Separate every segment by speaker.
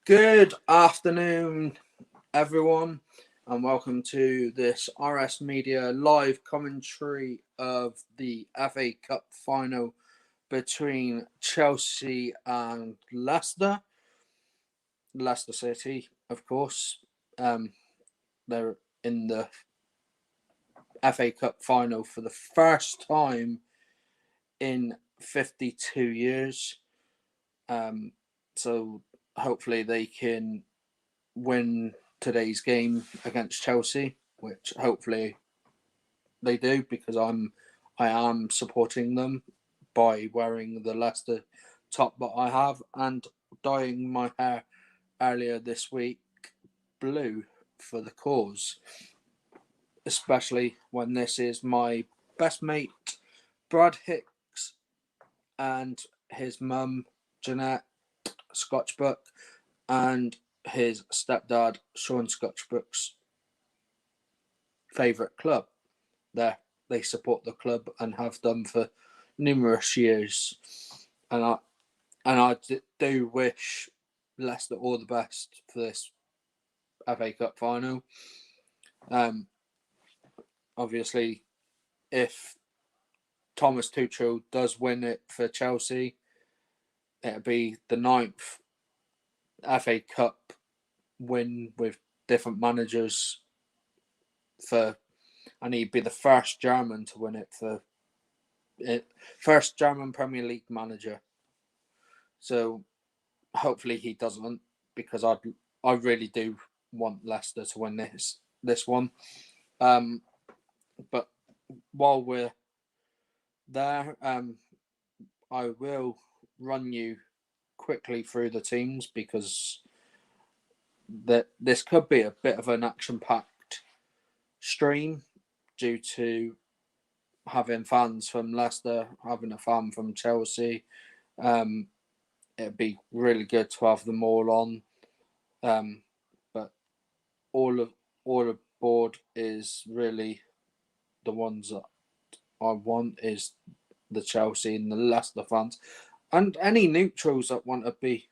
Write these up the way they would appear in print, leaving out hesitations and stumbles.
Speaker 1: Good afternoon, everyone, and welcome to this RS Media live commentary of the FA Cup final between Chelsea and Leicester City, of course. They're in the FA Cup final for the first time in 52 years. So hopefully they can win today's game against Chelsea, which hopefully they do because I am supporting them by wearing the Leicester top that I have and dyeing my hair earlier this week blue for the cause, especially when this is my best mate Brad Hicks and his mum Jeanette Scotchbrook and his stepdad Sean Scotchbrook's favourite club. They support the club and have done for numerous years, and I do wish Leicester all the best for this FA Cup final. Obviously, if Thomas Tuchel does win it for Chelsea, it'll be the ninth FA Cup win with different managers for, and he'd be the first German to win it for first German Premier League manager. So hopefully he doesn't, because I really do want Leicester to win this one. But while we're there, I will run you quickly through the teams because this could be a bit of an action-packed stream due to having fans from Leicester, having a fan from Chelsea. It'd be really good to have them all on. But all aboard is really the ones that I want is the Chelsea and the Leicester fans, and any neutrals that want to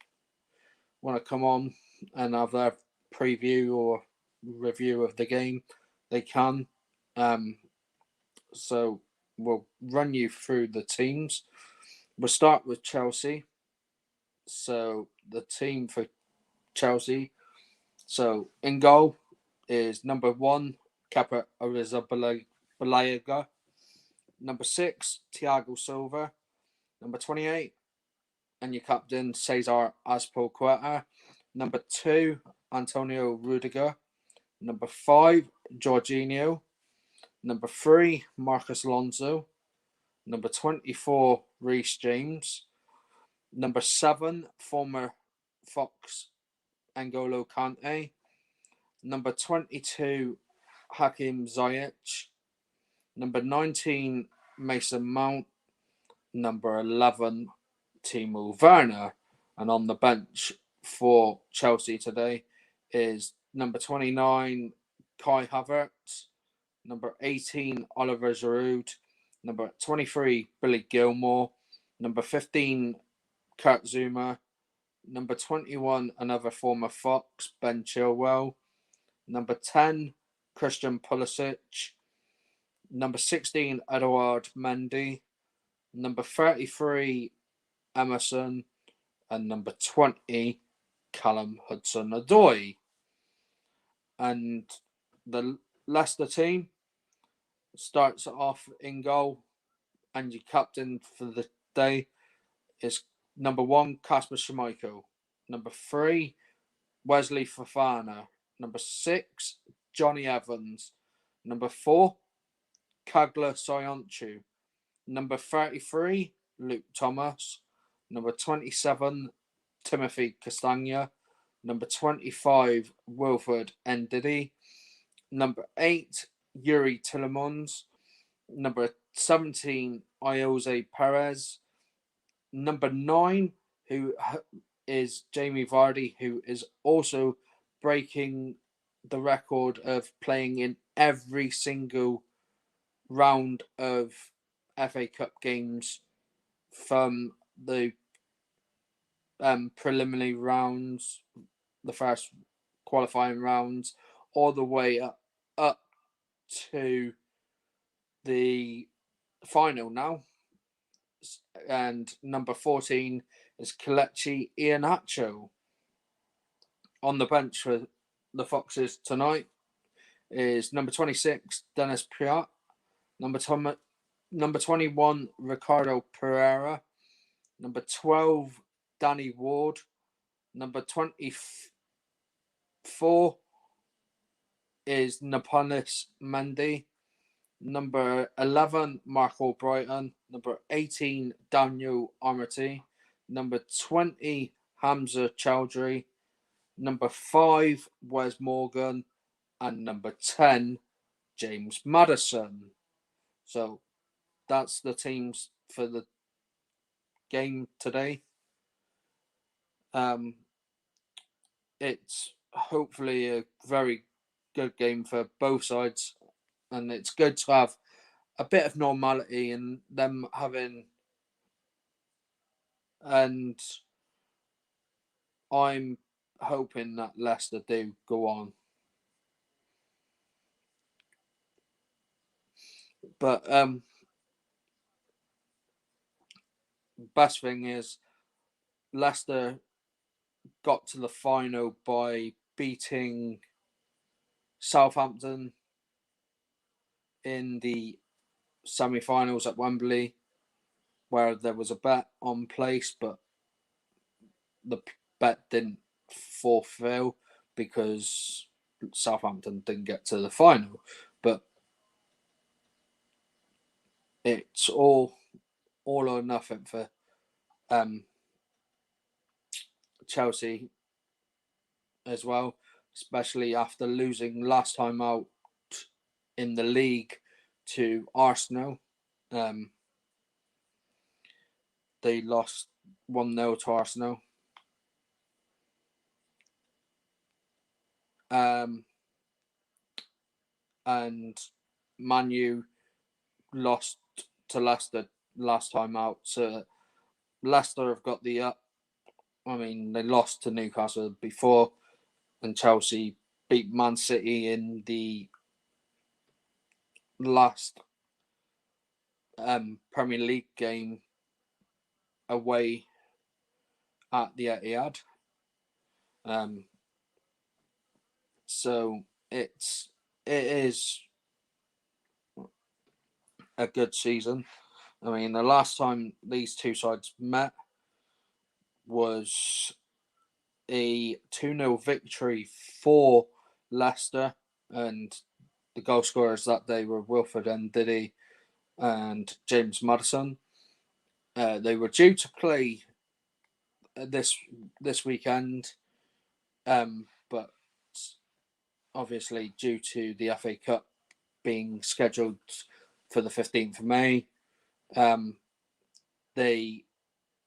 Speaker 1: come on and have their preview or review of the game, they can. So we'll run you through the teams. We'll start with Chelsea. So the team for Chelsea. So in goal is number 1, Kepa Arrizabalaga. Number 6, Thiago Silva. Number 28, and your captain, Cesar Azpilicueta. Number 2, Antonio Rudiger. Number 5, Jorginho. Number 3, Marcus Alonso. Number 24, Reece James. Number 7, former Fox N'Golo Kante. Number 22, Hakim Ziyech. Number 19, Mason Mount. Number 11, Timo Werner. And on the bench for Chelsea today is number 29, Kai Havertz. Number 18, Oliver Giroud. Number 23, Billy Gilmore. Number 15, Kurt Zuma. Number 21, another former Fox, Ben Chilwell. Number 10, Christian Pulisic. Number 16, Edouard Mendy. Number 33, Emerson. And number 20, Callum Hudson-Odoi. And the Leicester team starts off in goal, and your captain for the day is number 1, Kasper Schmeichel. Number 3, Wesley Fofana. Number 6, Johnny Evans. Number 4, Kagla Soyuncu. Number 33, Luke Thomas. Number 27, Timothy Castagna. Number 25, Wilfred Ndidi. Number 8, Yuri Tillemans. Number 17, Jose Perez. Number 9, who is Jamie Vardy, who is also breaking the record of playing in every single round of FA Cup games from the preliminary rounds the first qualifying rounds all the way up to the final now. And number 14 is Kelechi Iheanacho. On the bench for the Foxes tonight is number 26, Dennis Piat, number 21, Ricardo Pereira, number 12, Danny Ward, number 24 is Napolis Mendy, number 11, Marco Brighton, number 18, Daniel Amity, number 20, Hamza Chowdhury, number 5, Wes Morgan, and number 10, James Maddison. So that's the teams for the game today. It's hopefully a very good game for both sides, and it's good to have a bit of normality in them having. And I'm hoping that Leicester do go on. But best thing is Leicester got to the final by beating Southampton in the semi-finals at Wembley, where there was a bet on place, but the bet didn't fulfill because Southampton didn't get to the final. But it's all or nothing for Chelsea as well, especially after losing last time out in the league to Arsenal. They lost 1-0 to Arsenal. And Man U lost to Leicester last time out. So Leicester have got the up. I mean, they lost to Newcastle before, and Chelsea beat Man City in the last Premier League game away at the Etihad. So it is a good season. I mean, the last time these two sides met was a 2-0 victory for Leicester, and the goal scorers that day were Wilfred Ndidi and James Maddison. They were due to play this weekend, but obviously due to the FA Cup being scheduled for the 15th of May, they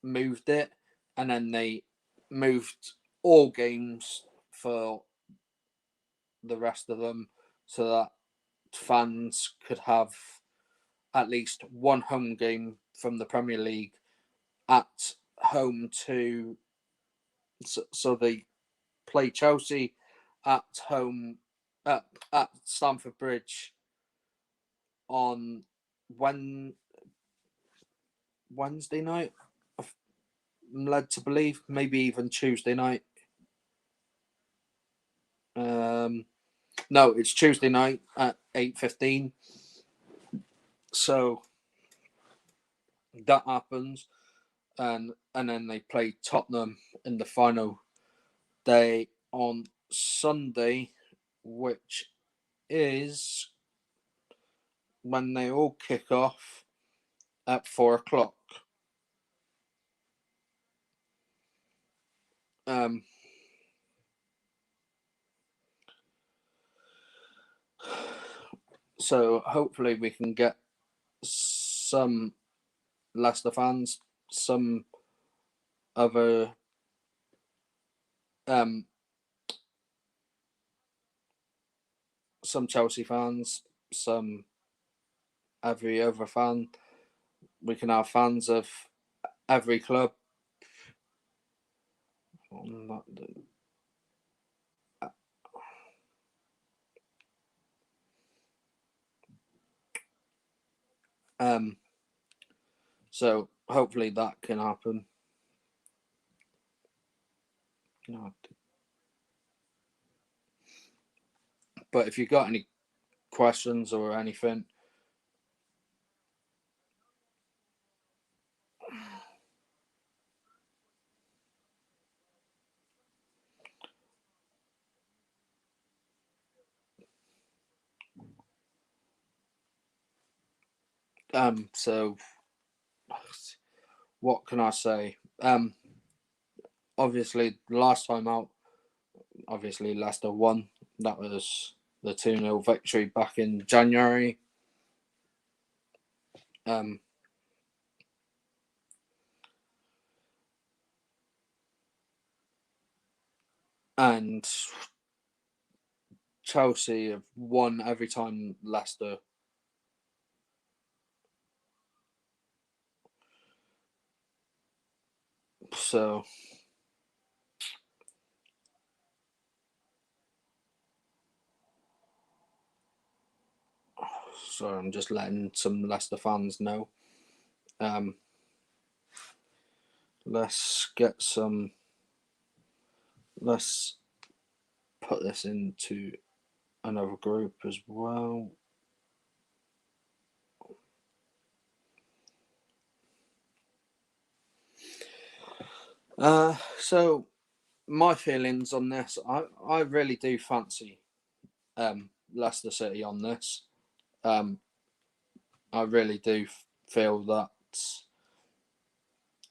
Speaker 1: moved it, and then they moved all games for the rest of them so that fans could have at least one home game from the Premier League at home to. So they play Chelsea at home at Stamford Bridge on Wednesday night. I'm led to believe, maybe even Tuesday night. No, it's Tuesday night at 8:15. So that happens, and then they play Tottenham in the final day on Sunday, which is when they all kick off at 4:00. So hopefully we can get some Leicester fans, some other some Chelsea fans, some every other fan. We can have fans of every club. So hopefully that can happen. No. But if you've got any questions or anything, so what can I say? Obviously, last time out, obviously Leicester won. That was the 2-0 victory back in January. And Chelsea have won every time Leicester. So sorry, I'm just letting some Leicester fans know. Let's put this into another group as well. So my feelings on this, I really do fancy Leicester City on this. I really do feel that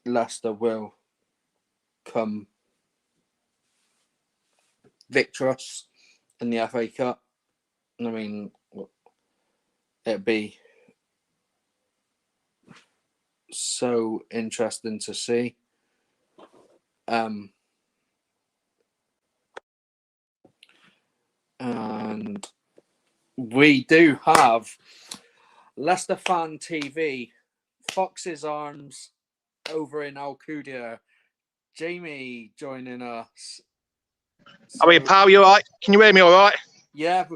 Speaker 1: Leicester will come victorious in the FA Cup. I mean, it'd be so interesting to see. And we do have Leicester Fan TV, Fox's Arms over in Alcudia. Jamie joining us.
Speaker 2: So, are we, pal? You all right? Can you hear me all right?
Speaker 1: Yeah,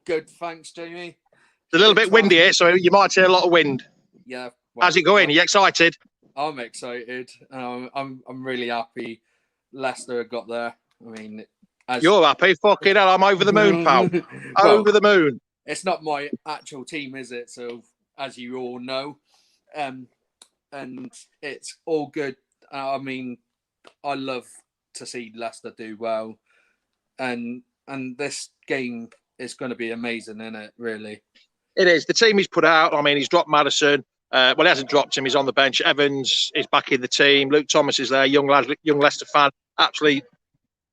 Speaker 1: good. Thanks, Jamie.
Speaker 2: It's a little bit windy here, so you might hear a lot of wind.
Speaker 1: Yeah.
Speaker 2: Well, how's it going? Are you excited?
Speaker 1: I'm excited. I'm really happy Leicester got there. I mean,
Speaker 2: you're happy? Fucking hell, I'm over the moon, pal. Over the moon.
Speaker 1: It's not my actual team, is it? So, as you all know, and it's all good. I mean, I love to see Leicester do well, and this game is going to be amazing, isn't it? Really,
Speaker 2: it is. The team he's put out. I mean, he's dropped Maddison. Well, he hasn't dropped him. He's on the bench. Evans is back in the team. Luke Thomas is there. Young Leicester fan. Absolutely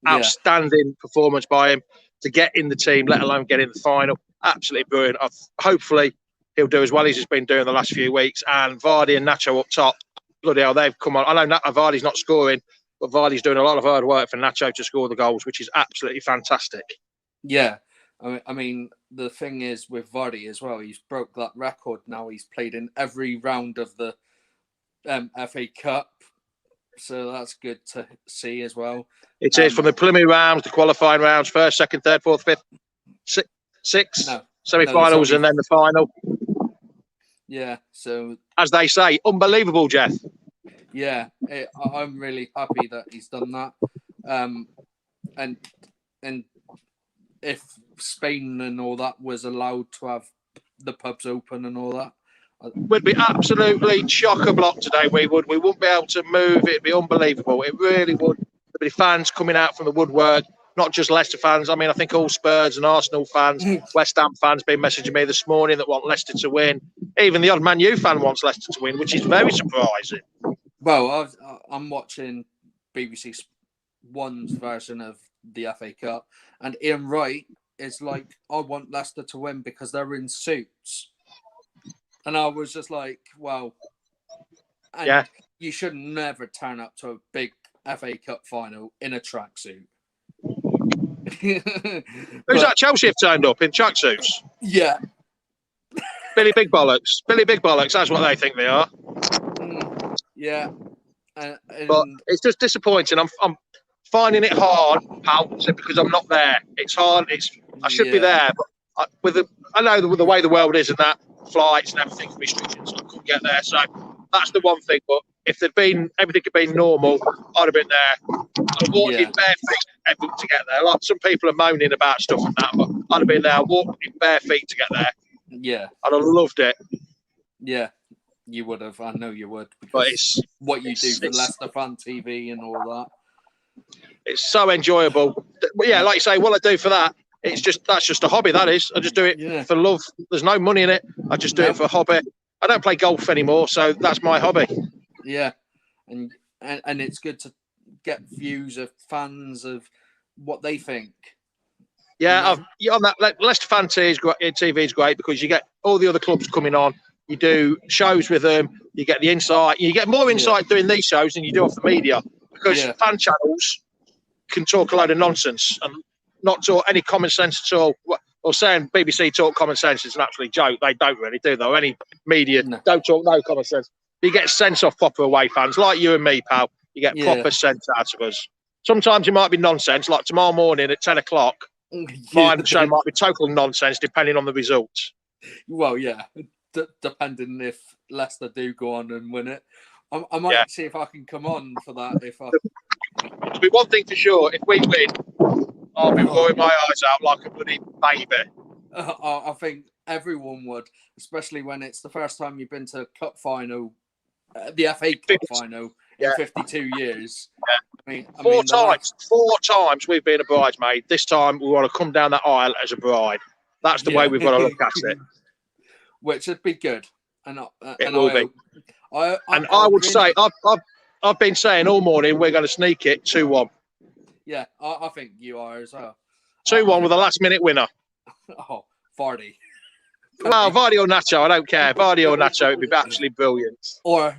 Speaker 2: outstanding performance by him to get in the team, let alone get in the final. Absolutely brilliant. Hopefully, he'll do as well as he's been doing the last few weeks. And Vardy and Nacho up top. Bloody hell, they've come on. I know Vardy's not scoring, but Vardy's doing a lot of hard work for Nacho to score the goals, which is absolutely fantastic.
Speaker 1: Yeah. I mean, the thing is with Vardy as well, he's broke that record now. He's played in every round of the FA Cup. So that's good to see as well.
Speaker 2: It is from the preliminary rounds, the qualifying rounds, first, second, third, fourth, fifth, six semi-finals, and then the final.
Speaker 1: Yeah, so...
Speaker 2: As they say, unbelievable, Jeff.
Speaker 1: Yeah, I'm really happy that he's done that. And if Spain and all that was allowed to have the pubs open and all that,
Speaker 2: we'd be absolutely chock-a-block today. We wouldn't be able to move. It'd be unbelievable. It really would. There'd be fans coming out from the woodwork, not just Leicester fans. I mean, I think all Spurs and Arsenal fans, West Ham fans been messaging me this morning that want Leicester to win. Even the odd Man U fan wants Leicester to win, which is very surprising.
Speaker 1: Well, I'm watching BBC One's version of the FA Cup, and Ian Wright is like, I want Leicester to win because they're in suits. And I was just like, well, and you should never turn up to a big FA Cup final in a tracksuit.
Speaker 2: Who's that? Chelsea have turned up in tracksuits?
Speaker 1: Yeah.
Speaker 2: Billy Big Bollocks. Billy Big Bollocks, that's what they think they are.
Speaker 1: Yeah.
Speaker 2: But it's just disappointing. I'm finding it hard, pal, because I'm not there. It's hard. I should be there, but I know with the way the world is and that, flights and everything restrictions. So I couldn't get there. So that's the one thing. But if everything had been normal, I'd have been there. I walked in bare feet to get there. Like some people are moaning about stuff and that, but I'd have been there. I walked in bare feet to get there.
Speaker 1: Yeah.
Speaker 2: I'd have loved it.
Speaker 1: Yeah, you would have. I know you would. Because
Speaker 2: but it's
Speaker 1: what you do for Leicester Fan TV and all that.
Speaker 2: It's so enjoyable. But yeah, like you say, what I do for that, that's just a hobby, that is. I just do it for love. There's no money in it. I just do it for a hobby. I don't play golf anymore, so that's my hobby.
Speaker 1: Yeah. And it's good to get views of fans of what they think.
Speaker 2: Yeah, on that Leicester Fan TV is great because you get all the other clubs coming on. You do shows with them. You get the insight. You get more insight doing these shows than you do off the media because fan channels can talk a load of nonsense and not talk any common sense at all. Or saying BBC talk common sense is an absolute joke. They don't really, do they? Any media don't talk no common sense. You get sense off proper away fans like you and me, pal. You get proper sense out of us. Sometimes it might be nonsense, like tomorrow morning at 10 o'clock. My show might be total nonsense depending on the results.
Speaker 1: Well, yeah, depending if Leicester do go on and win it. I might see if I can come on for that. There'll
Speaker 2: be one thing for sure: if we win, I'll be rolling my eyes out like a bloody baby.
Speaker 1: I think everyone would, especially when it's the first time you've been to a cup final, the FA Cup final in 52 years.
Speaker 2: Yeah. Four times we've been a bridesmaid. This time we want to come down that aisle as a bride. That's the way we've got to look at it.
Speaker 1: Which would be good.
Speaker 2: It will be. I would say, I've been saying all morning we're going to sneak it 2-1.
Speaker 1: Yeah, I think you are as well.
Speaker 2: 2-1 with a last-minute winner.
Speaker 1: Oh, Vardy.
Speaker 2: Well, Vardy or Nacho, I don't care. Vardy or Nacho, it'd be absolutely brilliant.
Speaker 1: Or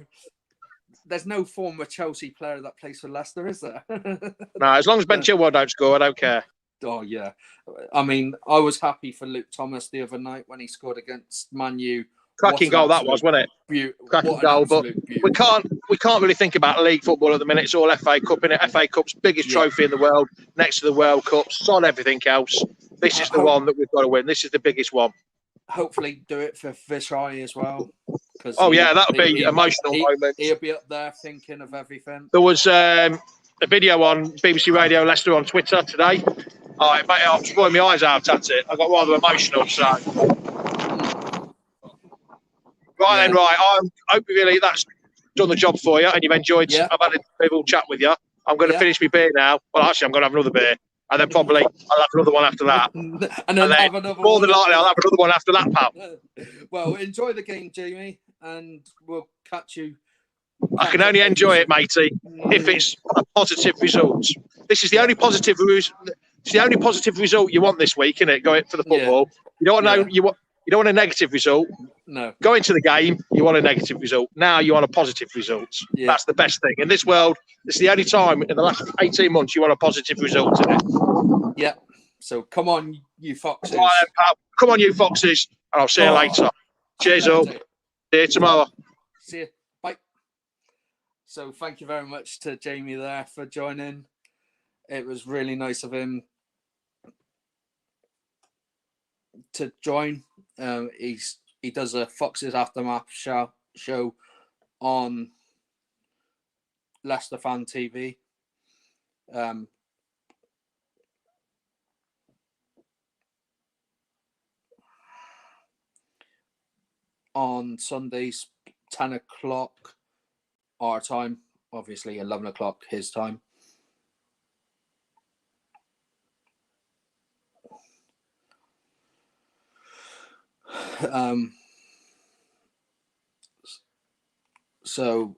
Speaker 1: there's no former Chelsea player that plays for Leicester, is there?
Speaker 2: No, as long as Ben Chilwell don't score, I don't care.
Speaker 1: Oh, yeah. I mean, I was happy for Luke Thomas the other night when he scored against Man U.
Speaker 2: Cracking goal that was, wasn't it? Cracking goal, but we can't really think about league football at the minute. It's all FA Cup, innit? FA Cup's biggest trophy in the world, next to the World Cups. It's on everything else. This is the one that we've got to win. This is the biggest one.
Speaker 1: Hopefully do it for Vishai as well.
Speaker 2: That would be emotional moment.
Speaker 1: He'll be up there thinking of everything.
Speaker 2: There was a video on BBC Radio Leicester on Twitter today. I'm spoiling my eyes out at it. I got rather emotional, so... Right. I hope really that's done the job for you and you've enjoyed. I've had a little chat with you. I'm going to finish my beer now. Well, actually, I'm going to have another beer. And then probably I'll have another one after that.
Speaker 1: and then have another
Speaker 2: more than likely, I'll have another one after that, pal.
Speaker 1: Well, enjoy the game, Jamie, and we'll catch you.
Speaker 2: I can only enjoy it, matey, if it's a positive result. This is the only positive result you want this week, isn't it? Going for the football. You don't want you don't want a negative result.
Speaker 1: No.
Speaker 2: Going to the game, you want a negative result. Now you want a positive result. Yeah. That's the best thing. In this world, it's the only time in the last 18 months you want a positive result in it.
Speaker 1: Yeah. So come on, you foxes.
Speaker 2: Right, pal. Come on, you foxes. And I'll see you later. Cheers up. See you tomorrow.
Speaker 1: See you. Bye. So thank you very much to Jamie there for joining. It was really nice of him to join. He does a Foxes Aftermath show on Leicester Fan TV. On Sundays, 10 o'clock our time, obviously 11 o'clock his time. So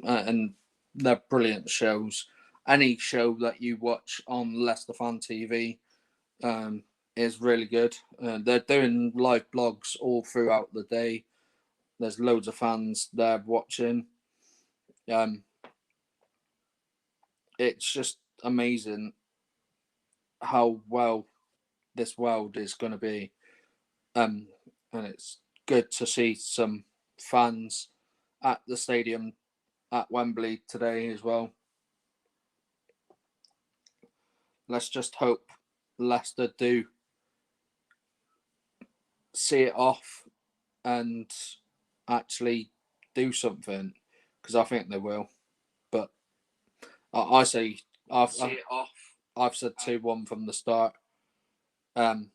Speaker 1: and they're brilliant shows. Any show that you watch on Leicester Fan TV is really good. They're doing live blogs all throughout the day. There's loads of fans there watching. It's just amazing how well this world is going to be. And it's good to see some fans at the stadium at Wembley today as well. Let's just hope Leicester do see it off and actually do something, because I think they will. But I say I've said 2-1 from the start, and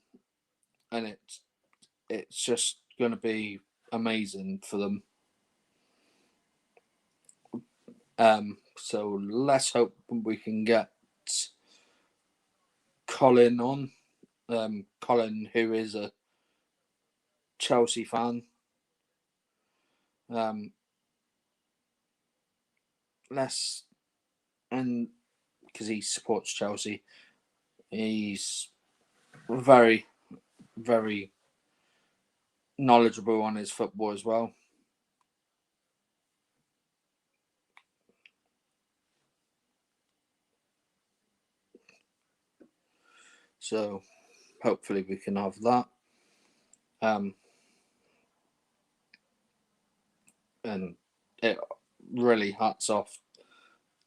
Speaker 1: it's just going to be amazing for them. So let's hope we can get Colin on. Colin, who is a Chelsea fan. And because he supports Chelsea, he's very, very knowledgeable on his football as well. So hopefully we can have that. And it really hats off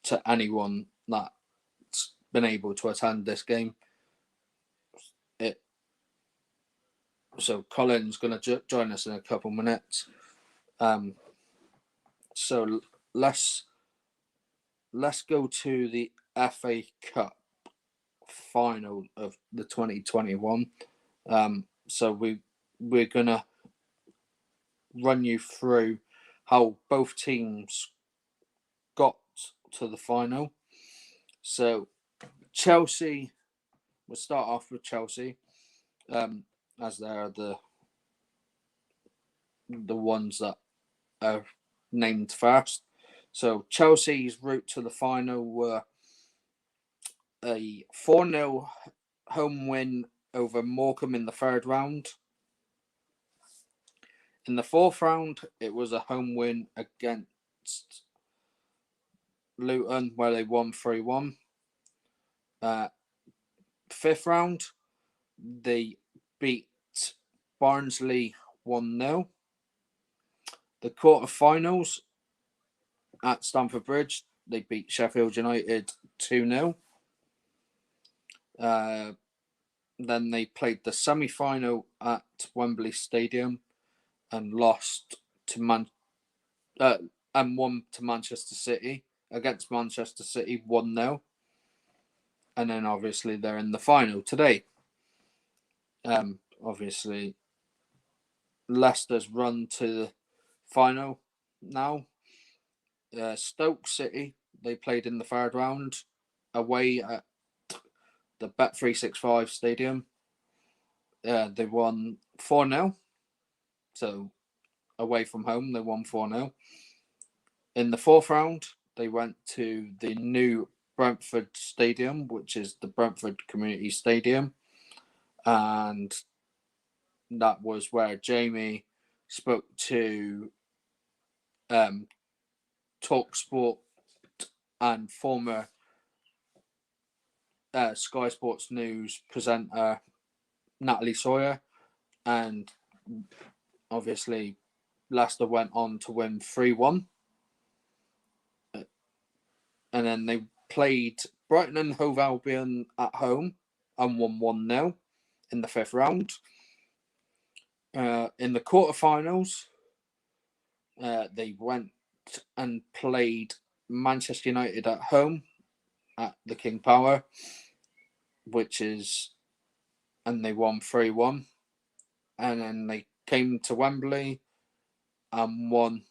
Speaker 1: to anyone that's been able to attend this game. So Colin's going to join us in a couple minutes. So let's go to the FA Cup final of the 2021. So we're gonna run you through how both teams got to the final. So Chelsea, we'll start off with Chelsea, as they're the ones that are named first. So Chelsea's route to the final were a 4-0 home win over Morecambe in the third round. In the fourth round, it was a home win against Luton, where they won 3-1. Fifth round, they beat Barnsley 1-0. The quarterfinals at Stamford Bridge, they beat Sheffield United 2-0. Then they played the semi-final at Wembley Stadium and lost to and won to Manchester City against Manchester City 1-0. And then obviously they're in the final today. Obviously Leicester's run to the final now. Stoke City, they played in the third round away at the Bet365 Stadium. They won 4-0. So away from home, they won 4-0. In the fourth round, they went to the new Brentford Stadium, which is the Brentford Community Stadium. And that was where Jamie spoke to TalkSport and former Sky Sports News presenter Natalie Sawyer. And obviously, Leicester went on to win 3-1. And then they played Brighton and Hove Albion at home and won 1-0 in the fifth round. In the quarterfinals, they went and played Manchester United at home at the King Power, and they won 3-1. And then they came to Wembley and won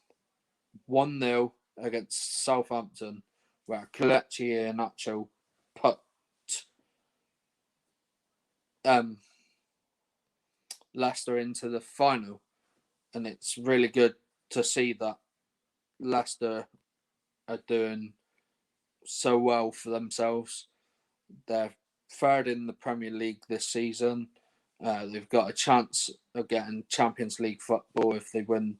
Speaker 1: 1-0 against Southampton, where Kelechi Iheanacho put Leicester into the final. And it's really good to see that Leicester are doing so well for themselves. They're third in the Premier League this season. They've got a chance of getting Champions League football if they win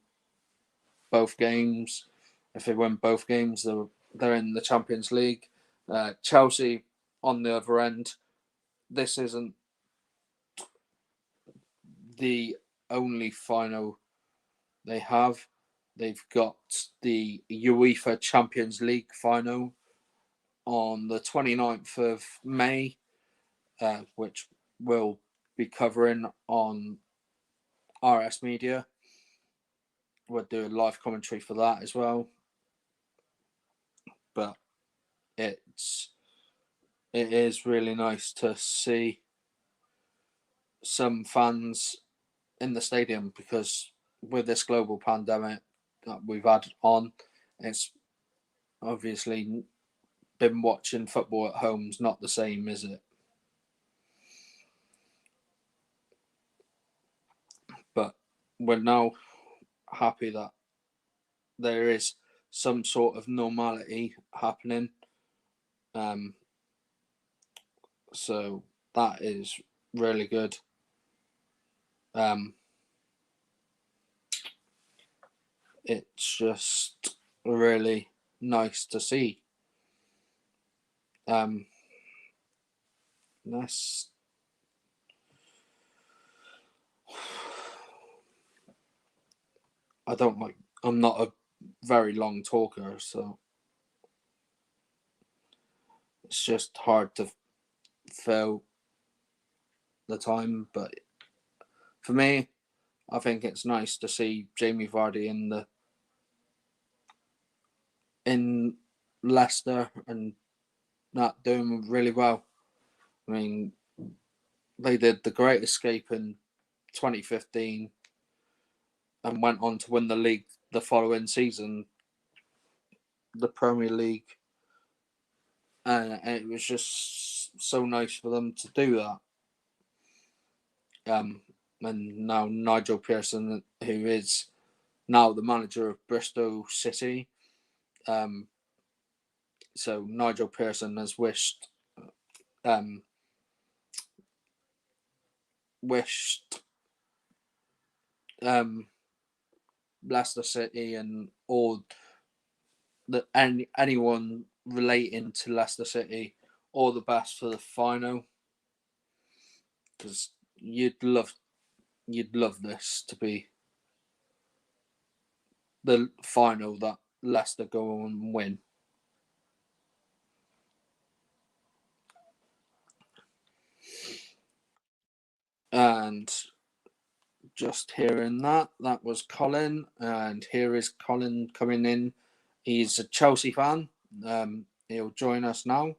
Speaker 1: both games. If they win both games, they're in the Champions League. Chelsea, on the other end, this isn't the only final they have. They've got the UEFA Champions League final on the 29th of May, which we'll be covering on RS Media. We're doing live commentary for that as well. But it is really nice to see some fans in the stadium, because with this global pandemic that we've had on, it's obviously been watching football at home's not the same, is it? But we're now happy that there is some sort of normality happening. So that is really good. It's just really nice to see. That's I'm not a very long talker, so it's just hard to fill the time. But for me, I think it's nice to see Jamie Vardy in Leicester and that doing really well. I mean, they did the Great Escape in 2015 and went on to win the league the following season, the Premier League. And it was just so nice for them to do that. And now Nigel Pearson, who is now the manager of Bristol City, so Nigel Pearson has wished Leicester City and all anyone relating to Leicester City all the best for the final, because you'd love this to be the final that Leicester go on and win. And just hearing that was Colin, and here is Colin coming in. He's a Chelsea fan. He'll join us now.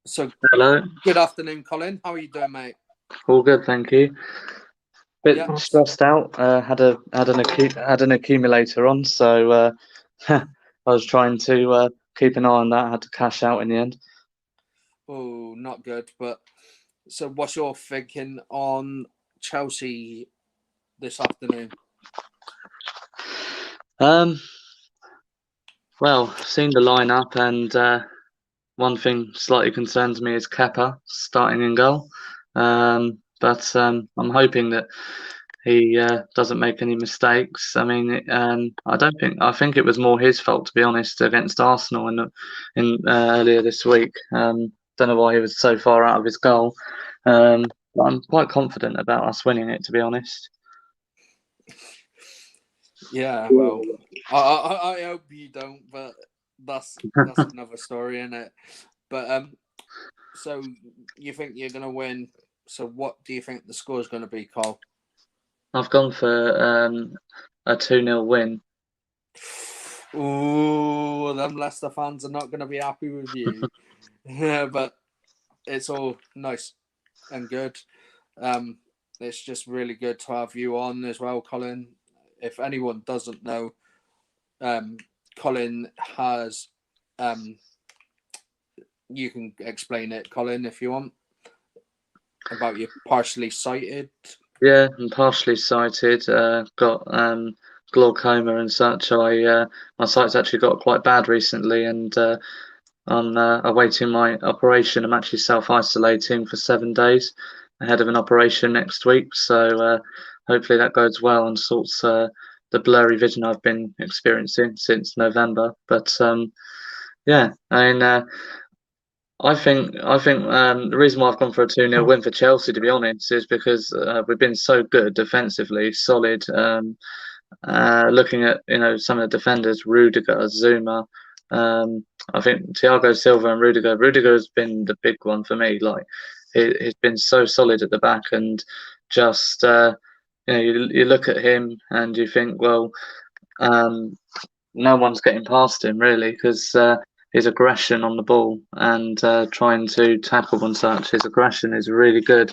Speaker 1: So,
Speaker 3: hello.
Speaker 1: Good afternoon, Colin. How are you doing, mate?
Speaker 3: All good, thank you. Bit stressed out. Had an accumulator on, so I was trying to keep an eye on that. Had to cash out in the end.
Speaker 1: Oh, not good. But so, what's your thinking on Chelsea this afternoon?
Speaker 3: Well, I've seen the lineup, and one thing slightly concerns me is Kepa starting in goal. But I'm hoping that he doesn't make any mistakes. I mean, I think it was more his fault, to be honest, against Arsenal in earlier this week. Don't know why he was so far out of his goal. But I'm quite confident about us winning it, to be honest.
Speaker 1: Yeah, well, I hope you don't, but that's another story, isn't it? But so you think you're going to win? So what do you think the score is going to be, Cole?
Speaker 3: I've gone for a 2-0 win.
Speaker 1: Ooh, them Leicester fans are not going to be happy with you. But it's all nice and good. It's just really good to have you on as well, Colin. If anyone doesn't know, Colin has you can explain it, Colin, if you want, about your partially sighted.
Speaker 3: Yeah, I'm partially sighted. Got glaucoma and such. My sight's actually got quite bad recently, and I'm awaiting my operation. I'm actually self-isolating for 7 days ahead of an operation next week. So hopefully that goes well and sorts the blurry vision I've been experiencing since November. But yeah, I mean. I think the reason why I've gone for a 2-0 win for Chelsea, to be honest, is because we've been so good defensively, solid. Looking at some of the defenders, Rudiger, Zuma. I think Thiago Silva and Rudiger. Rudiger has been the big one for me. Like he's been so solid at the back, and just you look at him and you think, well, no one's getting past him really, because his aggression on the ball and trying to tackle and such, his aggression is really good.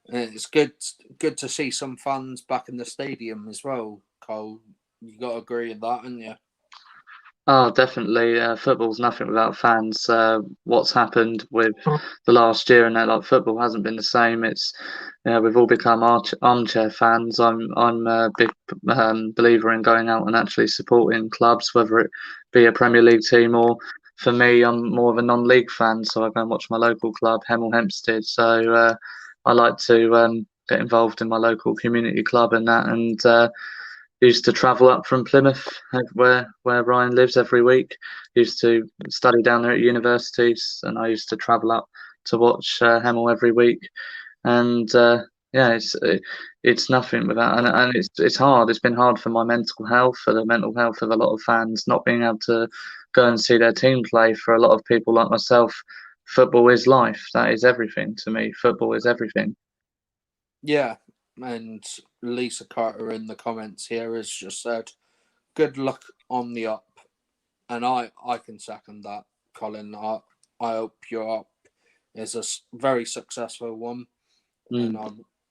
Speaker 1: It's good to see some fans back in the stadium as well, Cole. You got to agree with that, haven't you?
Speaker 3: Oh, definitely. Football's nothing without fans. What's happened with the last year and that, like, football hasn't been the same. It's, we've all become armchair fans. I'm a big believer in going out and actually supporting clubs, whether it be a Premier League team or, for me, I'm more of a non-league fan, so I go and watch my local club, Hemel Hempstead. So I like to get involved in my local community club and that, and used to travel up from Plymouth, where Ryan lives, every week. Used to study down there at universities, and I used to travel up to watch Hemel every week. And yeah, it's nothing without, and it's hard. It's been hard for my mental health, for the mental health of a lot of fans, not being able to go and see their team play. For a lot of people like myself, football is life. That is everything to me. Football is everything.
Speaker 1: Yeah, and Lisa Carter in the comments here has just said, "Good luck on the up," and I can second that, Colin. I hope your up is a very successful one, and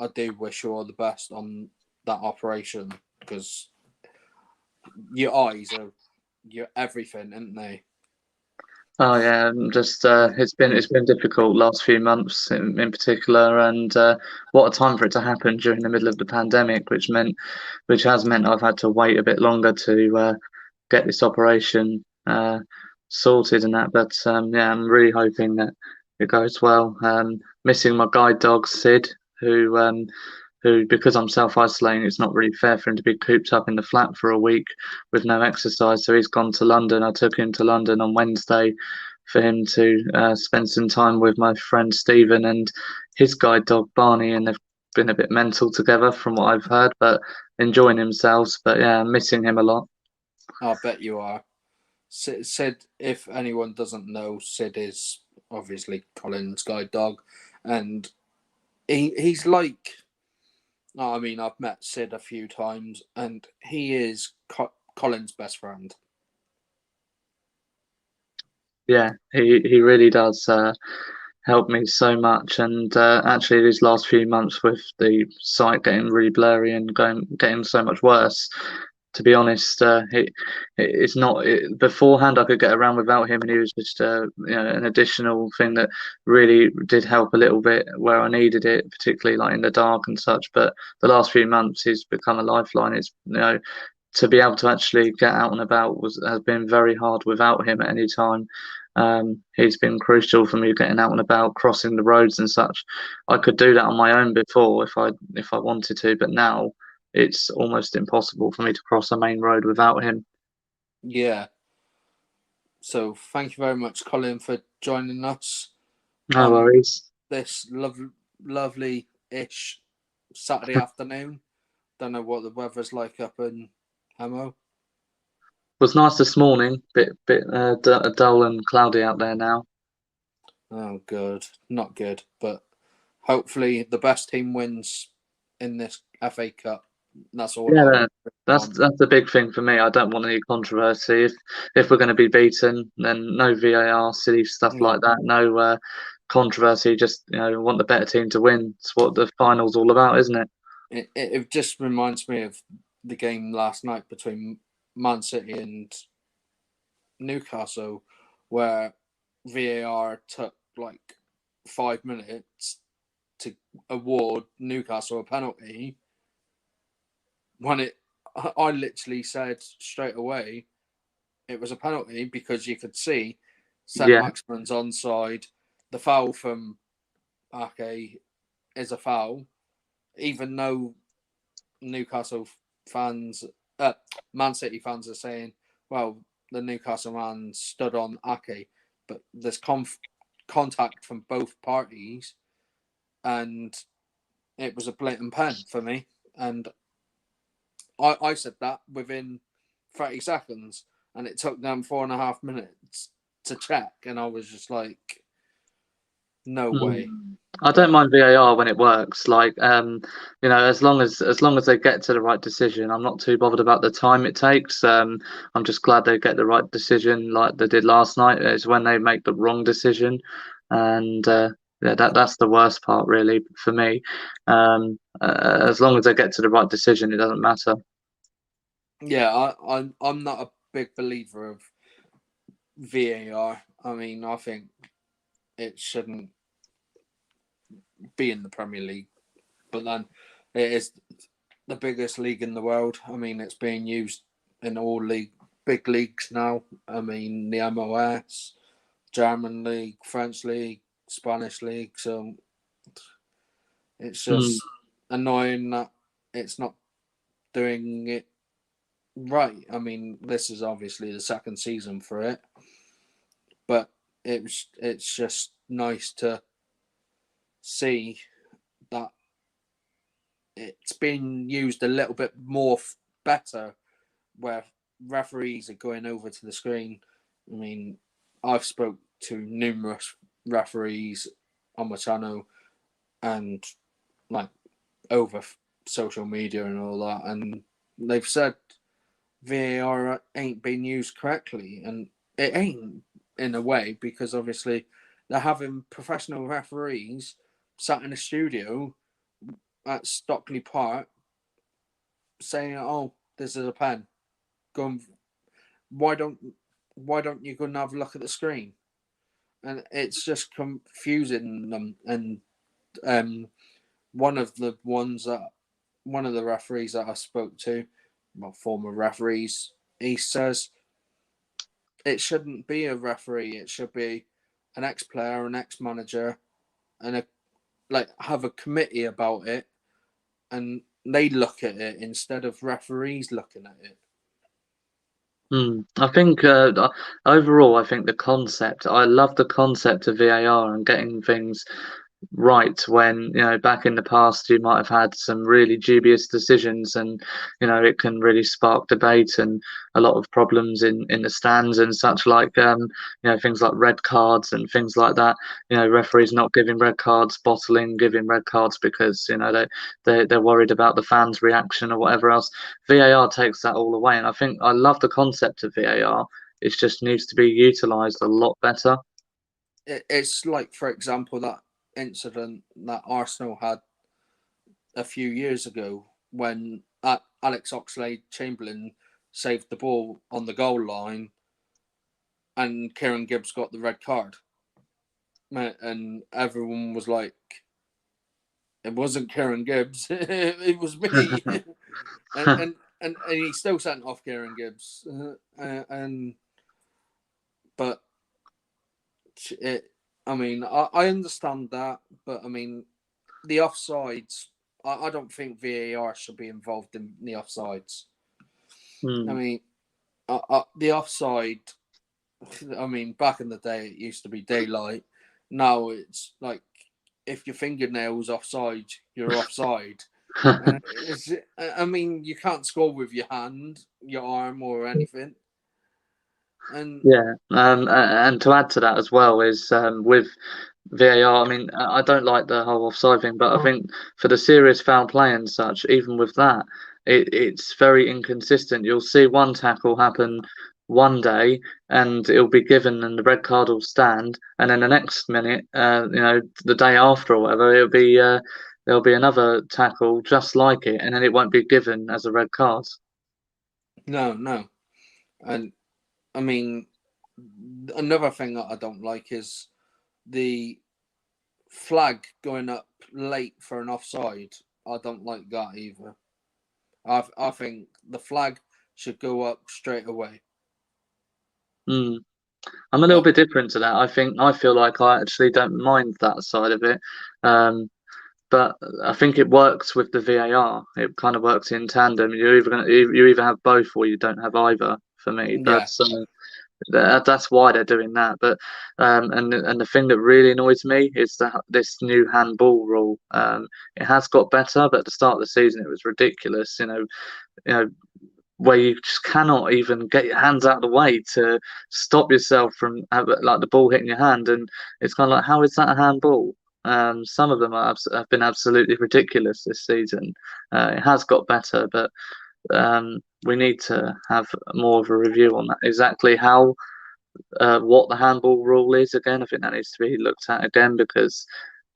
Speaker 1: I do wish you all the best on that operation, because your eyes are your everything, aren't they?
Speaker 3: Oh yeah, just it's been difficult last few months in particular, and what a time for it to happen during the middle of the pandemic, which has meant I've had to wait a bit longer to get this operation sorted and that. But yeah, I'm really hoping that it goes well. Missing my guide dog Sid, who, because I'm self-isolating, it's not really fair for him to be cooped up in the flat for a week with no exercise. So he's gone to London. I took him to London on Wednesday for him to spend some time with my friend Stephen and his guide dog Barney, and they've been a bit mental together from what I've heard, but enjoying themselves. But yeah, I'm missing him a lot.
Speaker 1: I bet you are. Sid, if anyone doesn't know, Sid is obviously Colin's guide dog, and he's like, I mean, I've met Sid a few times, and he is Colin's best friend.
Speaker 3: Yeah, he really does help me so much. And actually, these last few months with the sight getting really blurry and getting so much worse, to be honest, it's not. Beforehand, I could get around without him, and he was just an additional thing that really did help a little bit where I needed it, particularly like in the dark and such. But the last few months, he's become a lifeline. It's to be able to actually get out and about has been very hard without him at any time. He's been crucial for me getting out and about, crossing the roads and such. I could do that on my own before if I wanted to, but now it's almost impossible for me to cross a main road without him.
Speaker 1: Yeah. So thank you very much, Colin, for joining us.
Speaker 3: No worries.
Speaker 1: This lovely-ish Saturday afternoon. Don't know what the weather's like up in Hemo.
Speaker 3: Was nice this morning. Bit dull and cloudy out there now.
Speaker 1: Oh, good. Not good, but hopefully the best team wins in this FA Cup. That's all.
Speaker 3: Yeah, that's the big thing for me. I don't want any controversy. If we're going to be beaten, then no VAR, silly stuff like that. No controversy. Just want the better team to win. It's what the final's all about, isn't it?
Speaker 1: It just reminds me of the game last night between Man City and Newcastle, where VAR took like 5 minutes to award Newcastle a penalty. When I literally said straight away it was a penalty, because you could see Maximin's onside. The foul from Ake is a foul, even though Newcastle fans, Man City fans are saying, well, the Newcastle man stood on Ake, but there's contact from both parties, and it was a blatant pen for me. And I said that within 30 seconds, and it took them 4.5 minutes to check, and I was just like, No way.
Speaker 3: I don't mind VAR when it works. Like, as long as they get to the right decision, I'm not too bothered about the time it takes. I'm just glad they get the right decision, like they did last night. It's when they make the wrong decision, and yeah, that's the worst part, really, for me. As long as they get to the right decision, it doesn't matter.
Speaker 1: Yeah, I'm not a big believer of VAR. I mean, I think it shouldn't be in the Premier League, but then it is the biggest league in the world. I mean, it's being used in all big leagues now. I mean, the MLS, German league, French league, Spanish league. So it's just annoying that it's not doing it right. I mean, this is obviously the second season for it, but it's just nice to see that it's been used a little bit more better, where referees are going over to the screen. I mean, I've spoke to numerous referees on my channel and like over social media and all that, and they've said VAR ain't been used correctly, and it ain't in a way, because obviously they're having professional referees sat in a studio at Stockley Park saying, "Oh, this is a pen. Go and, why don't you go and have a look at the screen?" And it's just confusing them. And one of the referees that I spoke to, well, former referees, he says it shouldn't be a referee. It should be an ex-player, an ex-manager, and have a committee about it, and they look at it instead of referees looking at it.
Speaker 3: I think overall, I think I love the concept of VAR and getting things right when, back in the past you might have had some really dubious decisions, and it can really spark debate and a lot of problems in the stands and such, like things like red cards and things like that. Referees not giving red cards, bottling giving red cards because they're worried about the fans' reaction or whatever else. VAR takes that all away, and I think I love the concept of VAR. It just needs to be utilized a lot better.
Speaker 1: It's like, for example, that incident that Arsenal had a few years ago when Alex Oxlade-Chamberlain saved the ball on the goal line and Kieran Gibbs got the red card. And everyone was like, it wasn't Kieran Gibbs, it was me. and he still sent off Kieran Gibbs. But I mean, I understand that, but I mean, the offsides, I don't think VAR should be involved in the offsides. I mean, the offside, I mean, back in the day, it used to be daylight. Now it's like, if your fingernail's offside, you're offside. I mean, you can't score with your hand, your arm, or anything. And
Speaker 3: yeah, and to add to that as well is with VAR. I mean, I don't like the whole offside thing, but I think for the serious foul play and such, even with that, it's very inconsistent. You'll see one tackle happen one day, and it'll be given, and the red card will stand, and then the next minute, the day after or whatever, there'll be another tackle just like it, and then it won't be given as a red card.
Speaker 1: No, and I mean, another thing that I don't like is the flag going up late for an offside. I don't like that either. I think the flag should go up straight away.
Speaker 3: I'm a little bit different to that. I feel like I actually don't mind that side of it. But I think it works with the VAR. It kind of works in tandem. You either have both or you don't have either. For me,
Speaker 1: Yeah.
Speaker 3: that's why they're doing that. But and the thing that really annoys me is this new handball rule. It has got better, but at the start of the season it was ridiculous. where you just cannot even get your hands out of the way to stop yourself from like the ball hitting your hand, and it's kind of like, how is that a handball? Some of them have been absolutely ridiculous this season. It has got better, but we need to have more of a review on that. Exactly how what the handball rule is again. I think that needs to be looked at again, because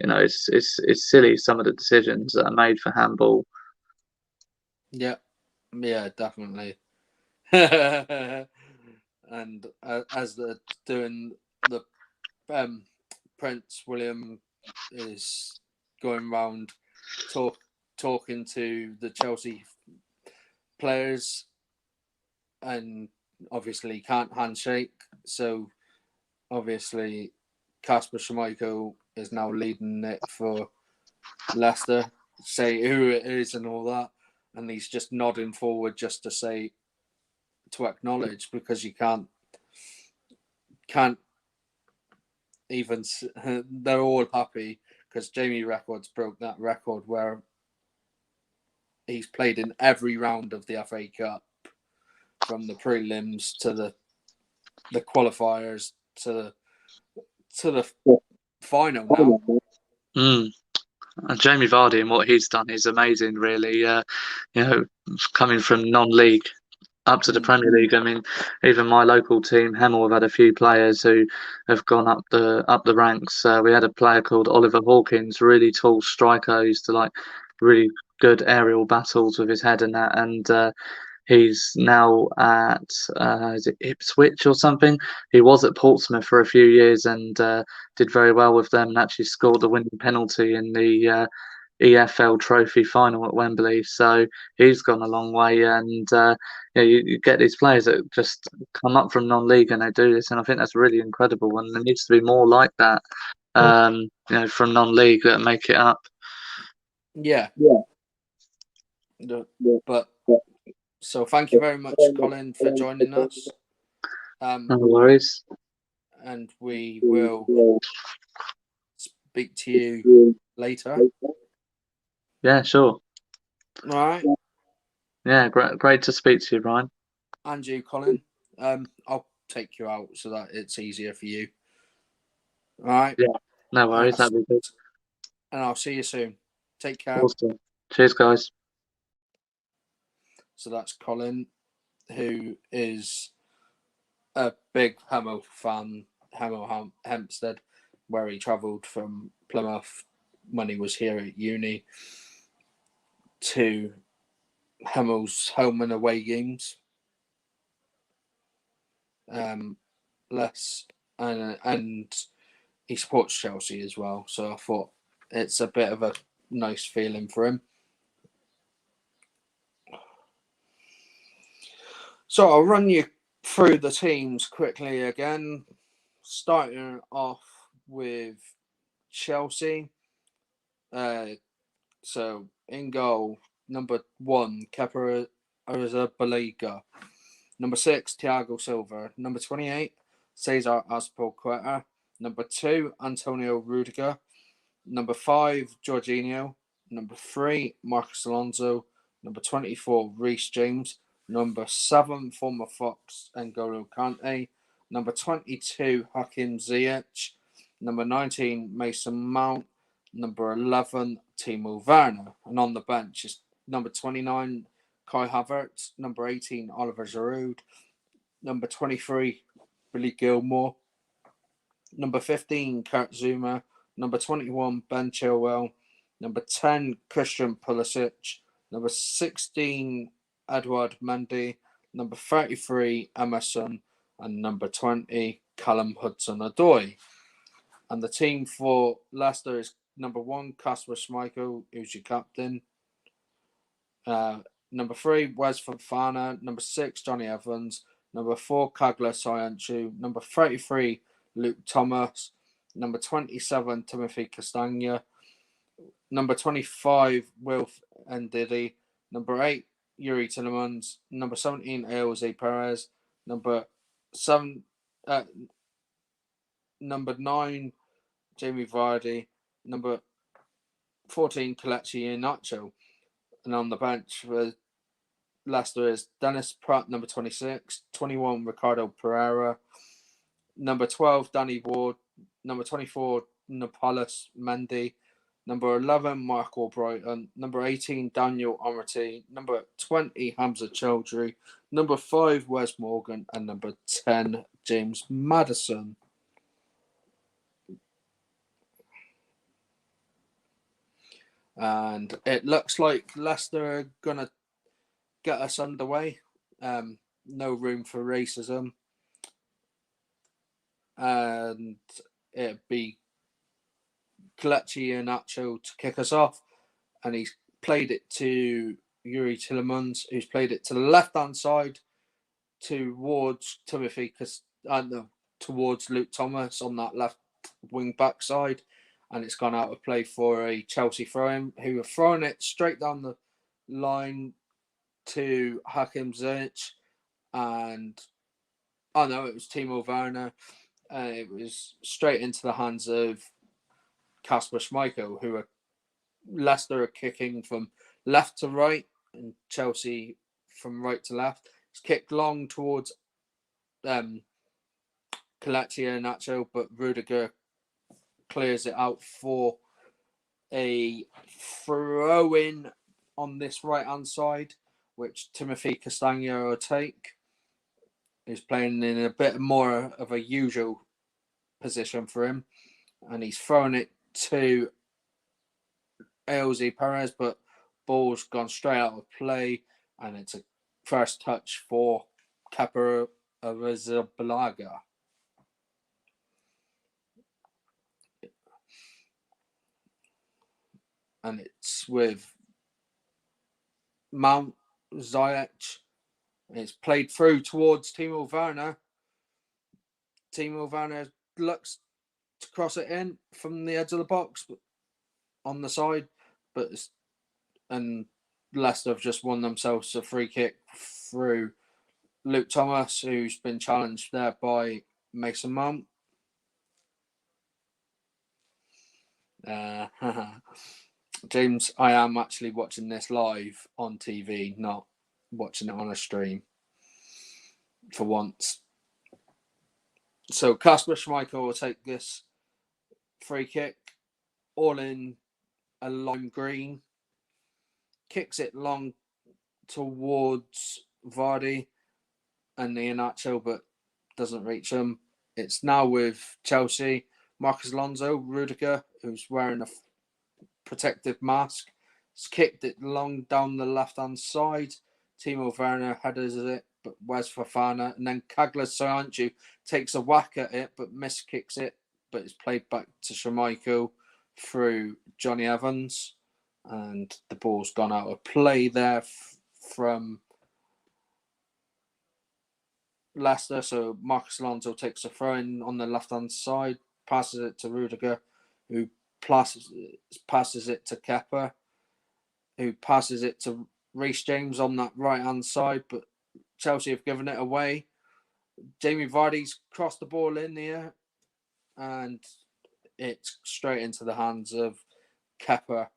Speaker 3: it's silly, some of the decisions that are made for handball.
Speaker 1: Yeah, definitely. And as they're doing the Prince William is going round talking to the Chelsea players, and obviously can't handshake. So obviously Kasper Schmeichel is now leading it for Leicester, say who it is and all that, and he's just nodding forward just to say, to acknowledge, because you can't even. They're all happy because Jamie Records broke that record where he's played in every round of the FA Cup, from the prelims to the qualifiers to the final now.
Speaker 3: And Jamie Vardy and what he's done is amazing, really. Coming from non-league up to the Premier League. I mean, even my local team, Hemel, have had a few players who have gone up the ranks. We had a player called Oliver Hawkins, really tall striker, used to like really good aerial battles with his head and that, and he's now at is it Ipswich or something? He was at Portsmouth for a few years and did very well with them, and actually scored the winning penalty in the EFL Trophy final at Wembley. So he's gone a long way, and you get these players that just come up from non-league and they do this, and I think that's really incredible. And there needs to be more like that, from non-league that make it up.
Speaker 1: Yeah. But so thank you very much, Colin, for joining us.
Speaker 3: No worries.
Speaker 1: And we will speak to you later.
Speaker 3: Yeah, sure.
Speaker 1: All right.
Speaker 3: Yeah, great to speak to you, Brian.
Speaker 1: And you, Colin. I'll take you out so that it's easier for you. All right.
Speaker 3: Yeah, no worries. That'd be good.
Speaker 1: And I'll see you soon. Take care.
Speaker 3: Awesome. Cheers, guys.
Speaker 1: So that's Colin, who is a big Hemel fan, Hemel Hempstead, where he travelled from Plymouth when he was here at uni to Hemel's home and away games. And he supports Chelsea as well, so I thought it's a bit of a nice feeling for him. So I'll run you through the teams quickly again, starting off with Chelsea. So in goal, number 1, Kepa Arrizabalaga. Number 6, Thiago Silva. Number 28, Cesar Azpilicueta. Number 2, Antonio Rudiger. Number 5, Jorginho. Number 3, Marcos Alonso. Number 24, Reece James. Number 7, former Fox N'Golo Kante. Number 22, Hakim Ziyech. Number 19, Mason Mount. Number 11, Timo Werner. And on the bench is number 29, Kai Havertz. Number 18, Oliver Giroud. Number 23, Billy Gilmore. Number 15, Kurt Zuma. Number 21, Ben Chilwell. Number 10, Christian Pulisic. Number 16, Edouard Mendy. Number 33, Emerson. And number 20, Callum Hudson-Odoi. And the team for Leicester is number 1, Kasper Schmeichel, who's your captain. Number 3, Wes Fofana. Number 6, Johnny Evans. Number 4, Kagler Soyuncu. Number 33, Luke Thomas. Number 27, Timothy Castagna. Number 25, Wilf Ndidi. Number 8, Yuri Tillemans. Number 17, Jose Perez. Number 9, Jamie Vardy. Number 14, Kelechi Iheanacho. And on the bench for Leicester is Dennis Pratt, number 26, 21, Ricardo Pereira, number 12, Danny Ward, number 24, Napolis Mendy, number 11, Mark Albrighton, number 18, Daniel Omerty, number 20, Hamza Chowdhury, number 5, Wes Morgan, and number 10, James Maddison. And it looks like Leicester are going to get us underway. No room for racism. And it'd be Kelechi Iheanacho to kick us off. And he's played it to Yuri Tillemans, who's played it to the left-hand side towards towards Luke Thomas on that left wing-back side. And it's gone out of play for a Chelsea throw-in, who are throwing it straight down the line to Hakim Ziyech. And, it was Timo Werner. It was straight into the hands of Kasper Schmeichel, who are Leicester are kicking from left to right and Chelsea from right to left. It's kicked long towards Kelechi Iheanacho, but Rudiger clears it out for a throw-in on this right-hand side, which Timothy Castagna will take. He's playing in a bit more of a usual position for him, and he's throwing it to Elzy Perez, but ball's gone straight out of play, and it's a first touch for Kepa Arrizabalaga. And it's with Mount Ziyech. It's played through towards Timo Werner. Timo Werner looks to cross it in from the edge of the box, but on the side, and Leicester have just won themselves a free kick through Luke Thomas, who's been challenged there by Mason Mount. James, I am actually watching this live on TV, not watching it on a stream for once. So Kasper Schmeichel will take this free kick, all in a lime green, kicks it long towards Vardy and Iheanacho, but doesn't reach him. It's now with Chelsea. Marcus Alonso, Rudiger, who's wearing a protective mask, has kicked it long down the left-hand side. Timo Werner headers it, but Wes Fofana, and then Kagler Soyuncu takes a whack at it, but miskicks it, but it's played back to Schmeichel through Johnny Evans, and the ball's gone out of play there from Leicester. So Marcus Alonso takes a throw-in on the left-hand side, passes it to Rudiger, who passes it to Kepa, who passes it to Reece James on that right-hand side, but Chelsea have given it away. Jamie Vardy's crossed the ball in here, and it's straight into the hands of Kepa.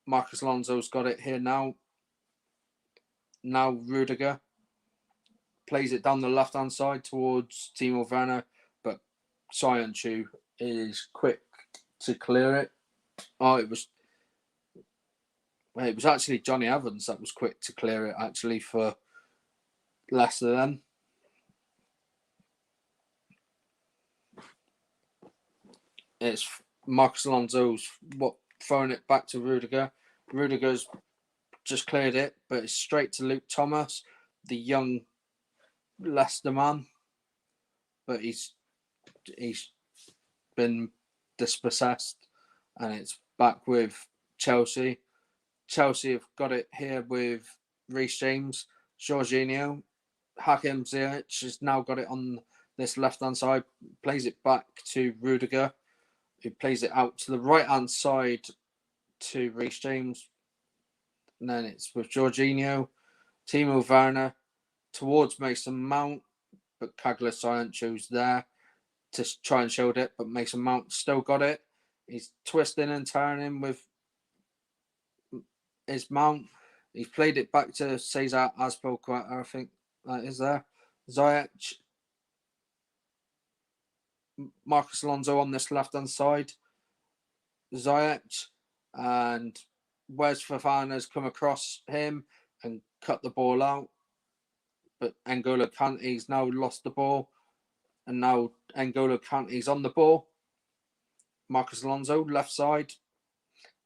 Speaker 1: Marcus Alonso's got it here now. Now Rudiger plays it down the left-hand side towards Timo Werner, but Soyuncu is quick to clear it. It was actually Johnny Evans that was quick to clear it, actually, for Leicester then. It's Marcus Alonso's throwing it back to Rudiger. Rudiger's just cleared it, but it's straight to Luke Thomas, the young Leicester man. But he's been dispossessed, and it's back with Chelsea. Chelsea have got it here with Reece James, Jorginho. Hakim Ziyech has now got it on this left-hand side, plays it back to Rudiger, who plays it out to the right-hand side to Reece James. And then it's with Jorginho, Timo Werner towards Mason Mount, but Kagler Soyuncu's there to try and shield it, but Mason Mount still got it. He's twisting and turning with his Mount, He's played it back to Cesar Azpilicueta, I think that is there. Ziyech. Marcus Alonso on this left-hand side. Ziyech. And Wes Fofana's come across him and cut the ball out. But N'Golo Kante's now lost the ball. And now N'Golo Kante's on the ball. Marcus Alonso, left side.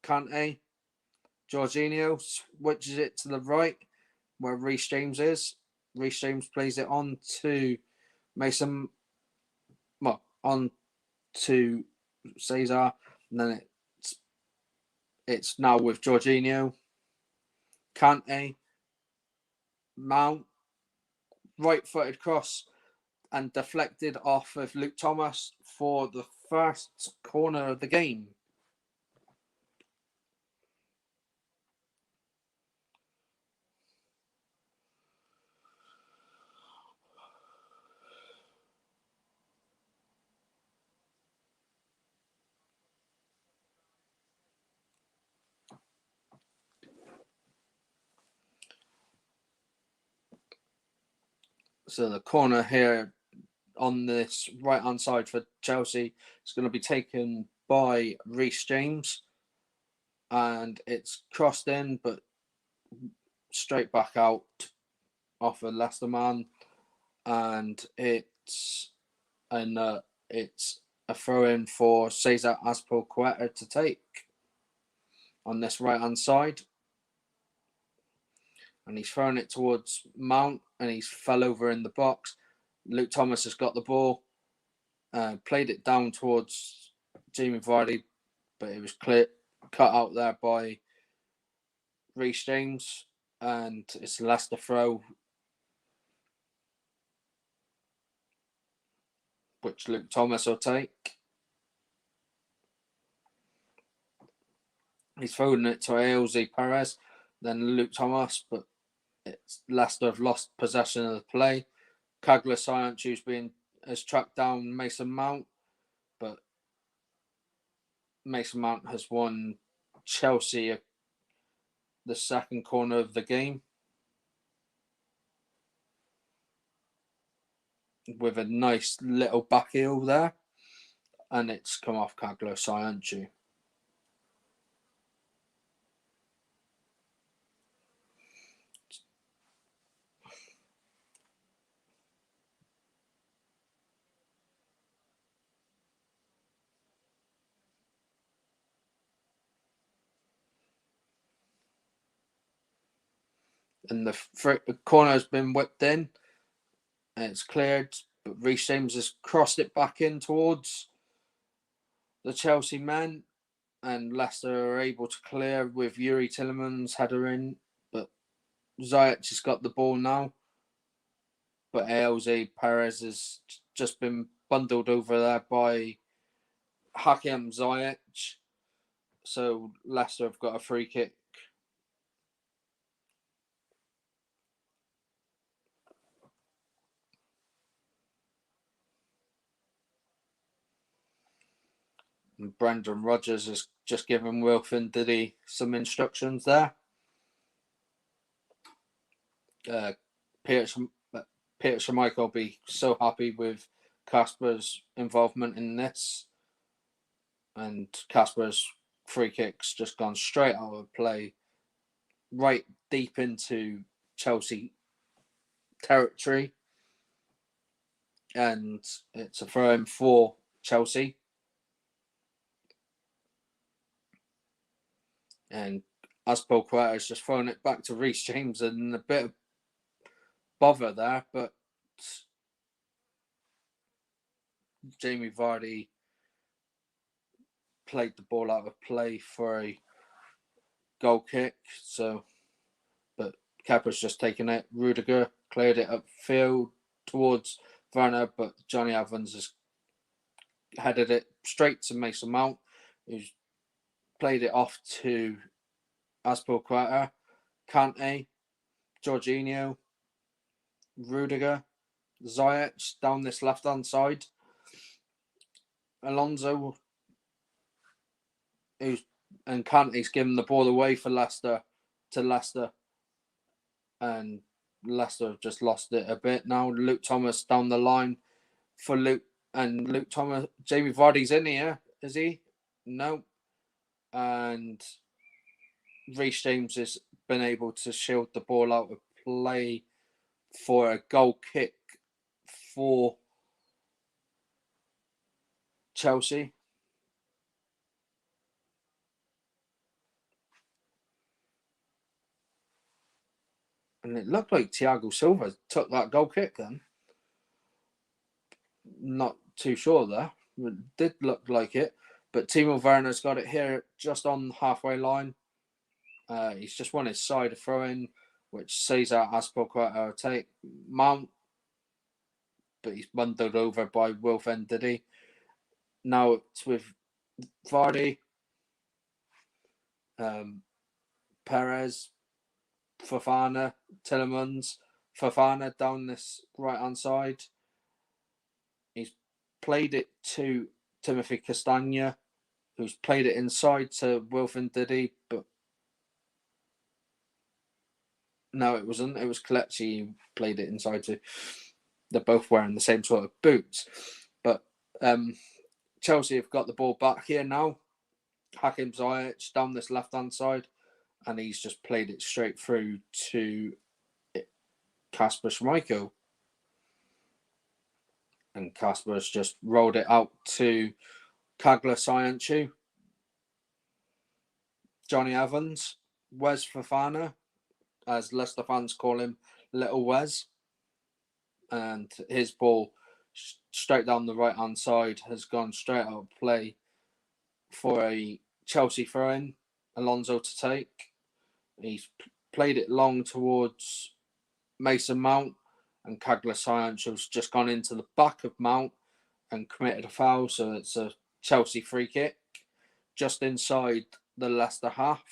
Speaker 1: Kante. Jorginho switches it to the right where Reece James is. Reece James plays it on to Mason. Well, on to Cesar. And then it's now with Jorginho. Kante. Mount. Right-footed cross and deflected off of Luke Thomas for the first corner of the game. So the corner here on this right-hand side for Chelsea is going to be taken by Reece James. And it's crossed in, but straight back out off a Leicester man. And it's a throw-in for Cesar Azpilicueta to take on this right-hand side. And he's throwing it towards Mount, and he's fell over in the box. Luke Thomas has got the ball, played it down towards Jamie Vardy, but it was cut out there by Reece James, and it's a Leicester throw, which Luke Thomas will take. He's throwing it to Ailsey Perez, then Luke Thomas, but Leicester have lost possession of the play. Kagler Sayantju has tracked down Mason Mount, but Mason Mount has won Chelsea the second corner of the game with a nice little back heel there, and it's come off Kagler Sayantju. And the corner has been whipped in, and it's cleared, but Reece James has crossed it back in towards the Chelsea men, and Leicester are able to clear with Yuri Tillemans' header in, but Ziyech has got the ball now, but Ailsey Perez has just been bundled over there by Hakim Ziyech, so Leicester have got a free kick. And Brendan Rodgers has just given Wilfred Ndidi some instructions there. Peter Schmeichel will be so happy with Kasper's involvement in this. And Kasper's free kick's just gone straight out of play, right deep into Chelsea territory. And it's a throw-in for Chelsea. And Azpilicueta has just thrown it back to Reece James, and a bit of bother there, but Jamie Vardy played the ball out of play for a goal kick. So, but Kepa's just taken it. Rudiger cleared it upfield towards Werner, but Johnny Evans has headed it straight to Mason Mount, who's played it off to Azpilicueta, Kante, Jorginho, Rudiger, Ziyech down this left-hand side. Alonso, and Kante's given the ball away for Leicester to Leicester, and Leicester have just lost it a bit now. Luke Thomas down the line for Luke Thomas. Jamie Vardy's in here, is he? No. And Reece James has been able to shield the ball out of play for a goal kick for Chelsea. And it looked like Thiago Silva took that goal kick then. Not too sure there. It did look like it. But Timo Werner's got it here just on the halfway line. He's just won his side of throw-in, which Cesar Azpilicueta will take. Mount, but he's bundled over by Wilf Ndidi. Now it's with Vardy, Perez, Fofana, Tielemans, Fofana down this right-hand side. He's played it to Timothy Castagna, who's played it inside to Wilf Ndidi, but no, it wasn't. It was Kelechi who played it inside to. They're both wearing the same sort of boots. But Chelsea have got the ball back here now. Hakim Ziyech down this left-hand side, and he's just played it straight through to Kasper Schmeichel. And Kasper's just rolled it out to Kagla Sciencu, Johnny Evans, Wes Fofana, as Leicester fans call him, Little Wes. And his ball straight down the right-hand side has gone straight out of play for a Chelsea throw-in, Alonso to take. He's played it long towards Mason Mount, and Kagla Sciencu's just gone into the back of Mount and committed a foul, so it's a Chelsea free kick just inside the Leicester half.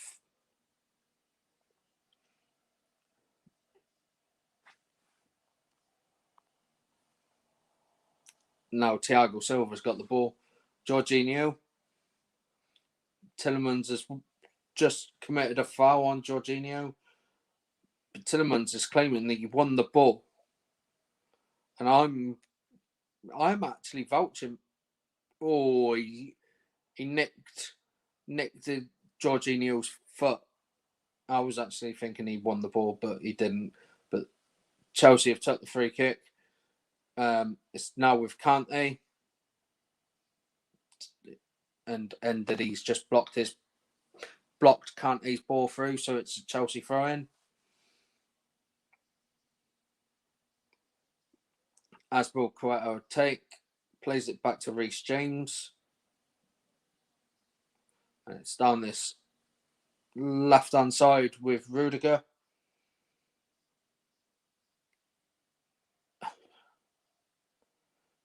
Speaker 1: Now Thiago Silva's got the ball. Jorginho. Tielemans has just committed a foul on Jorginho. But Tielemans is claiming that he won the ball. And I'm actually vouching. Oh, he nicked Jorginho's foot. I was actually thinking he won the ball, but he didn't. But Chelsea have took the free kick. It's now with Kante. And that he's just blocked Kante's ball through, so it's a Chelsea throw-in. Azpilicueta plays it back to Reece James. And it's down this left-hand side with Rudiger.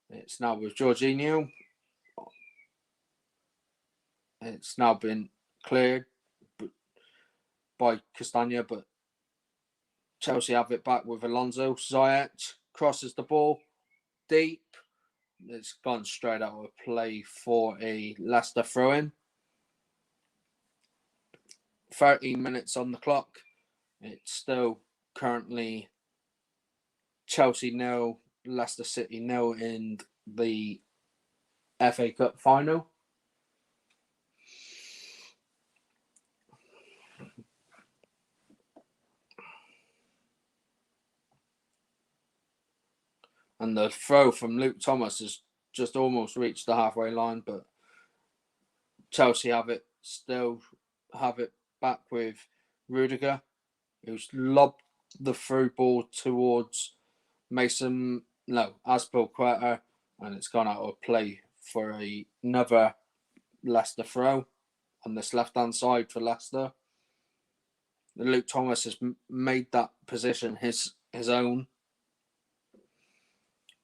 Speaker 1: It's now with Jorginho. It's now been cleared by Castagna, but Chelsea have it back with Alonso. Ziyech crosses the ball deep. It's gone straight out of play for a Leicester throw-in. 13 minutes on the clock. It's still currently Chelsea 0, Leicester City 0 in the FA Cup final. And the throw from Luke Thomas has just almost reached the halfway line, but Chelsea have it back with Rudiger, who's lobbed the through ball towards Azpilicueta, and it's gone out of play for another Leicester throw on this left-hand side for Leicester. Luke Thomas has made that position his own,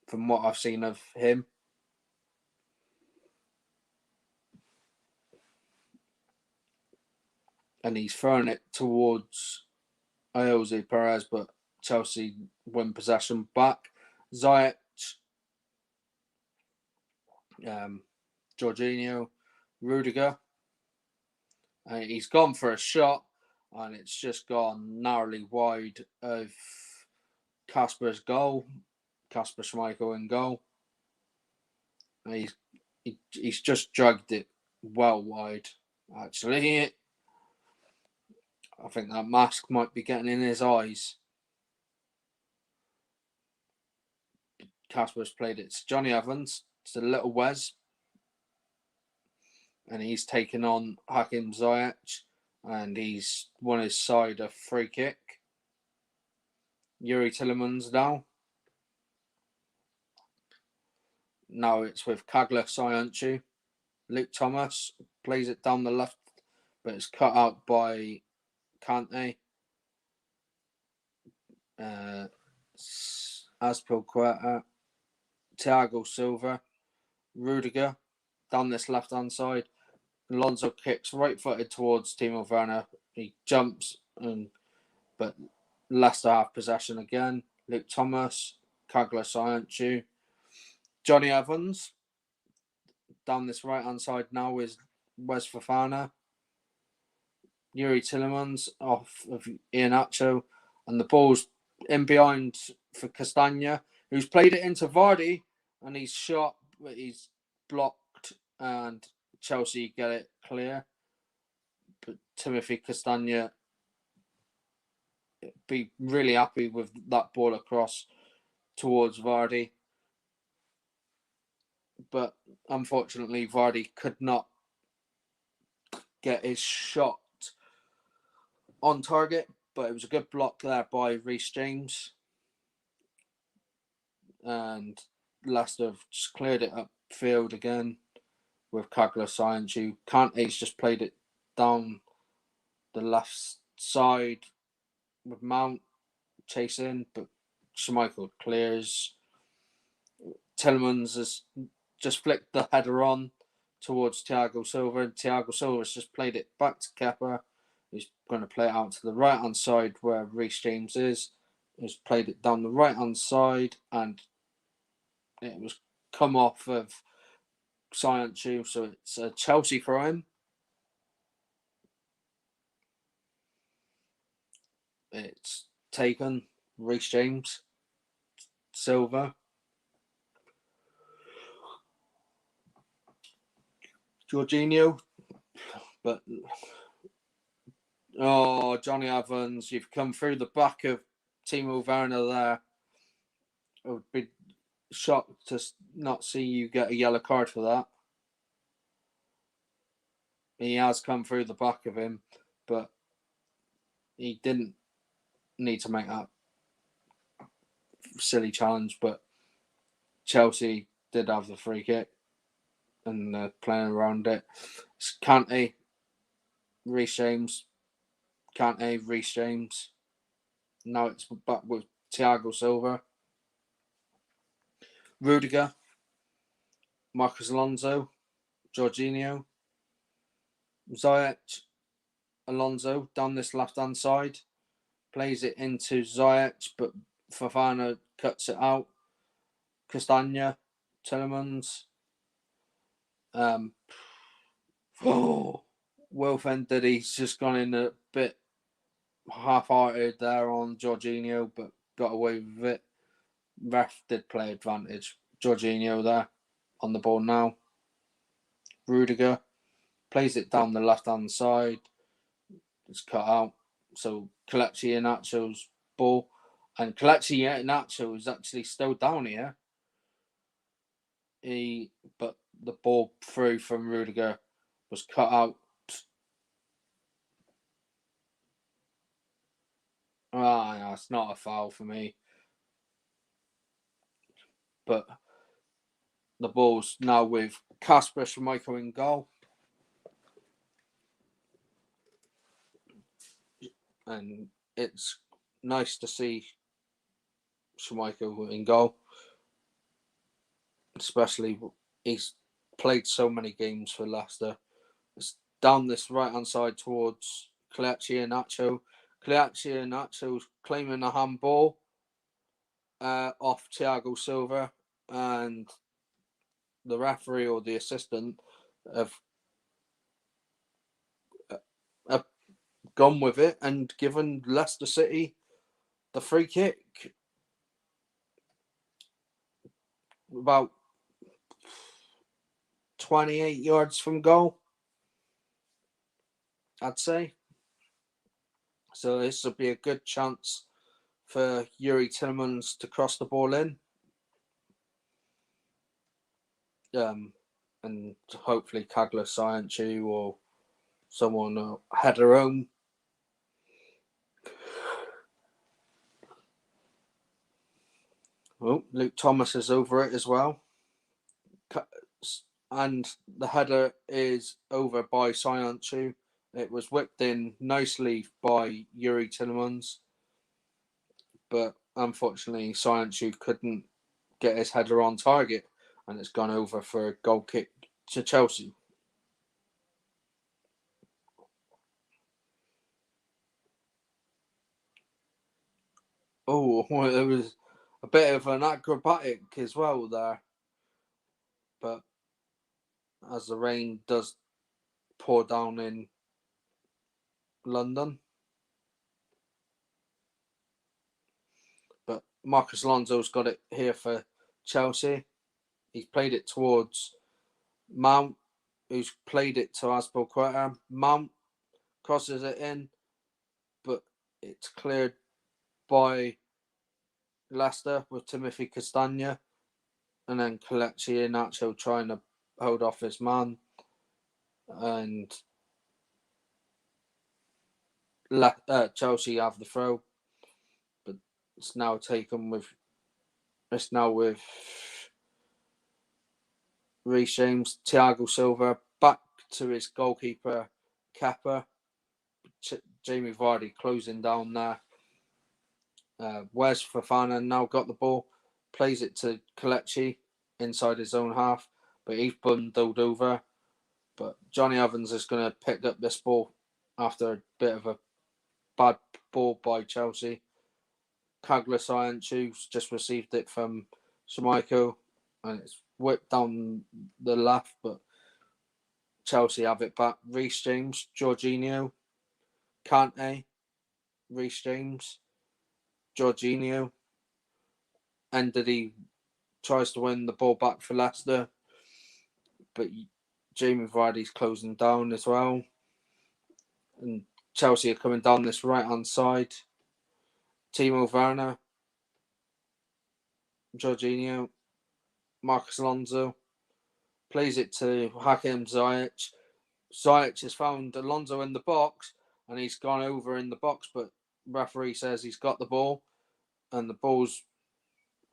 Speaker 1: from what I've seen of him. And he's thrown it towards Jose Perez, but Chelsea win possession back. Ziyech, Jorginho, Rudiger. He's gone for a shot, and it's just gone narrowly wide of Kasper's goal. Kasper Schmeichel in goal. And he's just dragged it well wide. Actually, I think that mask might be getting in his eyes. Kasper's played it to Johnny Evans, to little Wes, and he's taken on Hakim Ziyech, and he's won his side a free kick. Yuri Tillemans now. Now it's with Kagler Soyuncu. Luke Thomas plays it down the left, but it's cut out by Kante. Azpilicueta, Thiago Silva, Rudiger down this left-hand side. Alonso kicks right-footed towards Timo Werner. He jumps, but Leicester have possession again. Luke Thomas, Kagler Soyuncu, Johnny Evans. Down this right-hand side now is Wes Fofana, Yuri Tillemans off of Iheanacho, and the ball's in behind for Castagna, who's played it into Vardy, and he's shot, but he's blocked, and Chelsea get it clear. But Timothy Castagna be really happy with that ball across towards Vardy. But unfortunately, Vardy could not get his shot on target, but it was a good block there by Reece James. And Leicester have just cleared it upfield again with Kagler Soyuncu. Kante's just played it down the left side with Mount chasing, but Schmeichel clears. Tillemans has just flicked the header on towards Thiago Silva, and Thiago Silva's just played it back to Kepa. He's going to play it out to the right-hand side where Reece James is. He's played it down the right-hand side, and it was come off of Soyuncu, so it's a Chelsea for him. It's taken Reece James, Silva, Jorginho, but Johnny Evans, you've come through the back of Timo Werner there. I would be shocked to not see you get a yellow card for that. He has come through the back of him, but he didn't need to make that silly challenge. But Chelsea did have the free kick, and they're playing around it. It's Kante, Reece James, Kante, Reece James. Now it's back with Thiago Silva, Rudiger, Marcus Alonso, Jorginho, Ziyech, Alonso down this left-hand side. Plays it into Ziyech, but Fofana cuts it out. Castagna, Tillemans. Wilf ended. He's just gone in a bit half-hearted there on Jorginho, but got away with it. Ref did play advantage. Jorginho there on the ball now. Rudiger plays it down the left-hand side. It's cut out. So Kelechi Iheanacho's ball. And Kelechi Iheanacho is actually still down here. But the ball through from Rudiger was cut out. No, it's not a foul for me. But the ball's now with Kasper Schmeichel in goal. And it's nice to see Schmeichel in goal. Especially, he's played so many games for Leicester. It's down this right-hand side towards Kelechi Iheanacho. Kelechi Iheanacho's claiming a handball off Thiago Silva, and the referee or the assistant have gone with it and given Leicester City the free kick about 28 yards from goal, I'd say. So this will be a good chance for Yuri Tillemans to cross the ball in. And hopefully Kagler Sciencu or someone will header home. Oh, Luke Thomas is over it as well. And the header is over by Sciencu. It was whipped in nicely by Yuri Tillemans. But unfortunately, Sciencu couldn't get his header on target. And it's gone over for a goal kick to Chelsea. Oh, it was a bit of an acrobatic as well there. But as the rain does pour down in London. But Marcus Alonso's got it here for Chelsea. He's played it towards Mount, who's played it to Azpilicueta. Mount crosses it in, but it's cleared by Leicester with Timothy Castagna. And then Kelechi Iheanacho trying to hold off his man. And Chelsea have the throw. But it's now taken with... It's now with Reece James, Thiago Silva, back to his goalkeeper, Kepa. Jamie Vardy closing down there. Where's Fofana now got the ball? Plays it to Kelechi inside his own half, but he's bundled over. But Johnny Evans is going to pick up this ball after a bit of a bad ball by Chelsea. Kagler Sciencu's just received it from Schmeichel, and it's whipped down the left, but Chelsea have it back. Reece James, Jorginho, Kante, Reece James, Jorginho, and he tries to win the ball back for Leicester, but Jamie Vardy's closing down as well, and Chelsea are coming down this right-hand side. Timo Werner, Jorginho, Marcus Alonso, plays it to Hakim Ziyech. Ziyech has found Alonso in the box, and he's gone over in the box, but referee says he's got the ball, and the ball's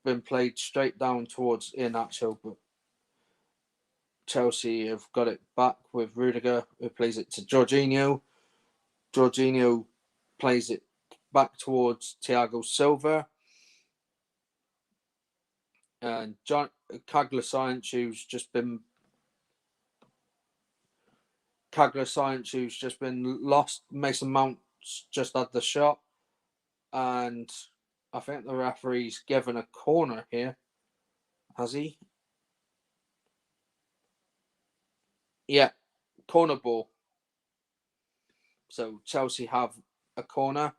Speaker 1: been played straight down towards Iheanacho, but Chelsea have got it back with Rudiger, who plays it to Jorginho. Jorginho plays it back towards Thiago Silva. And Kagler Sciencu's just been lost. Mason Mount's just had the shot. And I think the referee's given a corner here. Has he? Yeah, corner ball. So Chelsea have a corner.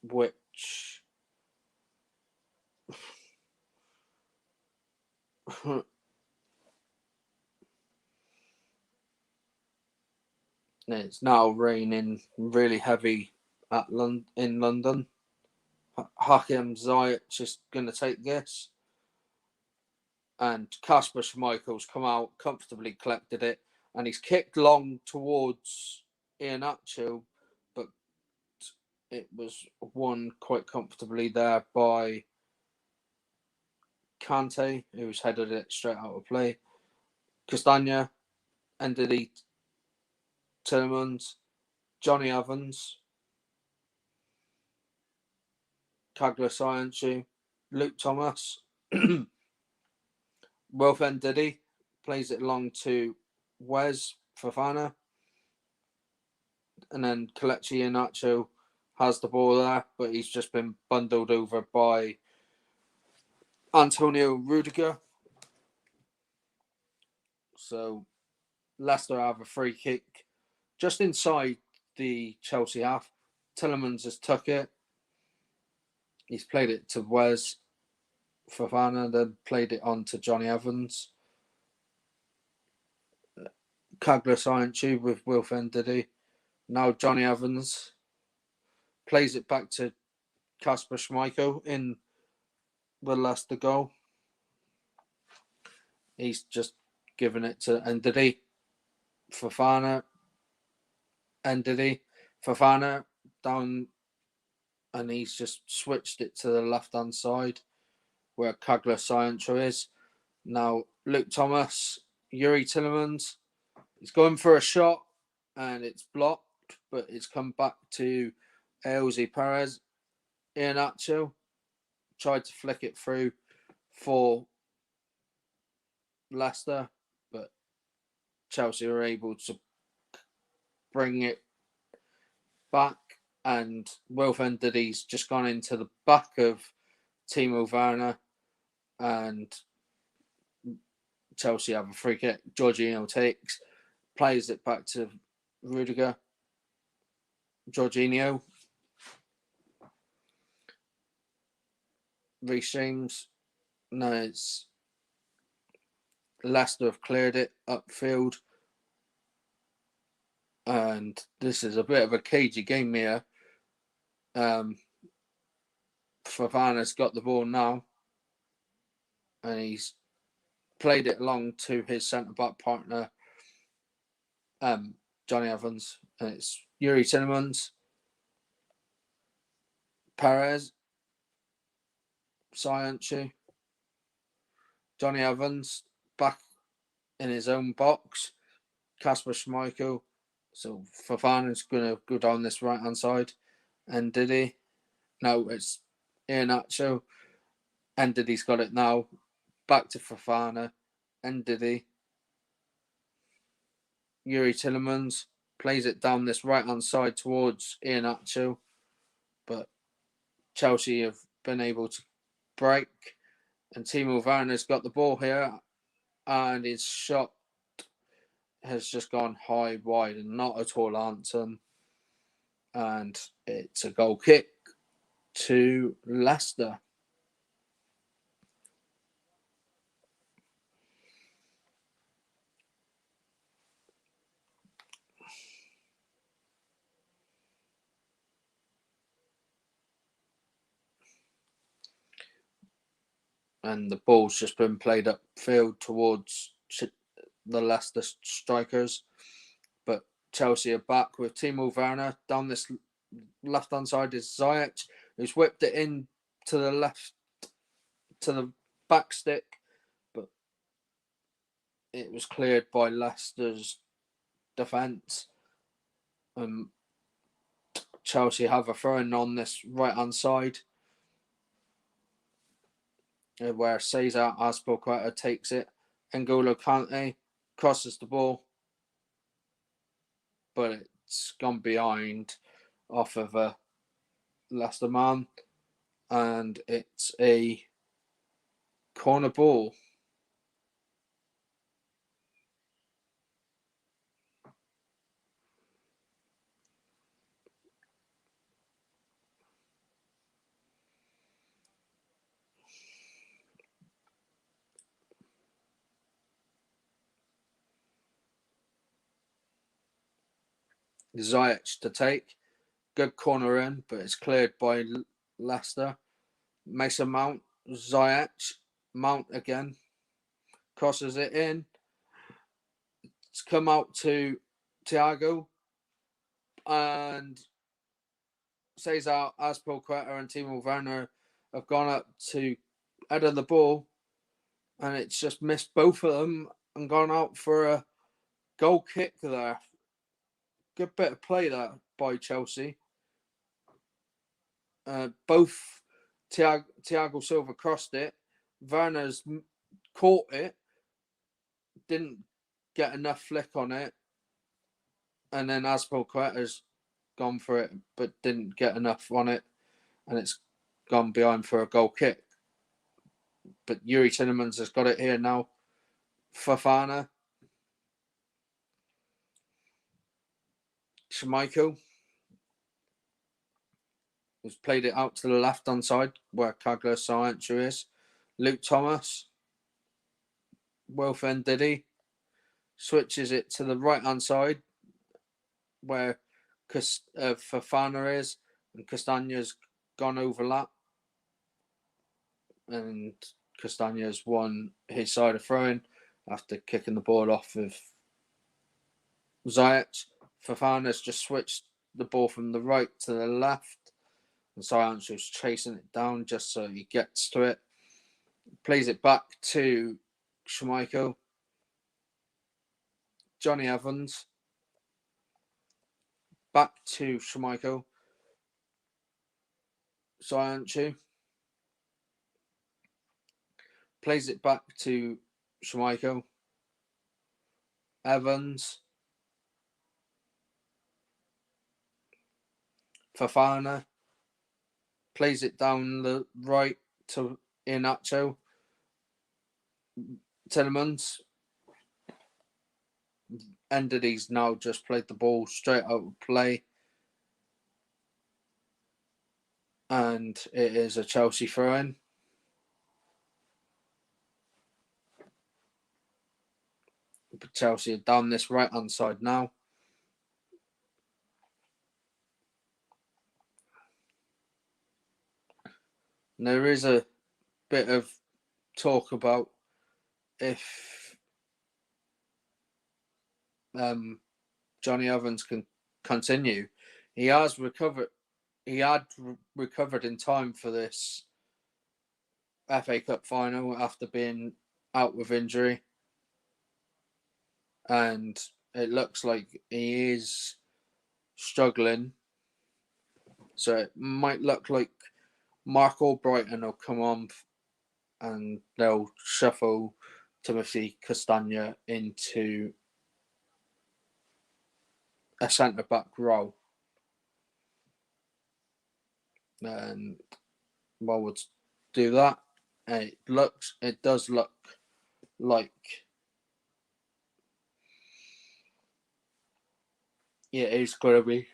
Speaker 1: Which it's now raining really heavy in London. Hakim Ziyech is going to take this. And Kasper Schmeichel's come out, comfortably collected it. And he's kicked long towards Iheanacho, but it was won quite comfortably there by Kante, who's headed it straight out of play. Castagna, Ndidi, Tillemans, Johnny Evans, Kagler Sciencu, Luke Thomas, Wilf Ndidi plays it along to Wes Fofana, and then Kelechi Iheanacho has the ball there, but he's just been bundled over by Antonio Rudiger. So Leicester have a free kick just inside the Chelsea half. Tielemans has took it. He's played it to Wes Fofana, then played it on to Johnny Evans. Kagler Science with Wilfred Ndidi. Now Johnny Evans plays it back to Kasper Schmeichel in the Leicester goal. He's just given it to Ndidi. Fofana. Ndidi. Fofana down, and he's just switched it to the left-hand side where Kagler Science is. Now Luke Thomas, Yuri Tielemans. He's going for a shot and it's blocked, but it's come back to Elzy Perez. Iheanacho tried to flick it through for Leicester, but Chelsea were able to bring it back, and Wilfred Ndidi's just gone into the back of Timo Werner, and Chelsea have a free kick. Jorginho takes, plays it back to Rudiger. Jorginho. Reece James. No, it's Leicester have cleared it upfield. And this is a bit of a cagey game here. Fofana's got the ball now. And he's played it along to his centre-back partner, Johnny Evans. And it's Yuri Tielemans, Perez, Science, Johnny Evans back in his own box, Kasper Schmeichel. So Fofana's going to go down this right-hand side. And Ndidi. No, it's Iheanacho. And Ndidi's got it now. Back to Fofana. And Ndidi. Yuri Tielemans plays it down this right-hand side towards Iheanacho. But Chelsea have been able to break. And Timo Werner's got the ball here. And his shot has just gone high, wide, and not at all Anton. And it's a goal kick to Leicester. And the ball's just been played upfield towards the Leicester strikers. But Chelsea are back with Timo Werner. Down this left-hand side is Ziyech, who's whipped it in to the left, to the back stick. But it was cleared by Leicester's defence. Chelsea have a throw-in on this right-hand side, where Cesar Azpilicueta takes it. N'Golo Kante crosses the ball, but it's gone behind off of a Leicester man, and it's a corner ball. Ziyech to take. Good corner in, but it's cleared by Leicester. Mason Mount, Ziyech, Mount again. Crosses it in. It's come out to Thiago. And Cesar Azpilicueta and Timo Werner have gone up to header the ball. And it's just missed both of them and gone out for a goal kick there. Good bit of play there by Chelsea. Both Thiago Silva crossed it. Werner's caught it. Didn't get enough flick on it. And then Azpilicueta's gone for it, but didn't get enough on it. And it's gone behind for a goal kick. But Yuri Tielemans has got it here now. Fofana. Schmeichel has played it out to the left-hand side where Kagler Sarantju is. Luke Thomas, Wilfred Ndidi switches it to the right-hand side where Fofana is, and Castagna's gone overlap. And Castagna's won his side of throwing after kicking the ball off of Ziyech. Fofana's just switched the ball from the right to the left. And Ziyech's chasing it down just so he gets to it. Plays it back to Schmeichel. Johnny Evans. Back to Schmeichel. Ziyech. Plays it back to Schmeichel. Evans. Fofana. Plays it down the right to Iheanacho. Tielemans. Ndidi's now just played the ball straight out of play. And it is a Chelsea throw-in. But Chelsea are down this right-hand side now. And there is a bit of talk about if Johnny Evans can continue. He has recovered. He had recovered in time for this FA Cup final after being out with injury. And it looks like he is struggling. So it might look like Mark Albrighton will come on and they'll shuffle Timothy Castagna into a centre-back role. And while we'll do that, it does look like it is going to be.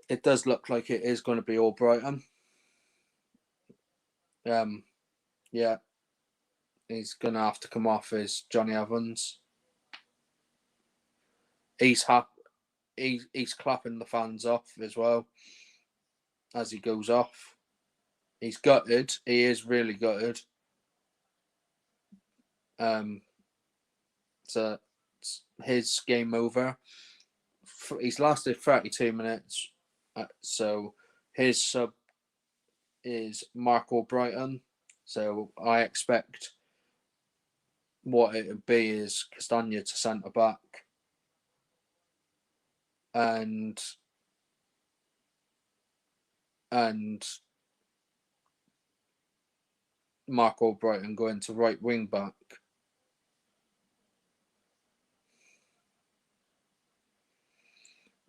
Speaker 1: It does look like it is going to be Albrighton. Yeah, he's going to have to come off as Johnny Evans. He's happy. He's clapping the fans off as well as he goes off. He's gutted. He is really gutted. So it's his game over. He's lasted 32 minutes. So his sub is Mark Albrighton. So I expect what it would be is Castagna to centre back. And Mark Albrighton going to right wing back.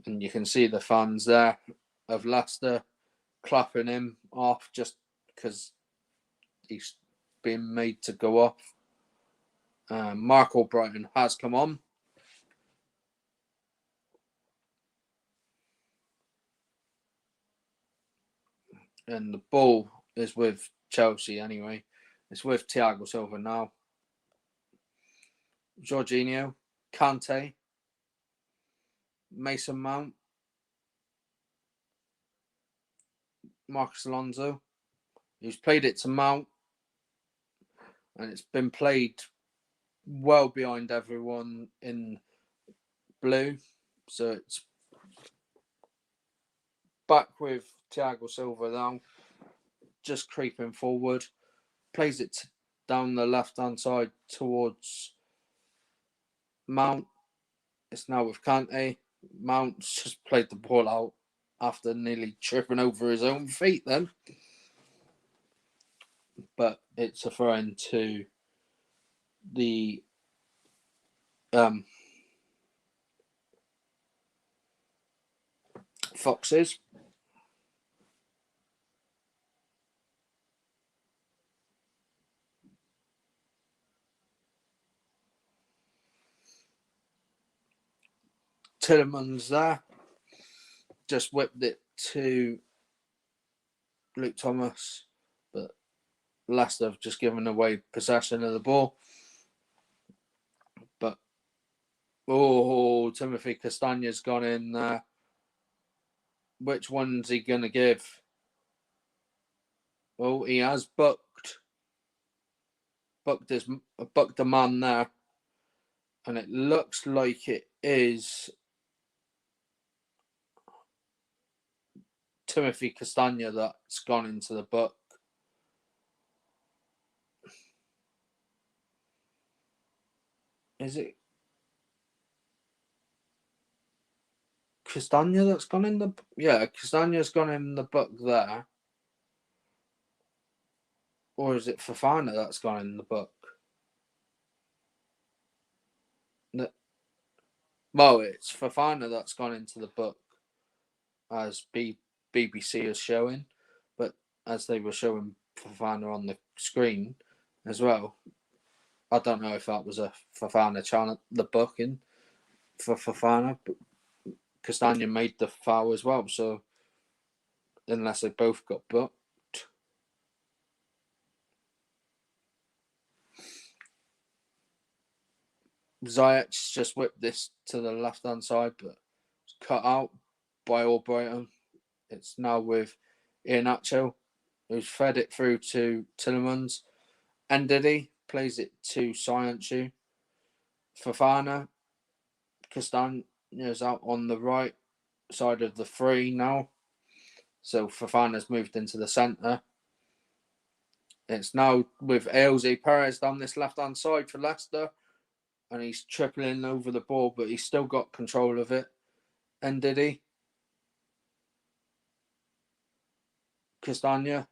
Speaker 1: And you can see the fans there of Leicester clapping him off just because he's been made to go off. Mark Albrighton has come on. And the ball is with Chelsea anyway. It's with Thiago Silva now. Jorginho, Kante, Mason Mount, Marcus Alonso, who's played it to Mount. And it's been played well behind everyone in blue. So it's back with Thiago Silva now, just creeping forward. Plays it down the left-hand side towards Mount. It's now with Kante. Mount's just played the ball out after nearly tripping over his own feet then. But it's a throw-in to the Foxes. Tillemans there. Just whipped it to Luke Thomas, but Leicester have just given away possession of the ball. But, Timothy Castagne's gone in there. Which one's he going to give? Well, he has bucked the man there. And it looks like it is Timothy Castagne that's gone into the buck. Is it Castagne that's gone in the... Yeah, Castagne's gone in the buck there. Or is it Fofana that's gone in the buck? Well, it's Fofana that's gone into the book, as BBC is showing, but as they were showing Fofana on the screen as well, I don't know if that was a Fofana channel, the booking for Fofana, but Castagne made the foul as well, so unless they both got booked. Ziyech just whipped this to the left-hand side, but it's cut out by Albrighton. It's now with Iheanacho, who's fed it through to Tillemans. Ndidi plays it to Sciencu. Fofana, Castagne's out on the right side of the three now. So Fofana's moved into the centre. It's now with Ailsey Perez down this left-hand side for Leicester. And he's tripling over the ball, but he's still got control of it. Ndidi. Castagne.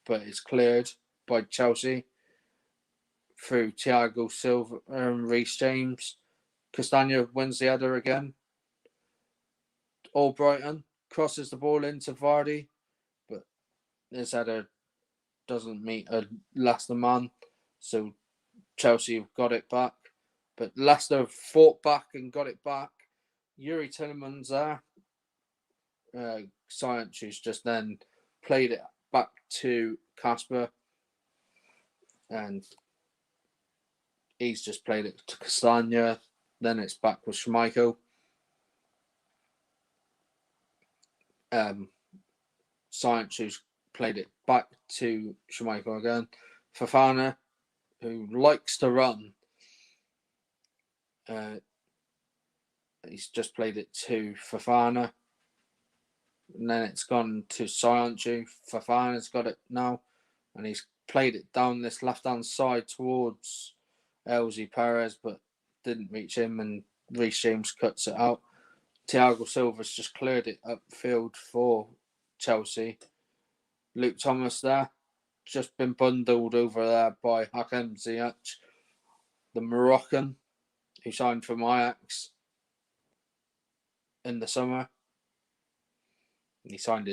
Speaker 1: But it's cleared by Chelsea through Thiago Silva and Reece James. Castagne wins the header again. Albrighton crosses the ball into Vardy, but his header doesn't meet a Leicester man, so Chelsea have got it back. But Leicester fought back and got it back. Yuri Tillemans there. Science's just then played it back to Casper, and he's just played it to Castagne. Then it's back with Schmeichel. Science's played it back to Schmeichel again. Fofana, who likes to run, he's just played it to Fofana. And then it's gone to Sciencu. Fofana's got it now. And he's played it down this left-hand side towards Ailsey Perez, but didn't reach him. And Reece James cuts it out. Thiago Silva's just cleared it upfield for Chelsea. Luke Thomas there. Just been bundled over there by Hakim Ziyech, the Moroccan, who signed for Ajax in the summer. He signed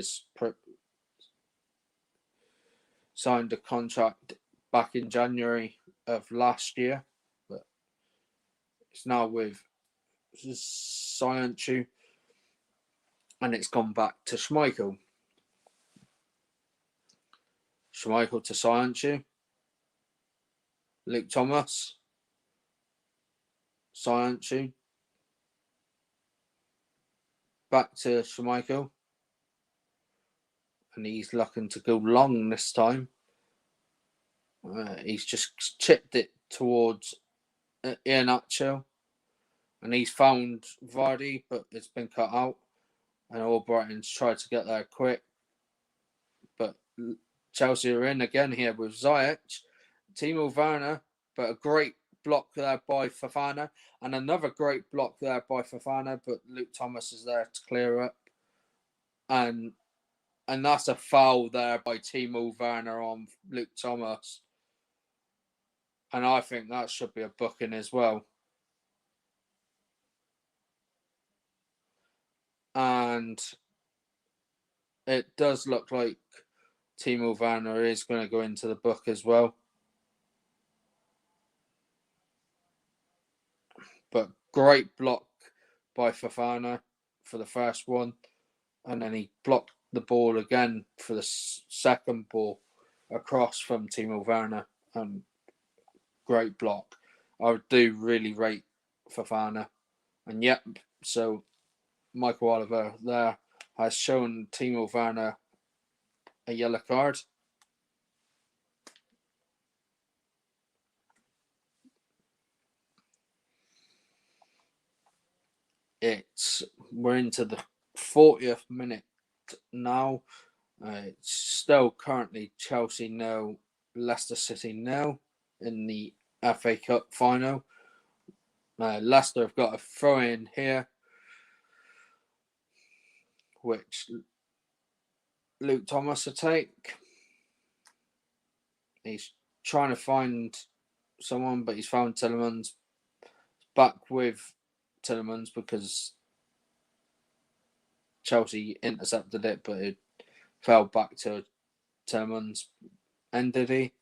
Speaker 1: a contract back in January of last year, but it's now with Sciencu, and it's gone back to Schmeichel. Schmeichel to Sciencu. Luke Thomas. Sciencu. Back to Schmeichel. And he's looking to go long this time. He's just chipped it towards Iheanacho. And he's found Vardy, but it's been cut out. And Albrighton's tried to get there quick. But Chelsea are in again here with Ziyech. Timo Werner, but a great block there by Fofana. And another great block there by Fofana, but Luke Thomas is there to clear up. And that's a foul there by Timo Werner on Luke Thomas. And I think that should be a booking as well. And it does look like Timo Werner is going to go into the book as well. But great block by Fofana for the first one, and then he blocked the ball again for the second ball across from Timo Werner. Great block. I do really rate Fofana. And yep, so Michael Oliver there has shown Timo Werner a yellow card. We're into the 40th minute now. It's still currently Chelsea 0, Leicester City 0 in the FA Cup final. Leicester have got a throw in here, which Luke Thomas will take. He's trying to find someone, but he's found Tielemans. Back with Tielemans because Chelsea intercepted it, but it fell back to Tielemans. Ended he?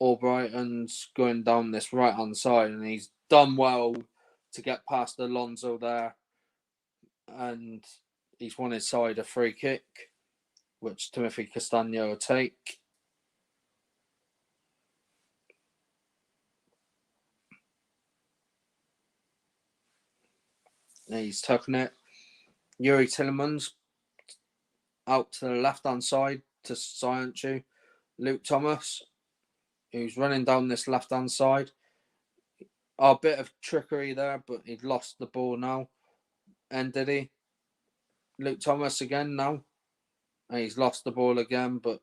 Speaker 1: Albrighton's going down this right-hand side, and he's done well to get past Alonso there. And he's won his side a free kick, which Timothy Castagno will take. And he's tucking it. Yuri Tielemans out to the left-hand side to Sciencu. Luke Thomas, who's running down this left-hand side. A bit of trickery there, but he'd lost the ball now. And did he? Luke Thomas again now. And he's lost the ball again, but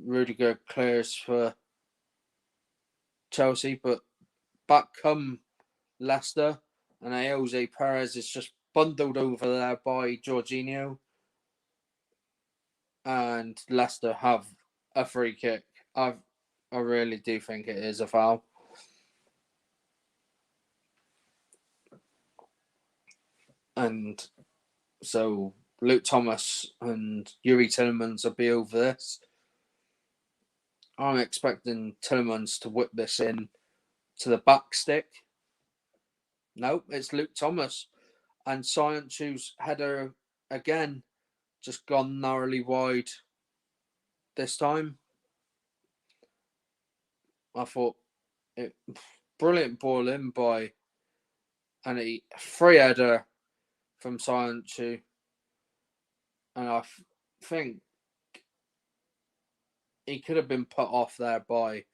Speaker 1: Rudiger clears for Chelsea. But back come Leicester, and Jose Perez is just bundled over there by Jorginho. And Leicester have a free kick. I really do think it is a foul. And so Luke Thomas and Yuri Tielemans will be over this. I'm expecting Tielemans to whip this in to the back stick. No, it's Luke Thomas. And Sciencu's header again just gone narrowly wide this time. I thought brilliant ball in by and a free header from Sciencu. And I think he could have been put off there by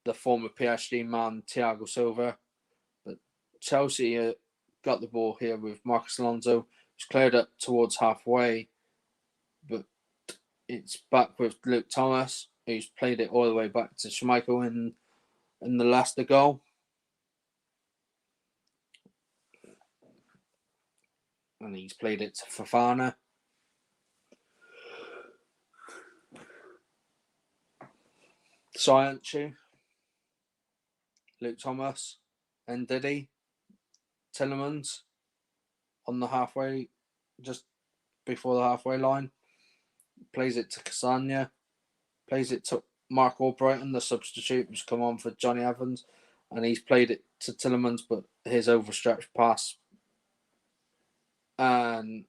Speaker 1: the former PSG man, Thiago Silva. But Chelsea got the ball here with Marcus Alonso. It's cleared up towards halfway. But it's back with Luke Thomas, who's played it all the way back to Schmeichel in the Leicester goal. And he's played it to Fofana. Sciencu, Luke Thomas, and Diddy, Tielemans on the halfway, just before the halfway line. Plays it to Castagna. Plays it to Mark Albrighton, the substitute, who's come on for Johnny Evans. And he's played it to Tielemans, but his overstretched pass and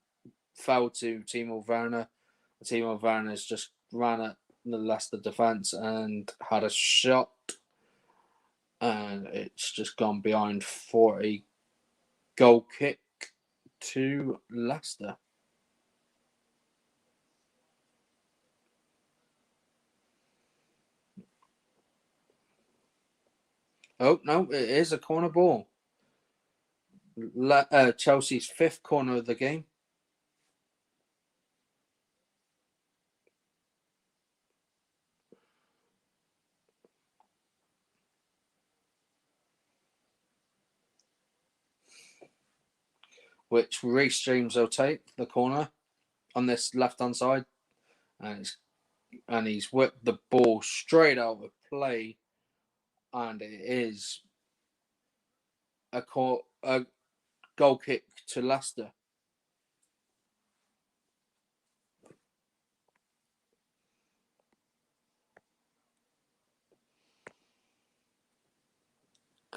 Speaker 1: fell to Timo Werner. Timo Werner's just ran at the Leicester defence and had a shot. And it's just gone behind for a goal kick to Leicester. Oh, no, it is a corner ball. Chelsea's fifth corner of the game. Which Reece James will take the corner on this left-hand side. And he's whipped the ball straight out of play. And it is a goal kick to Leicester.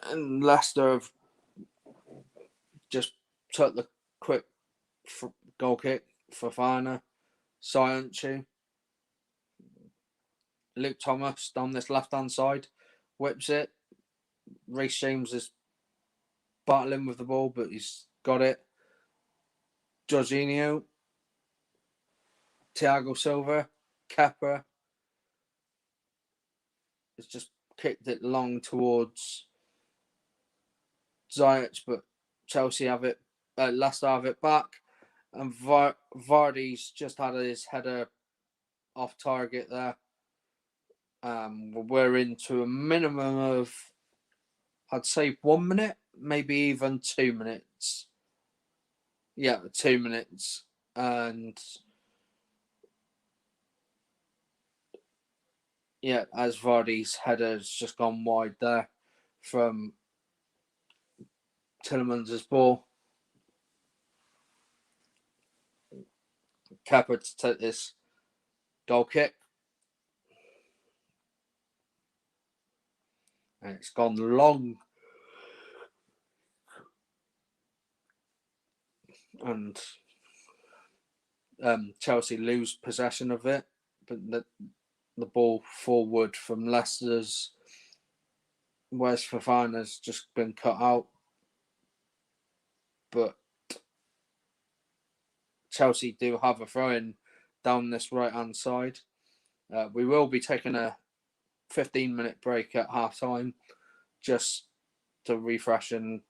Speaker 1: And Leicester have just took the quick goal kick for Fana. Sciencu. Luke Thomas down this left-hand side. Whips it. Reece James is battling with the ball, but he's got it. Jorginho. Thiago Silva. Kepa has just kicked it long towards Ziyech, but Chelsea have it. Leicester have it back. And Vardy's just had his header off target there. We're into a minimum of, I'd say, 1 minute, maybe even 2 minutes. Yeah, 2 minutes. And yeah, as Vardy's header's just gone wide there from Tillemans' ball. Kepa to take this goal kick. And it's gone long. And Chelsea lose possession of it. But the ball forward from Leicester's Wes Fofana's just been cut out. But Chelsea do have a throw-in down this right-hand side. We will be taking a 15-minute break at half-time just to refresh and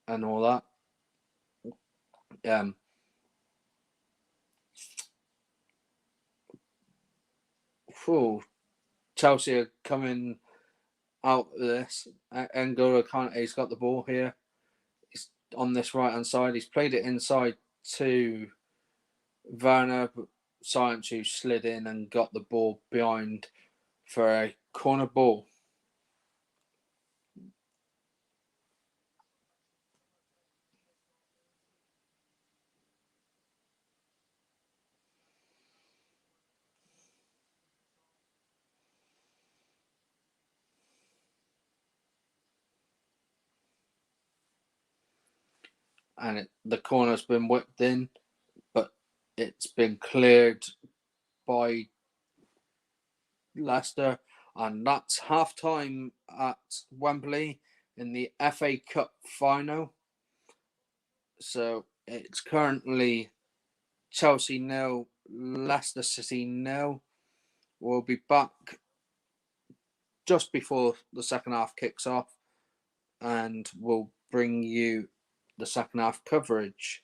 Speaker 1: all that. Chelsea are coming out of this. N'Golo Kante's got the ball here. He's on this right-hand side. He's played it inside to Werner, but Sciencu slid in and got the ball behind for a corner ball. And the corner's been whipped in, but it's been cleared by Leicester, and that's half-time at Wembley in the FA Cup final. So it's currently Chelsea 0, Leicester City 0. We'll be back just before the second half kicks off, and we'll bring you the second half coverage.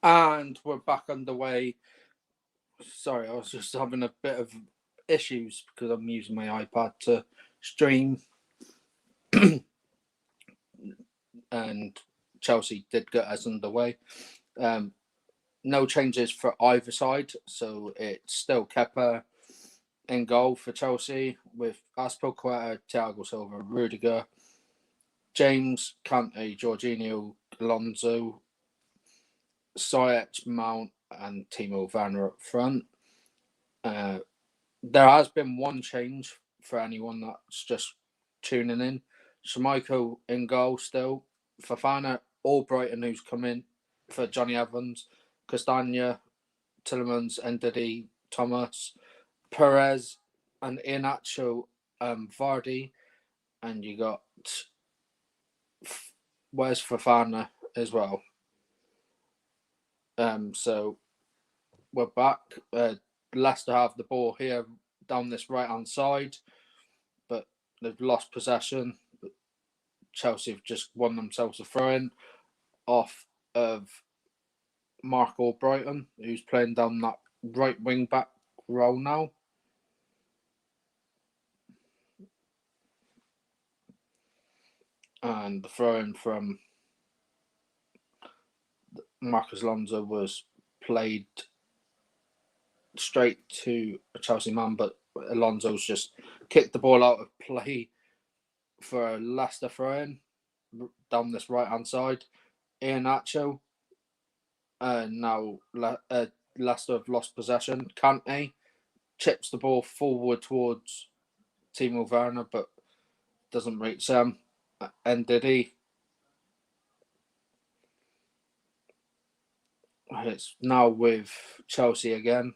Speaker 1: And we're back underway. Sorry, I was just having a bit of issues because I'm using my iPad to stream. And Chelsea did get us underway. No changes for either side, so it's still Kepa in goal for Chelsea with Aspilicueta, Thiago Silva, Rudiger, James, Kante, Jorginho, Alonso, Ziyech, Mount, and Timo Werner up front. There has been one change for anyone that's just tuning in. Schmeichel in goal still. Fofana, Albrighton, who's come in for Johnny Evans, Castagna, Tillemans, Ndidi, Thomas, Perez, and Iheanacho, Vardy, and you got where's Fofana as well. So we're back. Leicester have the ball here down this right hand side, but they've lost possession. Chelsea have just won themselves a throw-in off of Mark Albrighton, who's playing down that right wing back role now. And the throw-in from Marcus Alonso was played straight to a Chelsea man, but Alonso's just kicked the ball out of play for a Leicester throw-in down this right-hand side. Iheanacho. Now Leicester have lost possession. Kante chips the ball forward towards Timo Werner, but doesn't reach them. Ndidi. It's now with Chelsea again,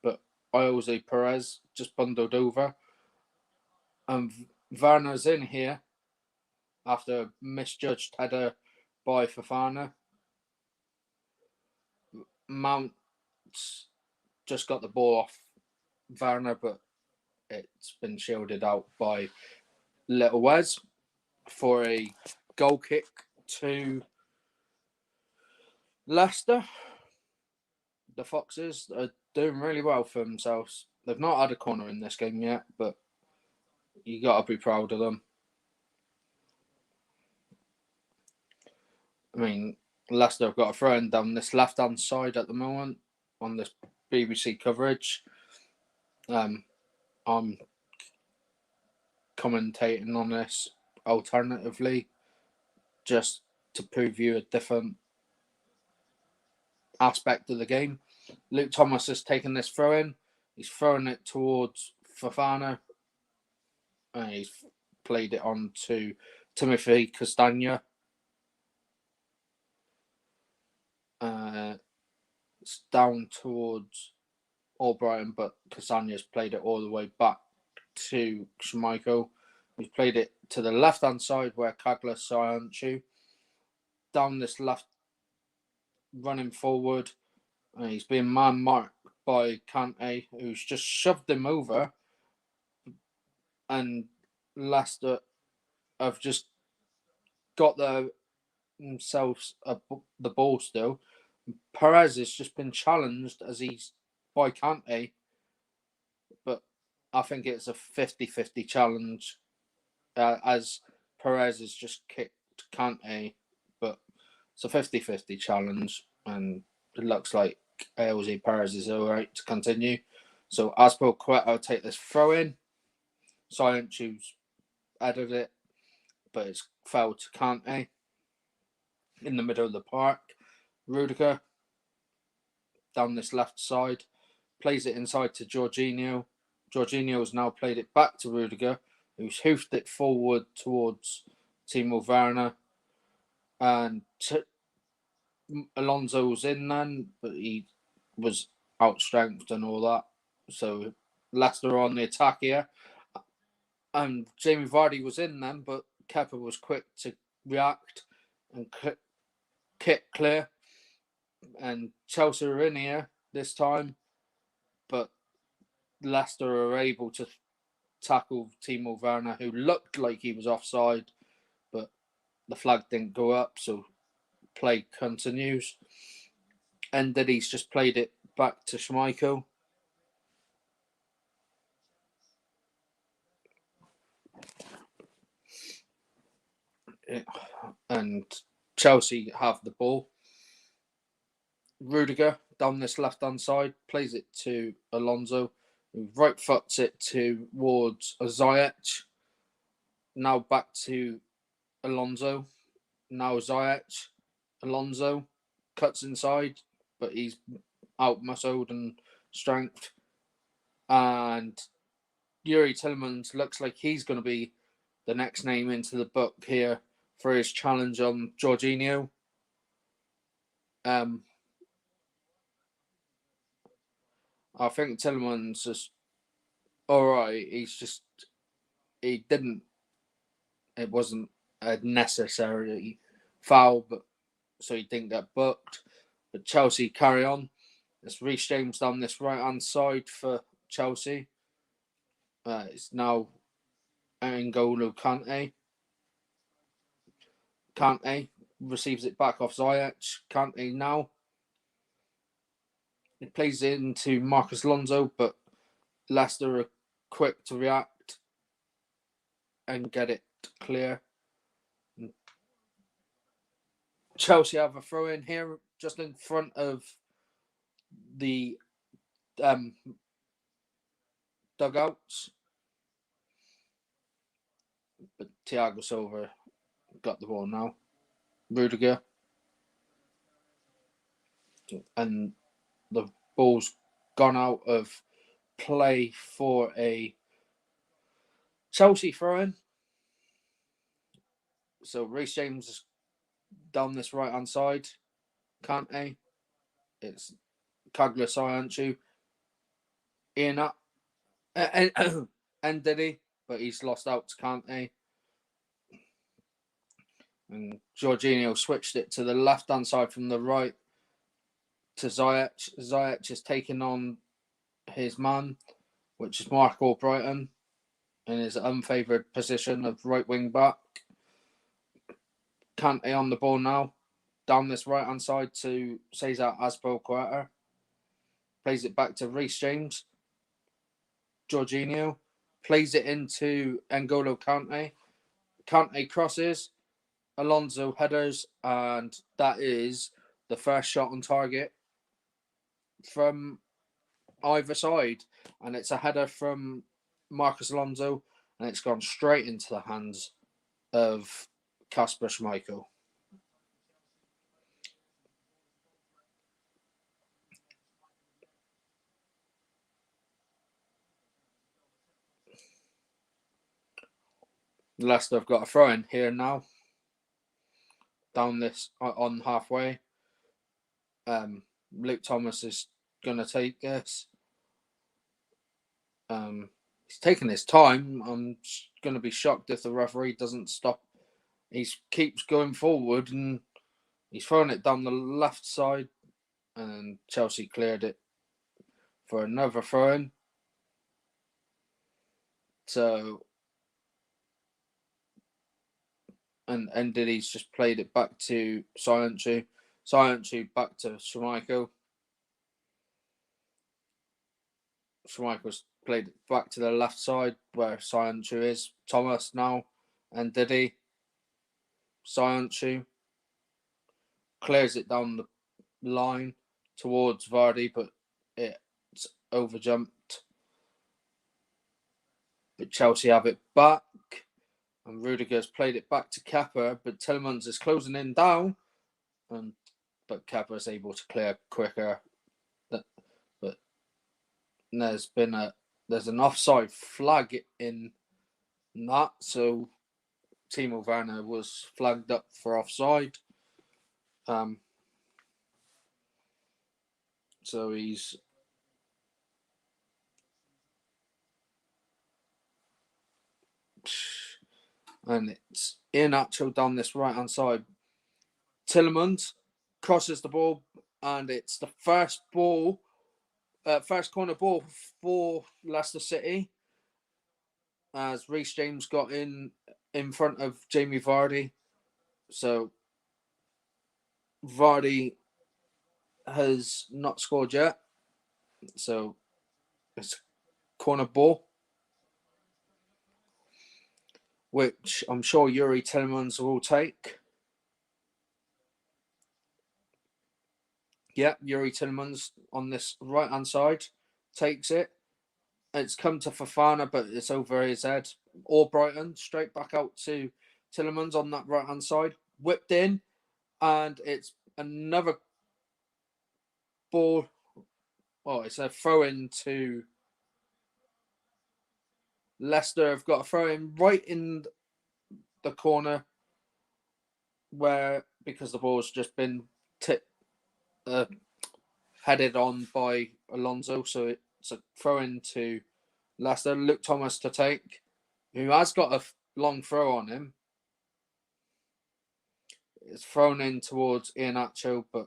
Speaker 1: but Jose Perez just bundled over. And Werner's in here after a misjudged header by Fofana. Mount just got the ball off Werner, but it's been shielded out by Little Wes for a goal kick to Leicester. The Foxes are doing really well for themselves. They've not had a corner in this game yet, but you got to be proud of them. I mean, Leicester have got a throw-in down this left-hand side at the moment on this BBC coverage. I'm commentating on this alternatively just to prove you a different aspect of the game. Luke Thomas has taken this throw-in. He's throwing it towards Fofana. And he's played it on to Timothy Castagna. It's down towards Albrighton, but Castagna's played it all the way back to Schmeichel. He's played it to the left-hand side where Kagler Sayanchu. Down this left, running forward. And he's being man-marked by Kante, who's just shoved him over. And Leicester have just got themselves the ball still. Perez has just been challenged as he's by Kante, but I think it's a 50-50 challenge as Perez has just kicked Kante, but it's a 50-50 challenge, and it looks like Jose Perez is all right to continue. So Aspilicueta will take this throw in. Sayanchu's added it, but it's fell to Kante in the middle of the park. Rudiger down this left side plays it inside to Jorginho. Jorginho has now played it back to Rudiger, who's hoofed it forward towards Timo Werner. And Alonso's in then, but he was outstrengthed and all that. So Leicester on the attack here. And Jamie Vardy was in then, but Kepa was quick to react and kick clear. And Chelsea are in here this time, but Leicester are able to tackle Timo Werner, who looked like he was offside, but the flag didn't go up, so play continues. And then he's just played it back to Schmeichel. And Chelsea have the ball. Rudiger down this left-hand side, plays it to Alonso, who right foots it towards Ziyech. Now back to Alonso. Now Ziyech. Alonso cuts inside, but he's out-muscled and strength. And Yuri Tielemans looks like he's going to be the next name into the book here for his challenge on Jorginho. I think Tielemans is alright. It wasn't a necessary foul, but so he didn't get booked. But Chelsea carry on. It's Reece James down this right-hand side for Chelsea. It's now N'Golo Kante. Kante receives it back off Ziyech. Kante now. He plays it into Marcus Alonso, but Leicester are quick to react and get it clear. Chelsea have a throw in here just in front of the dugouts. But Thiago Silva got the ball now. Rudiger. And the ball's gone out of play for a Chelsea throw-in. So Reece James is down this right-hand side. Kante. It's Kagler Soyuncu. Ian up. And did he? But he's lost out to Kante. And Jorginho switched it to the left-hand side from the right to Ziyech. Ziyech is taking on his man, which is Mark Albrighton, in his unfavoured position of right wing back. Kante on the ball now, down this right-hand side to Cesar Azpilicueta. Plays it back to Reece James. Jorginho plays it into N'Golo Kante. Kante crosses. Alonso headers, and that is the first shot on target from either side. And it's a header from Marcus Alonso, and it's gone straight into the hands of Kasper Schmeichel. Leicester have got a throw in here now. Down this on halfway. Luke Thomas is going to take this. He's taking his time. I'm going to be shocked if the referee doesn't stop. He keeps going forward and he's throwing it down the left side. And Chelsea cleared it for another throw-in. So, and Ndidi's just played it back to Soyuncu. Soyuncu back to Schmeichel. Schmeichel's played it back to the left side where Soyuncu is. Thomas now. And Ndidi. Soyuncu clears it down the line towards Vardy, but it's overjumped. But Chelsea have it back. And Rudiger's played it back to Kepa, but Tielemans is closing in down. But Kepa is able to clear quicker. But there's an offside flag in that, so Timo Werner was flagged up for offside. So he's and it's Iheanacho down this right-hand side. Tielemans crosses the ball, and it's the first corner ball for Leicester City, as Reece James got in front of Jamie Vardy. So Vardy has not scored yet, so it's corner ball, which I'm sure Yuri Tillemans will take. Yeah, Yuri Tillemans on this right-hand side takes it. It's come to Fofana, but it's over his head. Or Brighton, straight back out to Tillemans on that right-hand side. Whipped in, and it's another ball. Oh, it's a throw-in to Leicester. Have got a throw-in right in the corner where, because the ball's just been headed on by Alonso, so it's a throw-in to Leicester. Luke Thomas to take, who has got a long throw on him. It's thrown in towards Iheanacho, but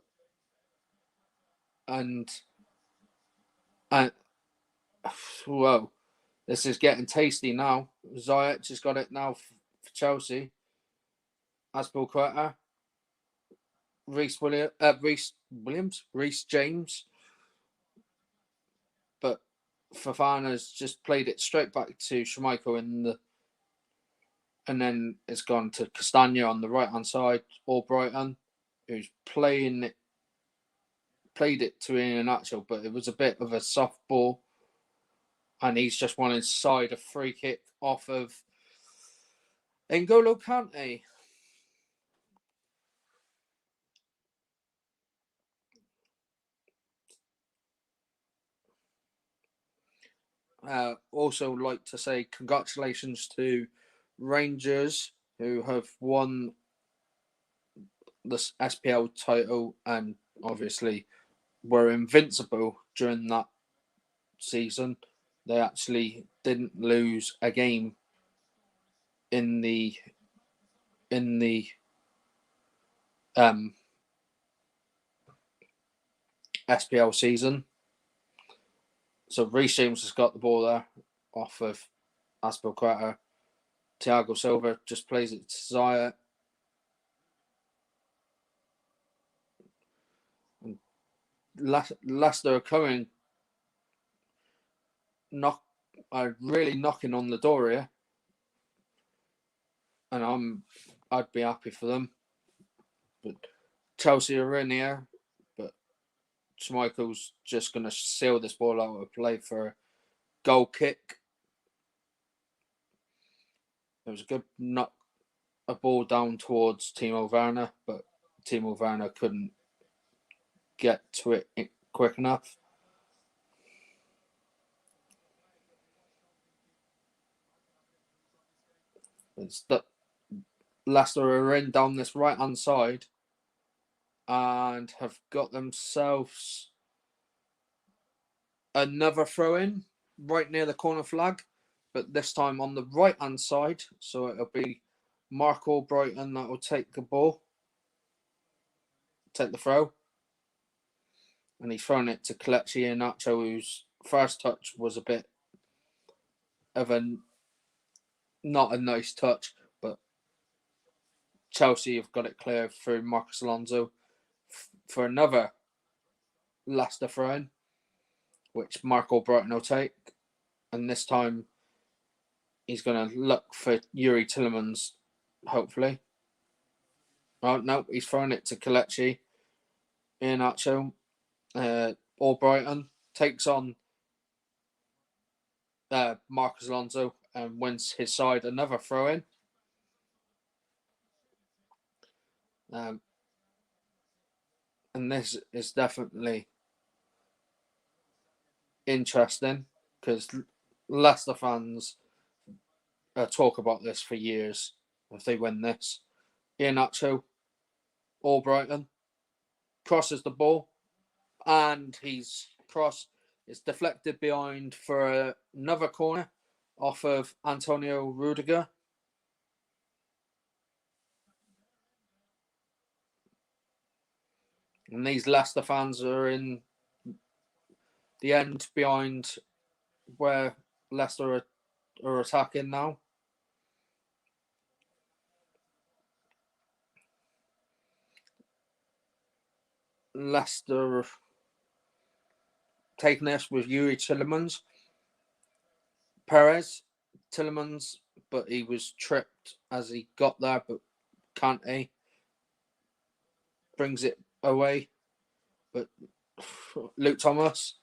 Speaker 1: and whoa, this is getting tasty now. Ziyech has got it now for Chelsea. Aspilicueta, Reece James, but Fofana's just played it straight back to Schmeichel and then it's gone to Castagna on the right hand side, or Brighton, who's played it to Iheanacho, but it was a bit of a soft ball, and he's just won inside a free kick off of N'Golo Kante. Also like to say congratulations to Rangers, who have won the SPL title and obviously were invincible during that season. They actually didn't lose a game in the SPL season. So Reece James has got the ball there off of Aspilicueta. Thiago Silva just plays it to Zaya. Leicester are coming, really knocking on the door here, and I'd be happy for them. But Chelsea are in here, but Schmeichel's just going to seal this ball out of play for a goal kick. It was a good knock, a ball down towards Timo Werner, but Timo Werner couldn't get to it quick enough. It's that Leicester are in down this right hand side and have got themselves another throw in right near the corner flag, but this time on the right hand side. So it'll be Mark Albrighton that will take the ball, take the throw. And he's thrown it to Kelechi Iheanacho, whose first touch was a bit of not a nice touch, but Chelsea have got it clear through Marcus Alonso for another Leicester throw-in, which Mark Albrighton will take. And this time he's going to look for Yuri Tillemans, hopefully. Oh, no, he's throwing it to Kelechi Iheanacho. Albrighton takes on Marcus Alonso and wins his side another throw-in. And this is definitely interesting because Leicester fans talk about this for years if they win this. Iheanacho, Albrighton, crosses the ball, and his cross is deflected behind for another corner off of Antonio Rudiger. And these Leicester fans are in the end behind where Leicester are attacking now. Leicester taking this with Yuri Tillemans. Perez, Tillemans, but he was tripped as he got there, but Kante brings it away. But Luke Thomas,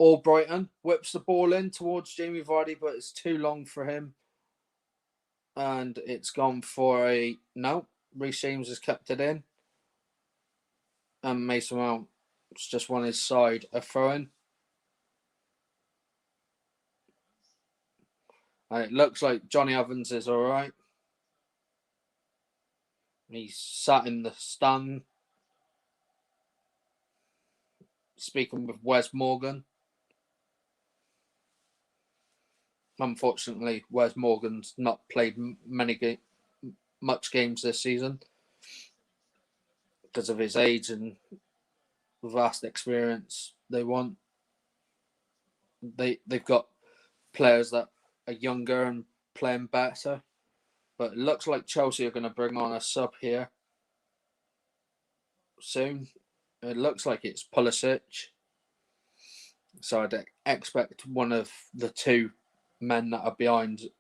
Speaker 1: Albrighton whips the ball in towards Jamie Vardy, but it's too long for him. And it's gone for a no. Reece James has kept it in. And Mason Mount's just won his side a throw-in. And it looks like Johnny Evans is all right. He's sat in the stand speaking with Wes Morgan. Unfortunately, Wes Morgan's not played much games this season because of his age and vast experience. They've got players that are younger and playing better, but it looks like Chelsea are going to bring on a sub here soon. It looks like it's Pulisic, so I'd expect one of the two men that are behind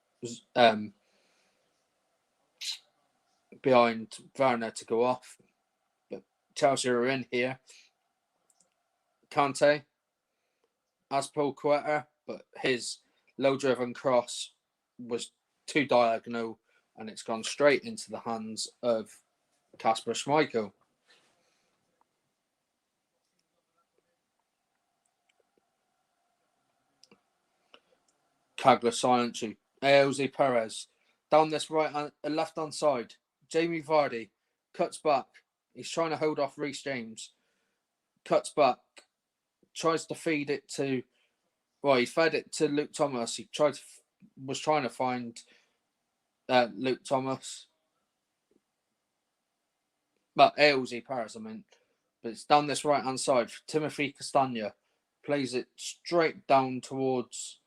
Speaker 1: Werner to go off. But Chelsea are in here. Kante, Azpilicueta, but his low-driven cross was too diagonal and it's gone straight into the hands of Kasper Schmeichel. Kagler silence you. Jose Perez down this left-hand side. Jamie Vardy cuts back. He's trying to hold off Reece James. Cuts back. Tries to feed it to. Well, he fed it to Luke Thomas. He was trying to find Luke Thomas. But Jose Perez, I mean. But it's down this right-hand side. Timothy Castagna plays it straight down towards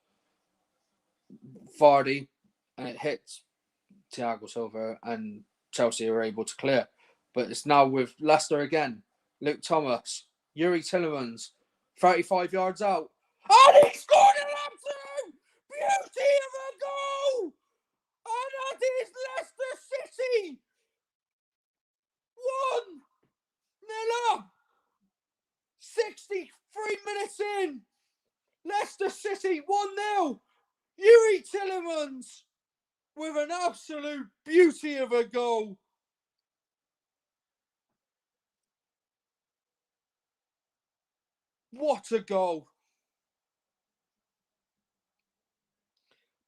Speaker 1: Vardy, and it hits Thiago Silva, and Chelsea are able to clear. But it's now with Leicester again. Luke Thomas, Yuri Tillemans, 35 yards out. And he scored an absolute beauty of a goal! And that is Leicester City 1-0 up. 63 minutes in. Leicester City 1-0. Yuri Tillemans with an absolute beauty of a goal. What a goal.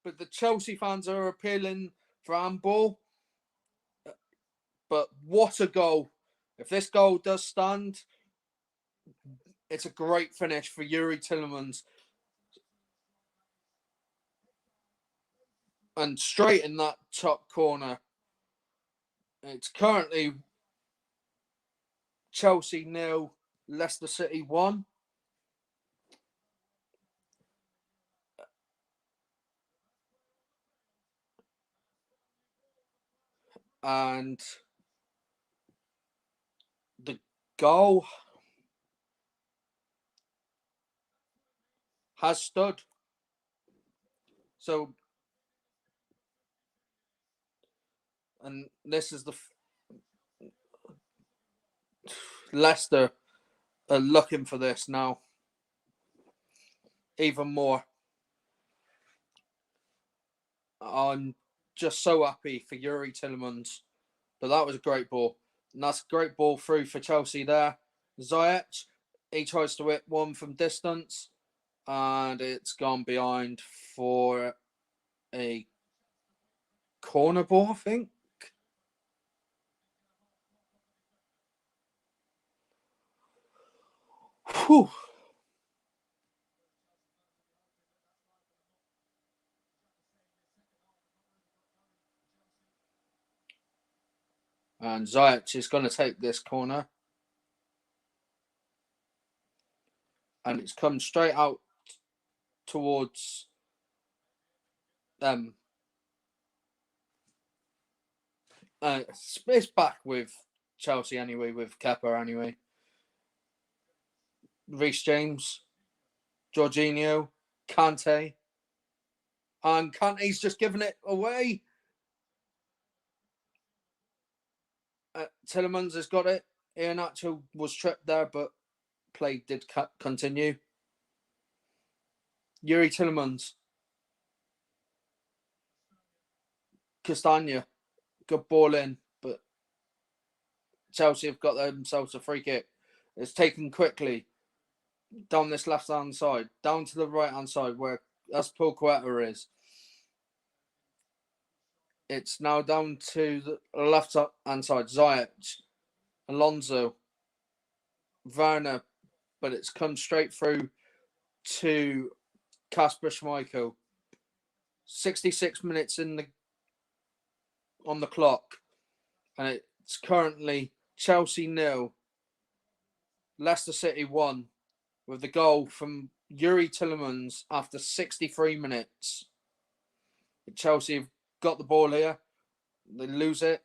Speaker 1: But the Chelsea fans are appealing for handball. But what a goal. If this goal does stand, it's a great finish for Yuri Tillemans. And straight in that top corner. It's currently Chelsea 0, Leicester City 1. And the goal has stood. So, and this is the Leicester are looking for this now even more. I'm just so happy for Yuri Tillemans, but that was a great ball. And that's a great ball through for Chelsea there. Ziyech, he tries to hit one from distance, and it's gone behind for a corner ball, I think. Whew. And Ziyech is going to take this corner. And it's come straight out towards them. It's back with Chelsea anyway with Kepa anyway. Reece James, Jorginho, Kante. And Kante's just given it away. Tillemans has got it. Iheanacho was tripped there, but play did continue. Yuri Tillemans. Castagna. Good ball in, but Chelsea have got themselves a free kick. It's taken quickly down this left-hand side, down to the right-hand side where Azpilicueta is. It's now down to the left-hand side. Ziyech, Alonso, Werner, but it's come straight through to Kasper Schmeichel. 66 minutes on the clock, and it's currently Chelsea 0, Leicester City 1, with the goal from Yuri Tillemans after 63 minutes. Chelsea have got the ball here. They lose it.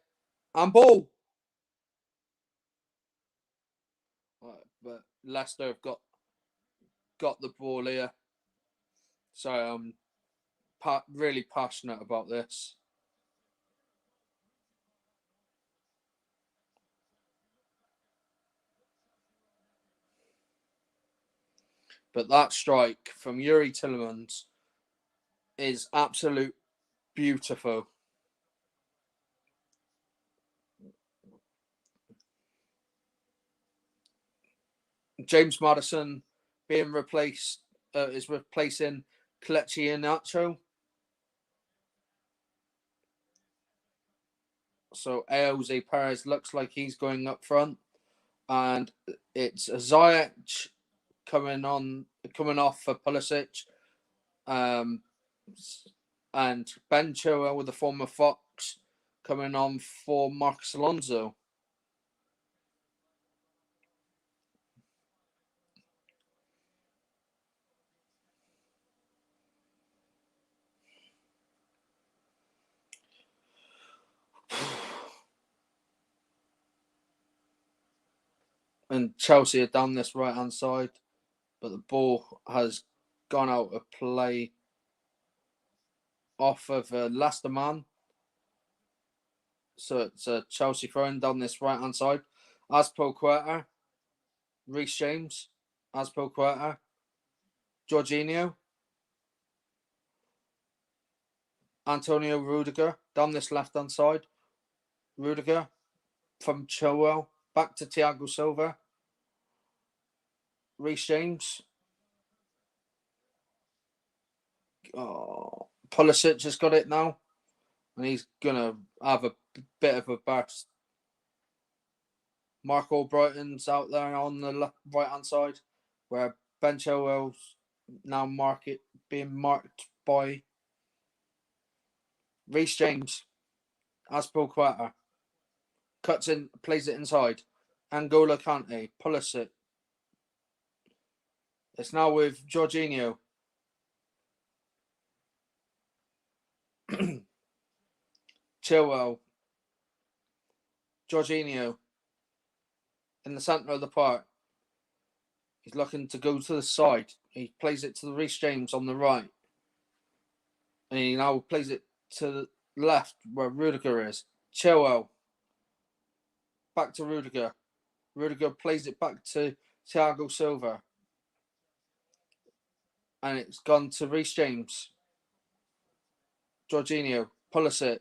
Speaker 1: And ball! But Leicester have got the ball here. So I'm really passionate about this. But that strike from Yuri Tillemans is absolute beautiful. James Maddison being replaced is replacing Kelechi Iheanacho. So ALZ Perez looks like he's going up front, and it's Ziyech coming off for Pulisic, and Ben Chilwell, the former Fox, coming on for Marcos Alonso. And Chelsea are down this right-hand side, but the ball has gone out of play off of Leicester man. So it's Chelsea throwing down this right-hand side. Azpilicueta, Reece James, Azpilicueta, Jorginho, Antonio Rudiger down this left-hand side. Rudiger from Chilwell back to Thiago Silva. Reece James. Pulisic has got it now, and he's gonna have a bit of a burst. Mark Albrighton's out there on the right-hand side, where Ben Chilwell's now being marked by Reece James. Azpilicueta cuts in, plays it inside. N'Golo Kante, Pulisic. It's now with Jorginho. Chilwell. Jorginho. In the centre of the park. He's looking to go to the side. He plays it to the Reece James on the right. And he now plays it to the left where Rudiger is. Chilwell. Back to Rudiger. Rudiger plays it back to Thiago Silva. And it's gone to Reece James. Jorginho. Pulisic.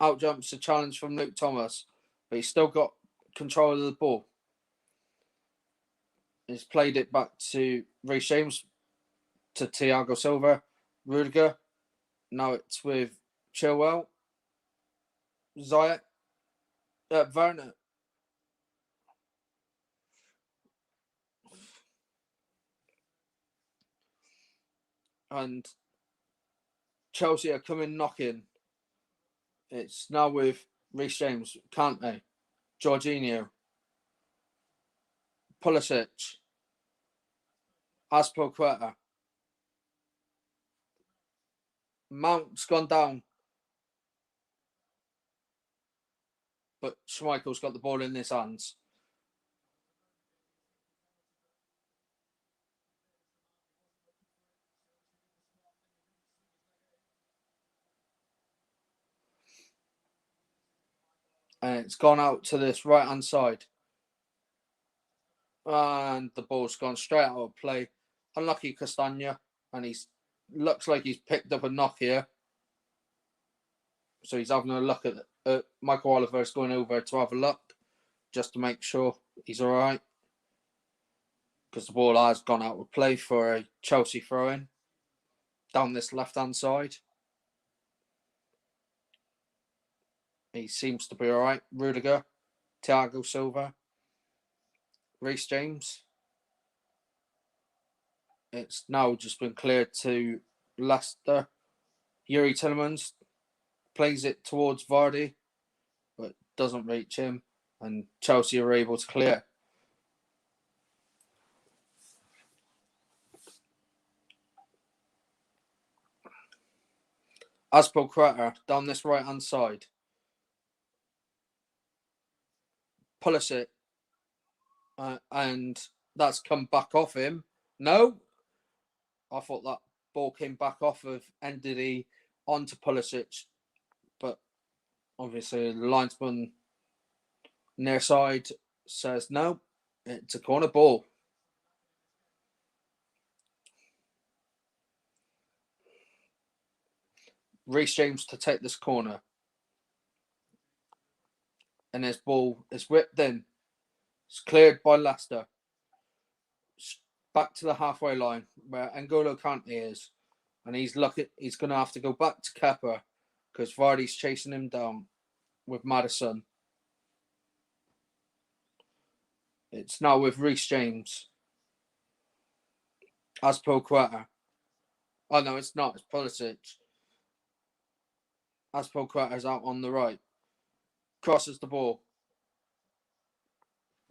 Speaker 1: Out jumps a challenge from Luke Thomas. But he's still got control of the ball. He's played it back to Reece James. To Thiago Silva. Rudiger. Now it's with Chilwell. Ziyech. Werner. And Chelsea are coming knocking. It's now with Reece James, Kante, Jorginho, Pulisic, Azpilicueta. Mount's gone down. but Schmeichel's got the ball in his hands. And it's gone out to this right-hand side. And the ball's gone straight out of play. Unlucky Castagna. And he looks like he's picked up a knock here. So he's having a look at Michael Oliver's going over to have a look, just to make sure he's all right. Because the ball has gone out of play for a Chelsea throw-in down this left-hand side. He seems to be all right. Rudiger, Thiago Silva, Reece James. It's now just been cleared to Leicester. Yuri Tillemans plays it towards Vardy, but doesn't reach him. And Chelsea are able to clear. Azpilicueta down this right-hand side. Pulisic. And that's come back off him. No. I thought that ball came back off of Ndidi onto Pulisic. But obviously the linesman near side says no. It's a corner ball. Reece James to take this corner. And his ball is whipped in. It's cleared by Leicester. Back to the halfway line where N'Golo Kante is. And he's going to have to go back to Kepa because Vardy's chasing him down with Maddison. It's now with Reece James. Azpilicueta. Oh, no, it's not. It's Pulisic. Azpilicueta is out on the right. Crosses the ball.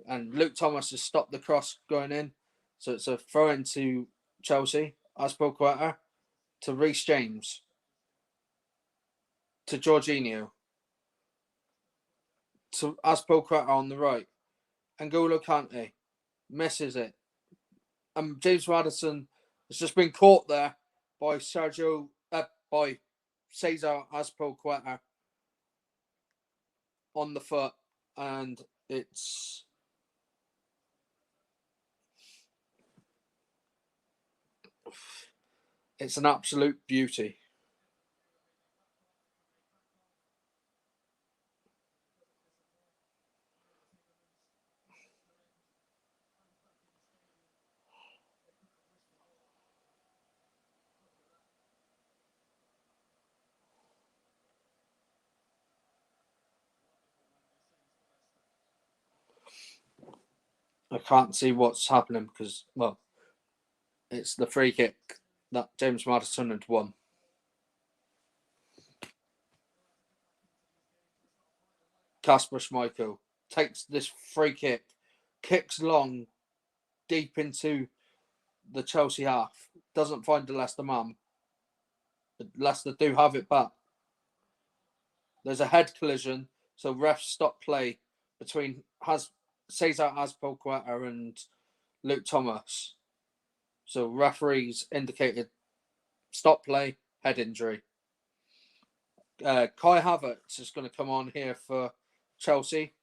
Speaker 1: And Luke Thomas has stopped the cross going in. So it's a throw into Chelsea. Azpilicueta to Reece James. To Jorginho. To Azpilicueta on the right. N'Golo Kante misses it. James Maddison has just been caught there by by Cesar Azpilicueta on the foot, and it's an absolute beauty. I can't see what's happening because, well, it's the free kick that James Maddison had won. Kasper Schmeichel takes this free kick, kicks long, deep into the Chelsea half, doesn't find the Leicester man. Leicester do have it back. There's a head collision, so refs stop play between Cesar Azpilicueta and Luke Thomas. So referees indicated stop play, head injury. Kai Havertz is going to come on here for Chelsea.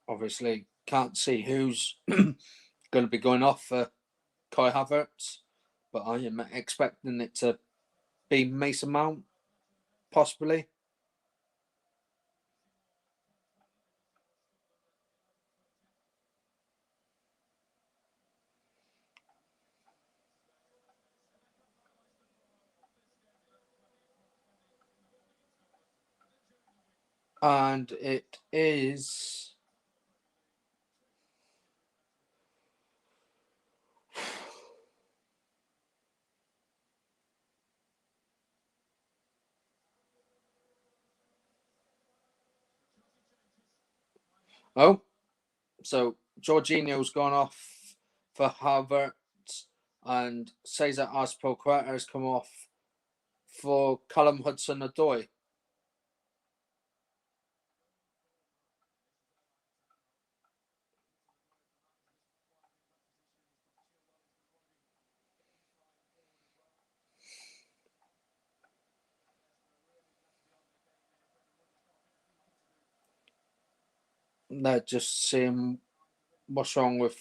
Speaker 1: Obviously, can't see who's going to be going off for Kai Havertz, but I am expecting it to be Mason Mount, possibly. And it is... Oh, so Jorginho's gone off for Havertz, and Cesar Azpilicueta has come off for Callum Hudson-Odoi. They're just seeing what's wrong with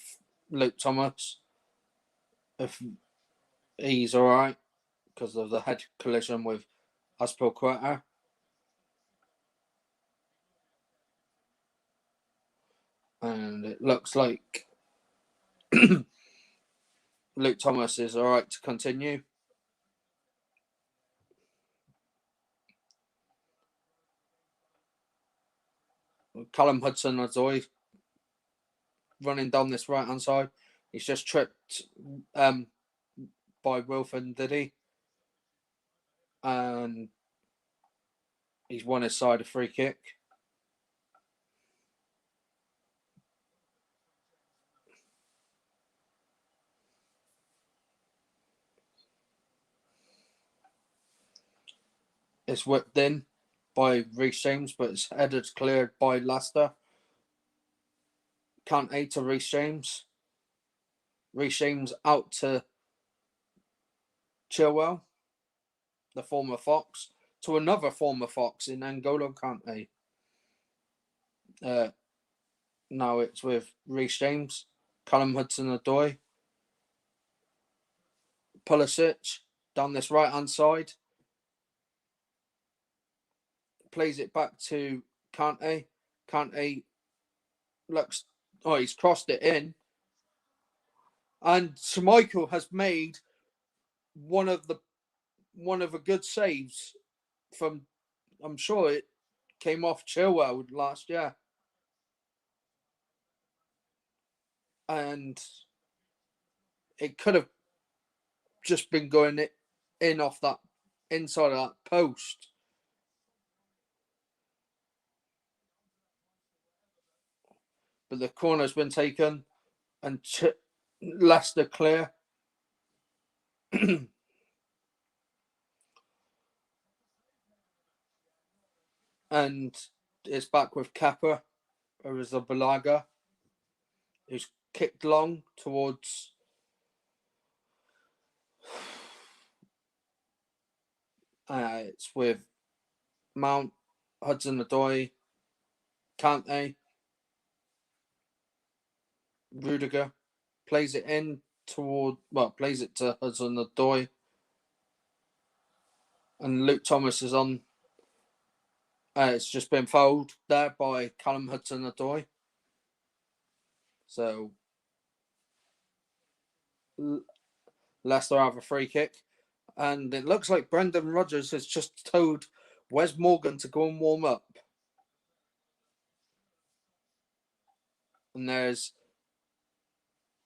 Speaker 1: Luke Thomas, if he's all right because of the head collision with Azpilicueta. And it looks like Luke Thomas is all right to continue. Callum Hudson-Odoi running down this right-hand side. He's just tripped by Wilfred Ndidi. And he's won his side a free kick. It's whipped in by Reece James, but it's headed cleared by Leicester. Kante to Reece James. Reece James out to Chilwell, the former Fox, to another former Fox in N'Golo Kante. Now it's with Reece James, Callum Hudson-Odoi, Pulisic down this right-hand side. Plays it back to Kante. Kante looks... Oh, he's crossed it in. And Schmeichel has made one of the good saves from... I'm sure it came off Chilwell last year. And it could have just been going in off that inside of that post. But the corner's been taken and Leicester clear. And it's back with Kappa, Arrizabalaga, who's kicked long towards... it's with Mount, Hudson-Odoi, Kante, Rudiger plays it in plays it to Hudson-Odoi, and Luke Thomas is on. It's just been fouled there by Callum Hudson-Odoi. So Leicester have a free kick, and it looks like Brendan Rodgers has just told Wes Morgan to go and warm up. And there's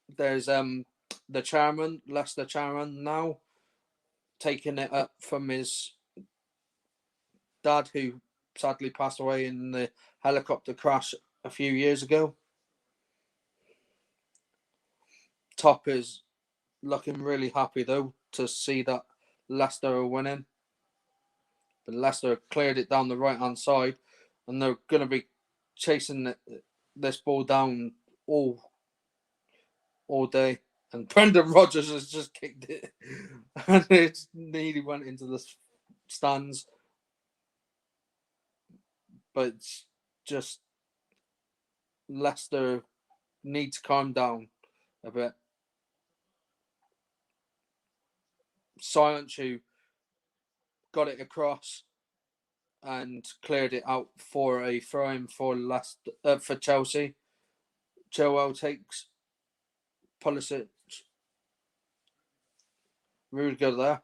Speaker 1: the chairman, Leicester chairman now, taking it up from his dad, who sadly passed away in the helicopter crash a few years ago. Top is looking really happy though to see that Leicester are winning. But Leicester cleared it down the right hand side, and they're going to be chasing this ball down all day. And Brendan Rodgers has just kicked it, and it nearly went into the stands. But it's just Leicester need to calm down a bit. Silence, who got it across and cleared it out for a throw-in for Chelsea. Chilwell takes Pulisic, Rudiger there,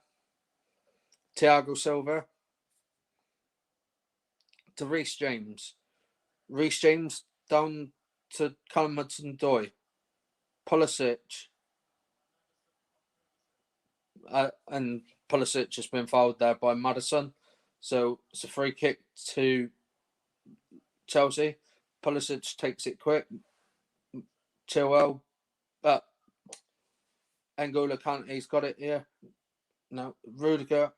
Speaker 1: Thiago Silva to Reece James. Reece James down to Callum Hudson-Odoi. Pulisic, and Pulisic has been fouled there by Maddison. So it's a free kick to Chelsea. Pulisic takes it quick. Chilwell. N'Golo Kante's got it here. No, Rudiger.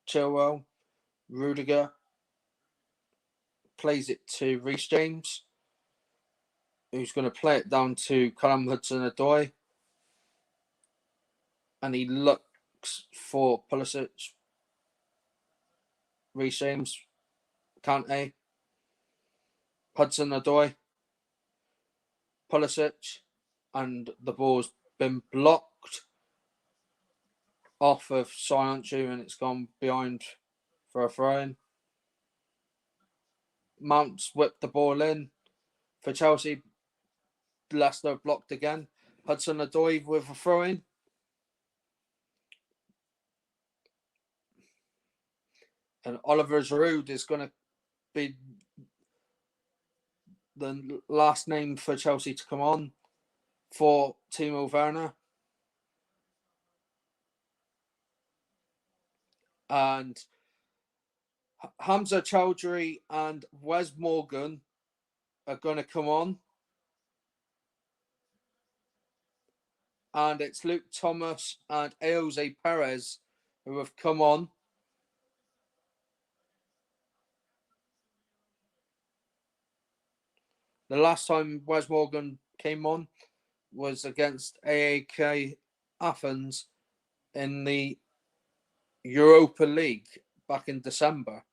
Speaker 1: Chilwell. Rudiger. Plays it to Reece James, who's going to play it down to Callum Hudson-Odoi. And he looks for Pulisic. Reece James. Kante. Hudson-Odoi. Pulisic. And the ball's been blocked off of Sancho, and it's gone behind for a throw-in. Mount's whipped the ball in for Chelsea. Leicester blocked again. Hudson-Odoi with a throw-in. And Oliver Giroud is going to be the last name for Chelsea to come on for Timo Werner. And Hamza Chowdhury and Wes Morgan are going to come on. And it's Luke Thomas and Jose Perez who have come on. The last time Wes Morgan came on was against AAK Athens in the Europa League back in December.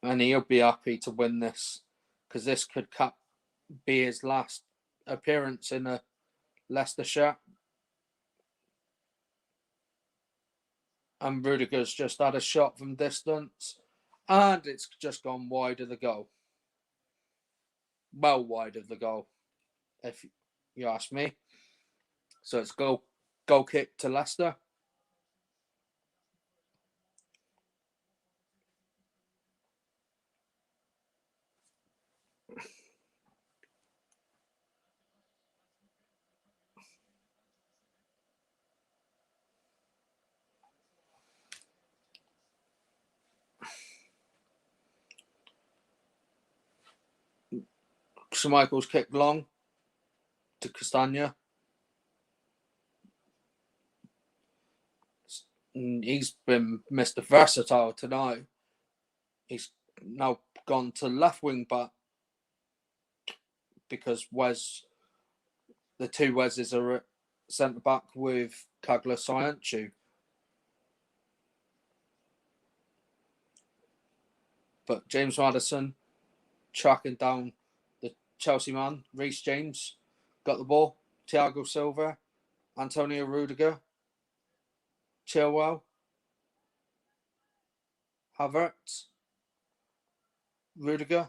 Speaker 1: And he'll be happy to win this because this could be his last appearance in a Leicester shirt. And Rudiger's just had a shot from distance. And it's just gone wide of the goal. Well wide of the goal, if you ask me. So it's goal kick to Leicester. Schmeichel's kick long to Castagna. He's been Mr. Versatile tonight. He's now gone to left wing back because the two Weses are at centre back with Kagler Sancho. But James Maddison tracking down the Chelsea man, Reece James, got the ball. Thiago Silva, Antonio Rudiger, Chilwell, Havertz, Rudiger,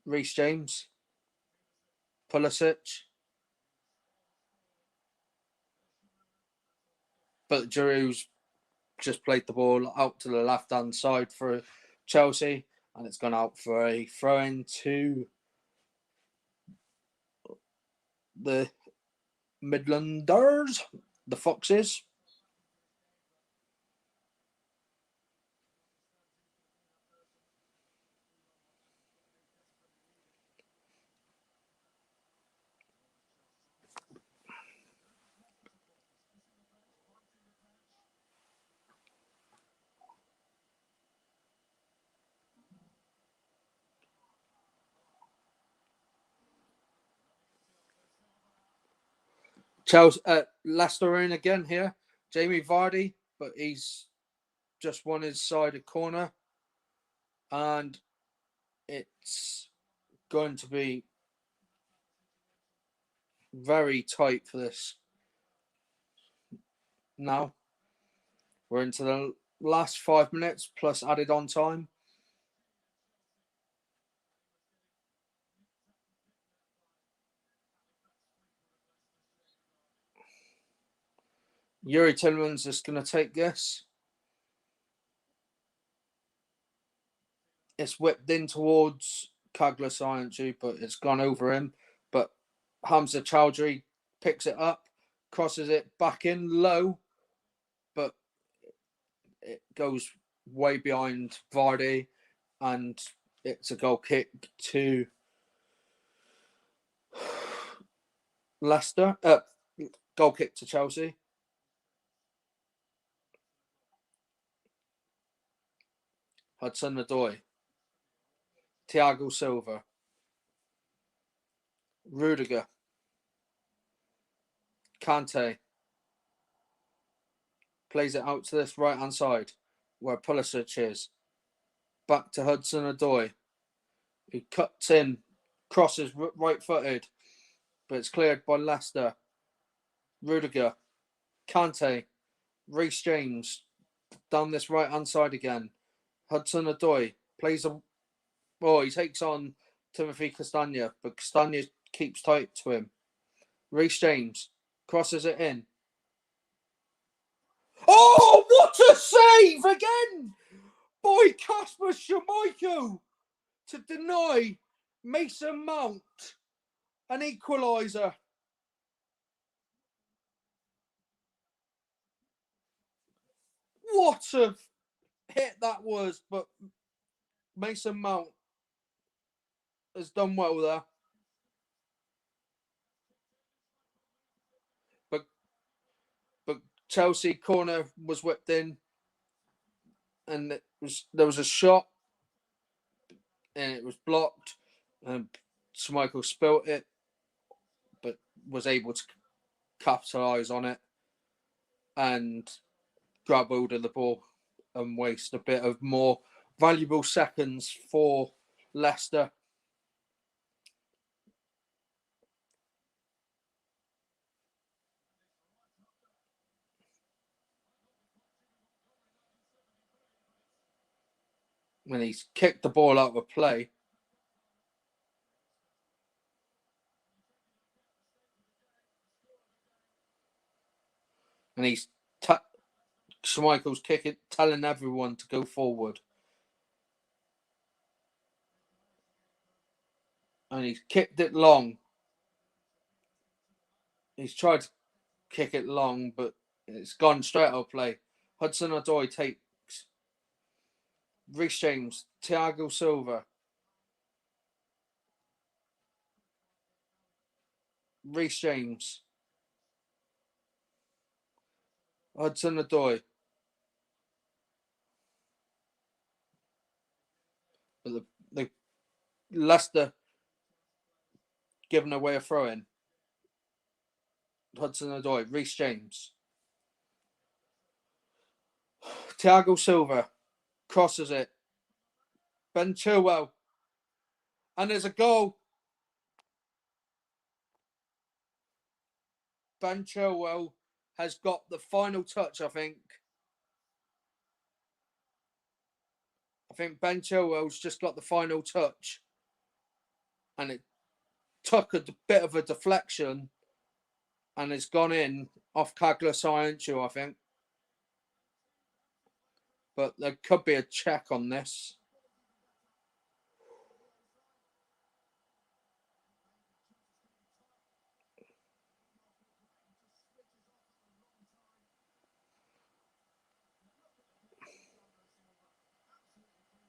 Speaker 1: Reece James, Pulisic. But Giroud's just played the ball out to the left-hand side for Chelsea, and it's gone out for a throw-in to the Midlanders, the Foxes. Leicester in again here. Jamie Vardy, but he's just won his side a corner. And it's going to be very tight for this. Now, we're into the last 5 minutes plus added on time. Yuri Tillman's just going to take this. It's whipped in towards Kagla Sciencu, but it's gone over him. But Hamza Chowdhury picks it up, crosses it back in low, but it goes way behind Vardy, and it's a goal kick to Leicester. Goal kick to Chelsea. Hudson-Odoi, Thiago Silva, Rudiger, Kante plays it out to this right-hand side where Pulisic is. Back to Hudson-Odoi, who cuts in, crosses right-footed, but it's cleared by Leicester. Rudiger, Kante, Reece James down this right-hand side again. Hudson-Odoi plays a... Oh, he takes on Timothy Castagna, but Castagna keeps tight to him. Reece James crosses it in. Oh, what a save again by Kasper Schmeichel to deny Mason Mount an equaliser. What a hit that was, but Mason Mount has done well there. But Chelsea corner was whipped in, and there was a shot, and it was blocked, and Schmeichel spilt it, but was able to capitalise on it and grab hold of the ball and waste a bit of more valuable seconds for Leicester. When he's kicked the ball out of play. And he's Schmeichel's kicking, telling everyone to go forward. And he's kicked it long. He's tried to kick it long, but it's gone straight out of play. Hudson-Odoi takes Reece James, Thiago Silva, Reece James, Hudson-Odoi. But the Leicester giving away a throw-in. Hudson-Odoi, Reece James. Thiago Silva crosses it. Ben Chilwell. And there's a goal. Ben Chilwell has got the final touch, I think. I think Ben Chilwell's just got the final touch. And it took a bit of a deflection and it's gone in off Kagla Sciencu, I think. But there could be a check on this.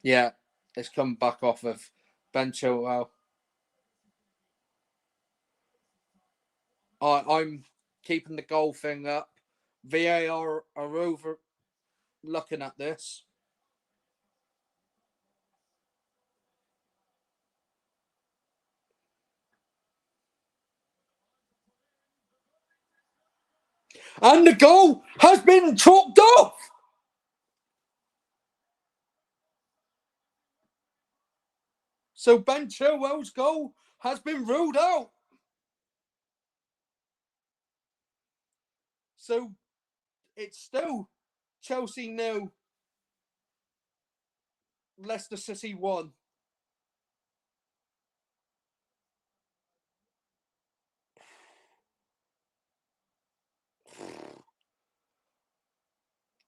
Speaker 1: Yeah, it's come back off of Ben Chilwell. I'm keeping the goal thing up. VAR are over looking at this. And the goal has been chalked off. So Ben Chilwell's goal has been ruled out. So it's still Chelsea 0, Leicester City 1.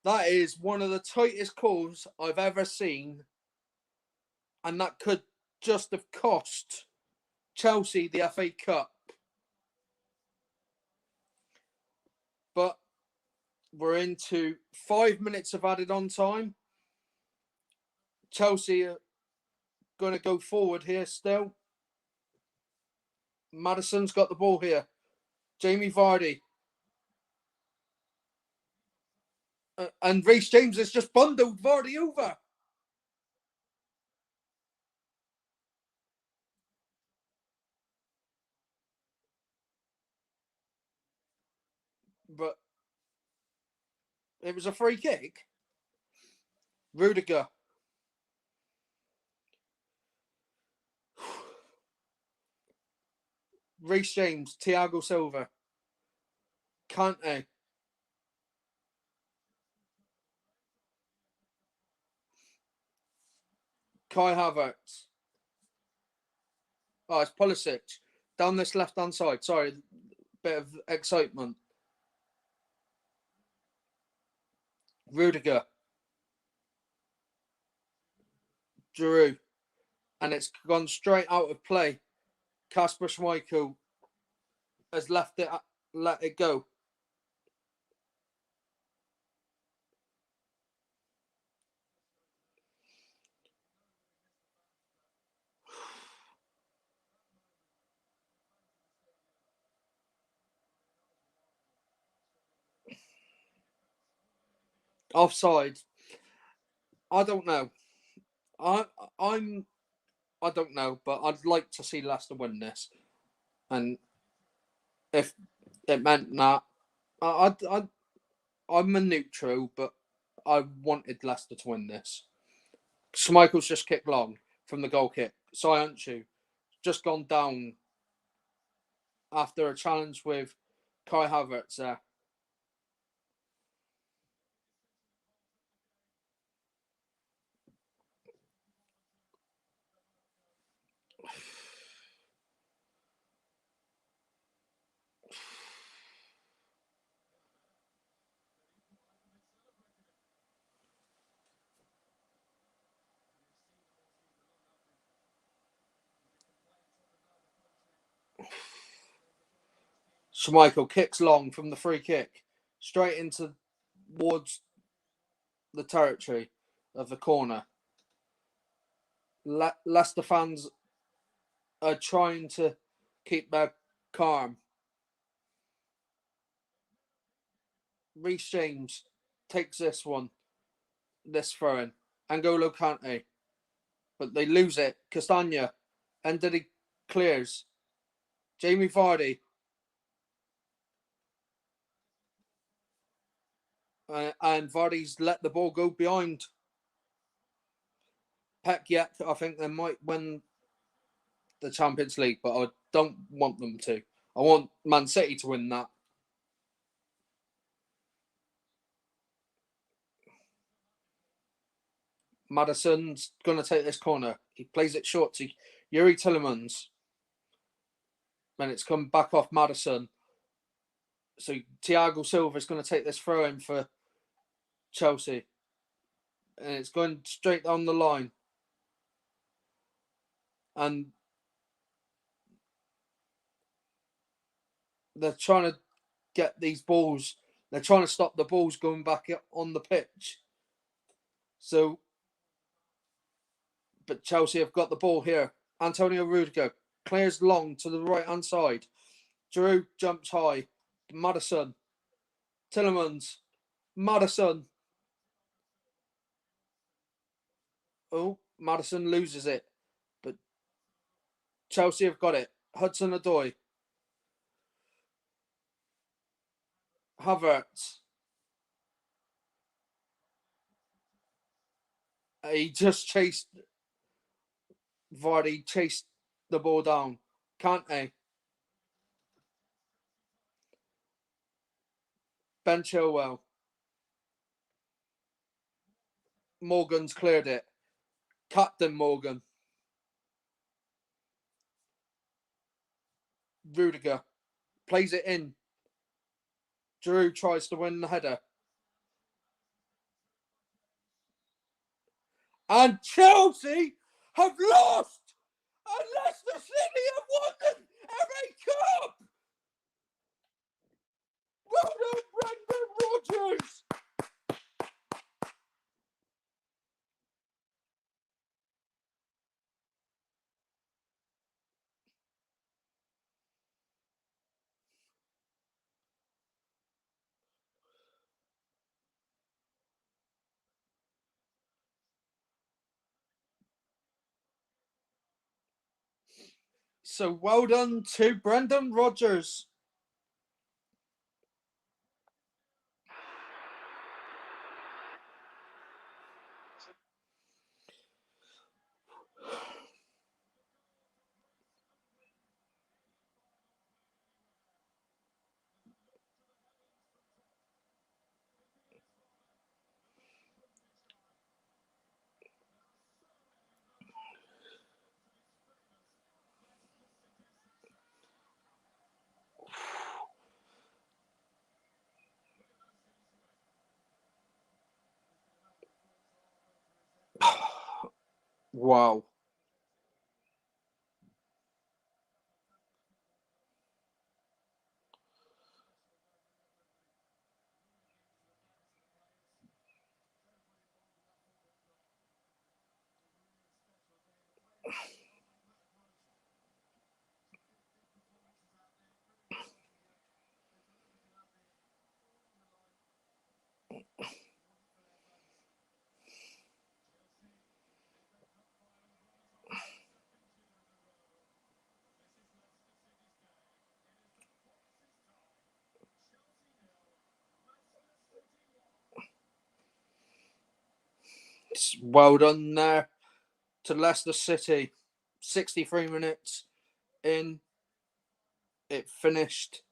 Speaker 1: That is one of the tightest calls I've ever seen And that could just have cost Chelsea the FA Cup. But we're into 5 minutes of added on time. Chelsea are going to go forward here still. Maddison's got the ball here. Jamie Vardy. And Reece James has just bundled Vardy over. But it was a free kick. Rudiger. Reece James, Thiago Silva. Kante. Kai Havertz. Oh, it's Pulisic. Down this left-hand side. Sorry, bit of excitement. Rudiger. Giroud. And it's gone straight out of play. Kasper Schmeichel has let it go. Offside. I don't know. I don't know, but I'd like to see Leicester win this. And if it meant that, I'm a neutral, but I wanted Leicester to win this. Schmeichel's just kicked long from the goal kick. Soyuncu just gone down after a challenge with Kai Havertz there. Schmeichel kicks long from the free kick, straight into towards the territory of the corner. Leicester fans are trying to keep their calm. Reece James takes this throw-in. N'Golo Kante. But they lose it. Castagna. And then he clears. Jamie Vardy. And Vardy's let the ball go behind. Heck yeah, I think they might win the Champions League, but I don't want them to. I want Man City to win that. Maddison's going to take this corner. He plays it short to Yuri Tillemans. And it's come back off Maddison. So Thiago Silva is going to take this throw in for Chelsea. And it's going straight down the line. And they're trying to get these balls. They're trying to stop the balls going back on the pitch. So, but Chelsea have got the ball here. Antonio Rudiger clears long to the right-hand side. Giroud jumps high. Maddison. Tillemans. Maddison. Oh, Maddison loses it. But Chelsea have got it. Hudson-Odoi. Havertz. He just chased Vardy, chased the ball down. Kante. Ben Chilwell. Morgan's cleared it. Captain Morgan. Rudiger plays it in. Giroud tries to win the header. And Chelsea have lost, and Leicester City have won the FA Cup. Well done, Brendan Rodgers. So well done to Brendan Rodgers. Wow. Well done there to Leicester City. 63 minutes in, it finished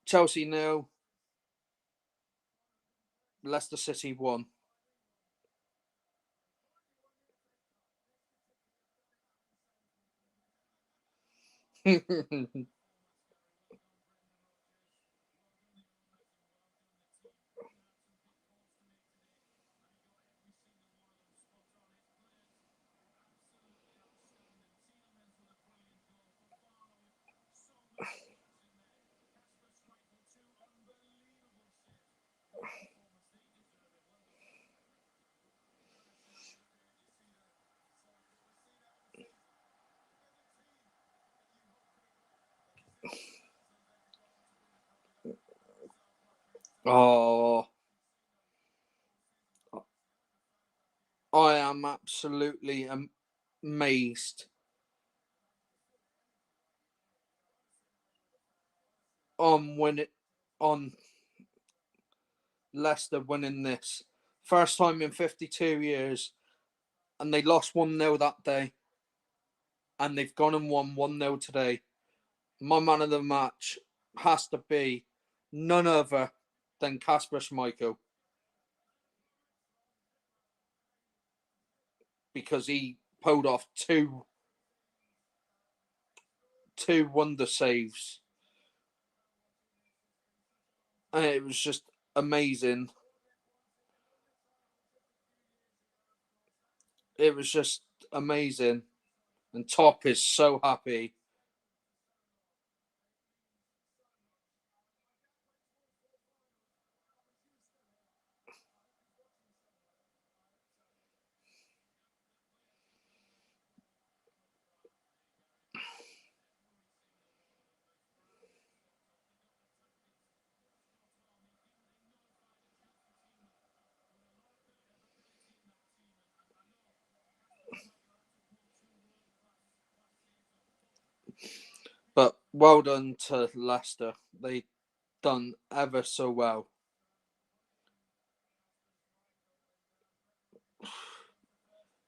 Speaker 1: Chelsea 0, Leicester City 1. Oh, I am absolutely amazed on Leicester winning this. First time in 52 years, and they lost 1-0 that day, and they've gone and won 1-0 today. My man of the match has to be none other than Kasper Schmeichel, because he pulled off two wonder saves, and it was just amazing. It was just amazing, and Top is so happy. But well done to Leicester. They done ever so well.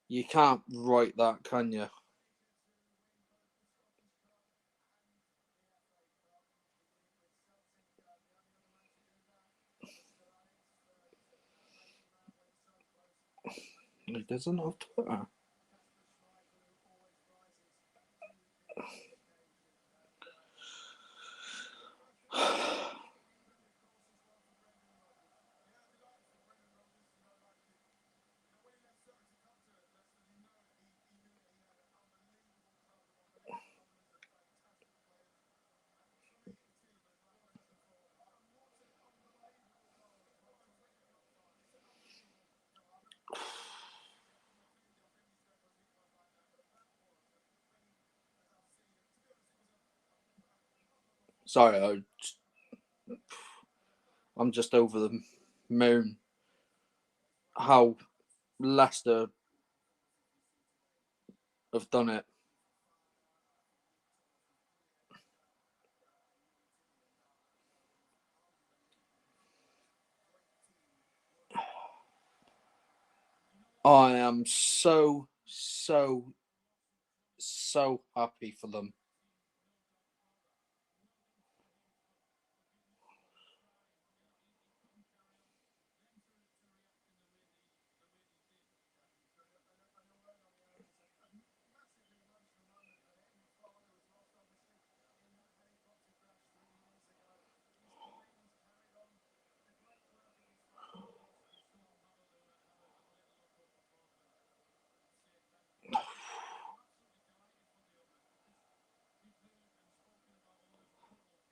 Speaker 1: You can't write that, can you? He doesn't have Twitter. Sorry, I'm just over the moon. How Leicester have done it. I am so happy for them.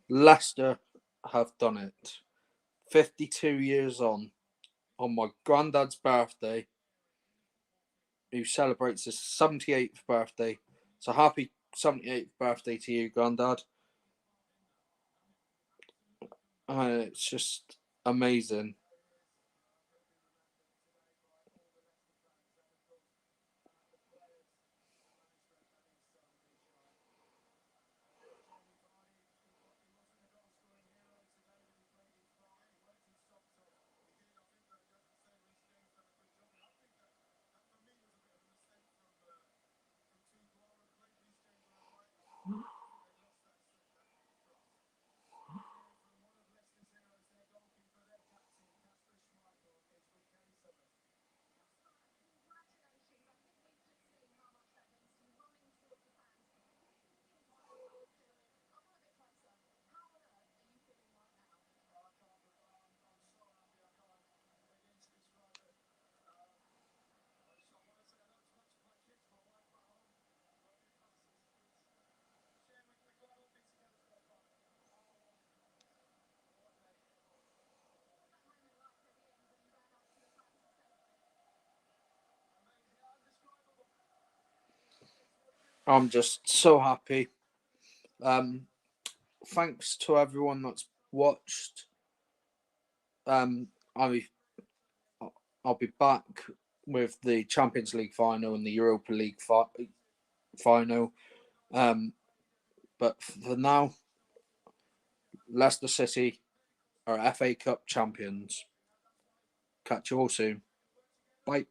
Speaker 1: Leicester have done it. 52 years on my granddad's birthday, who celebrates his 78th birthday. So happy 78th birthday to you, Granddad. It's just amazing. I'm just so happy. Thanks to everyone that's watched. I'll be back with the Champions League final and the Europa League final. But for now, Leicester City are FA Cup champions. Catch you all soon. Bye.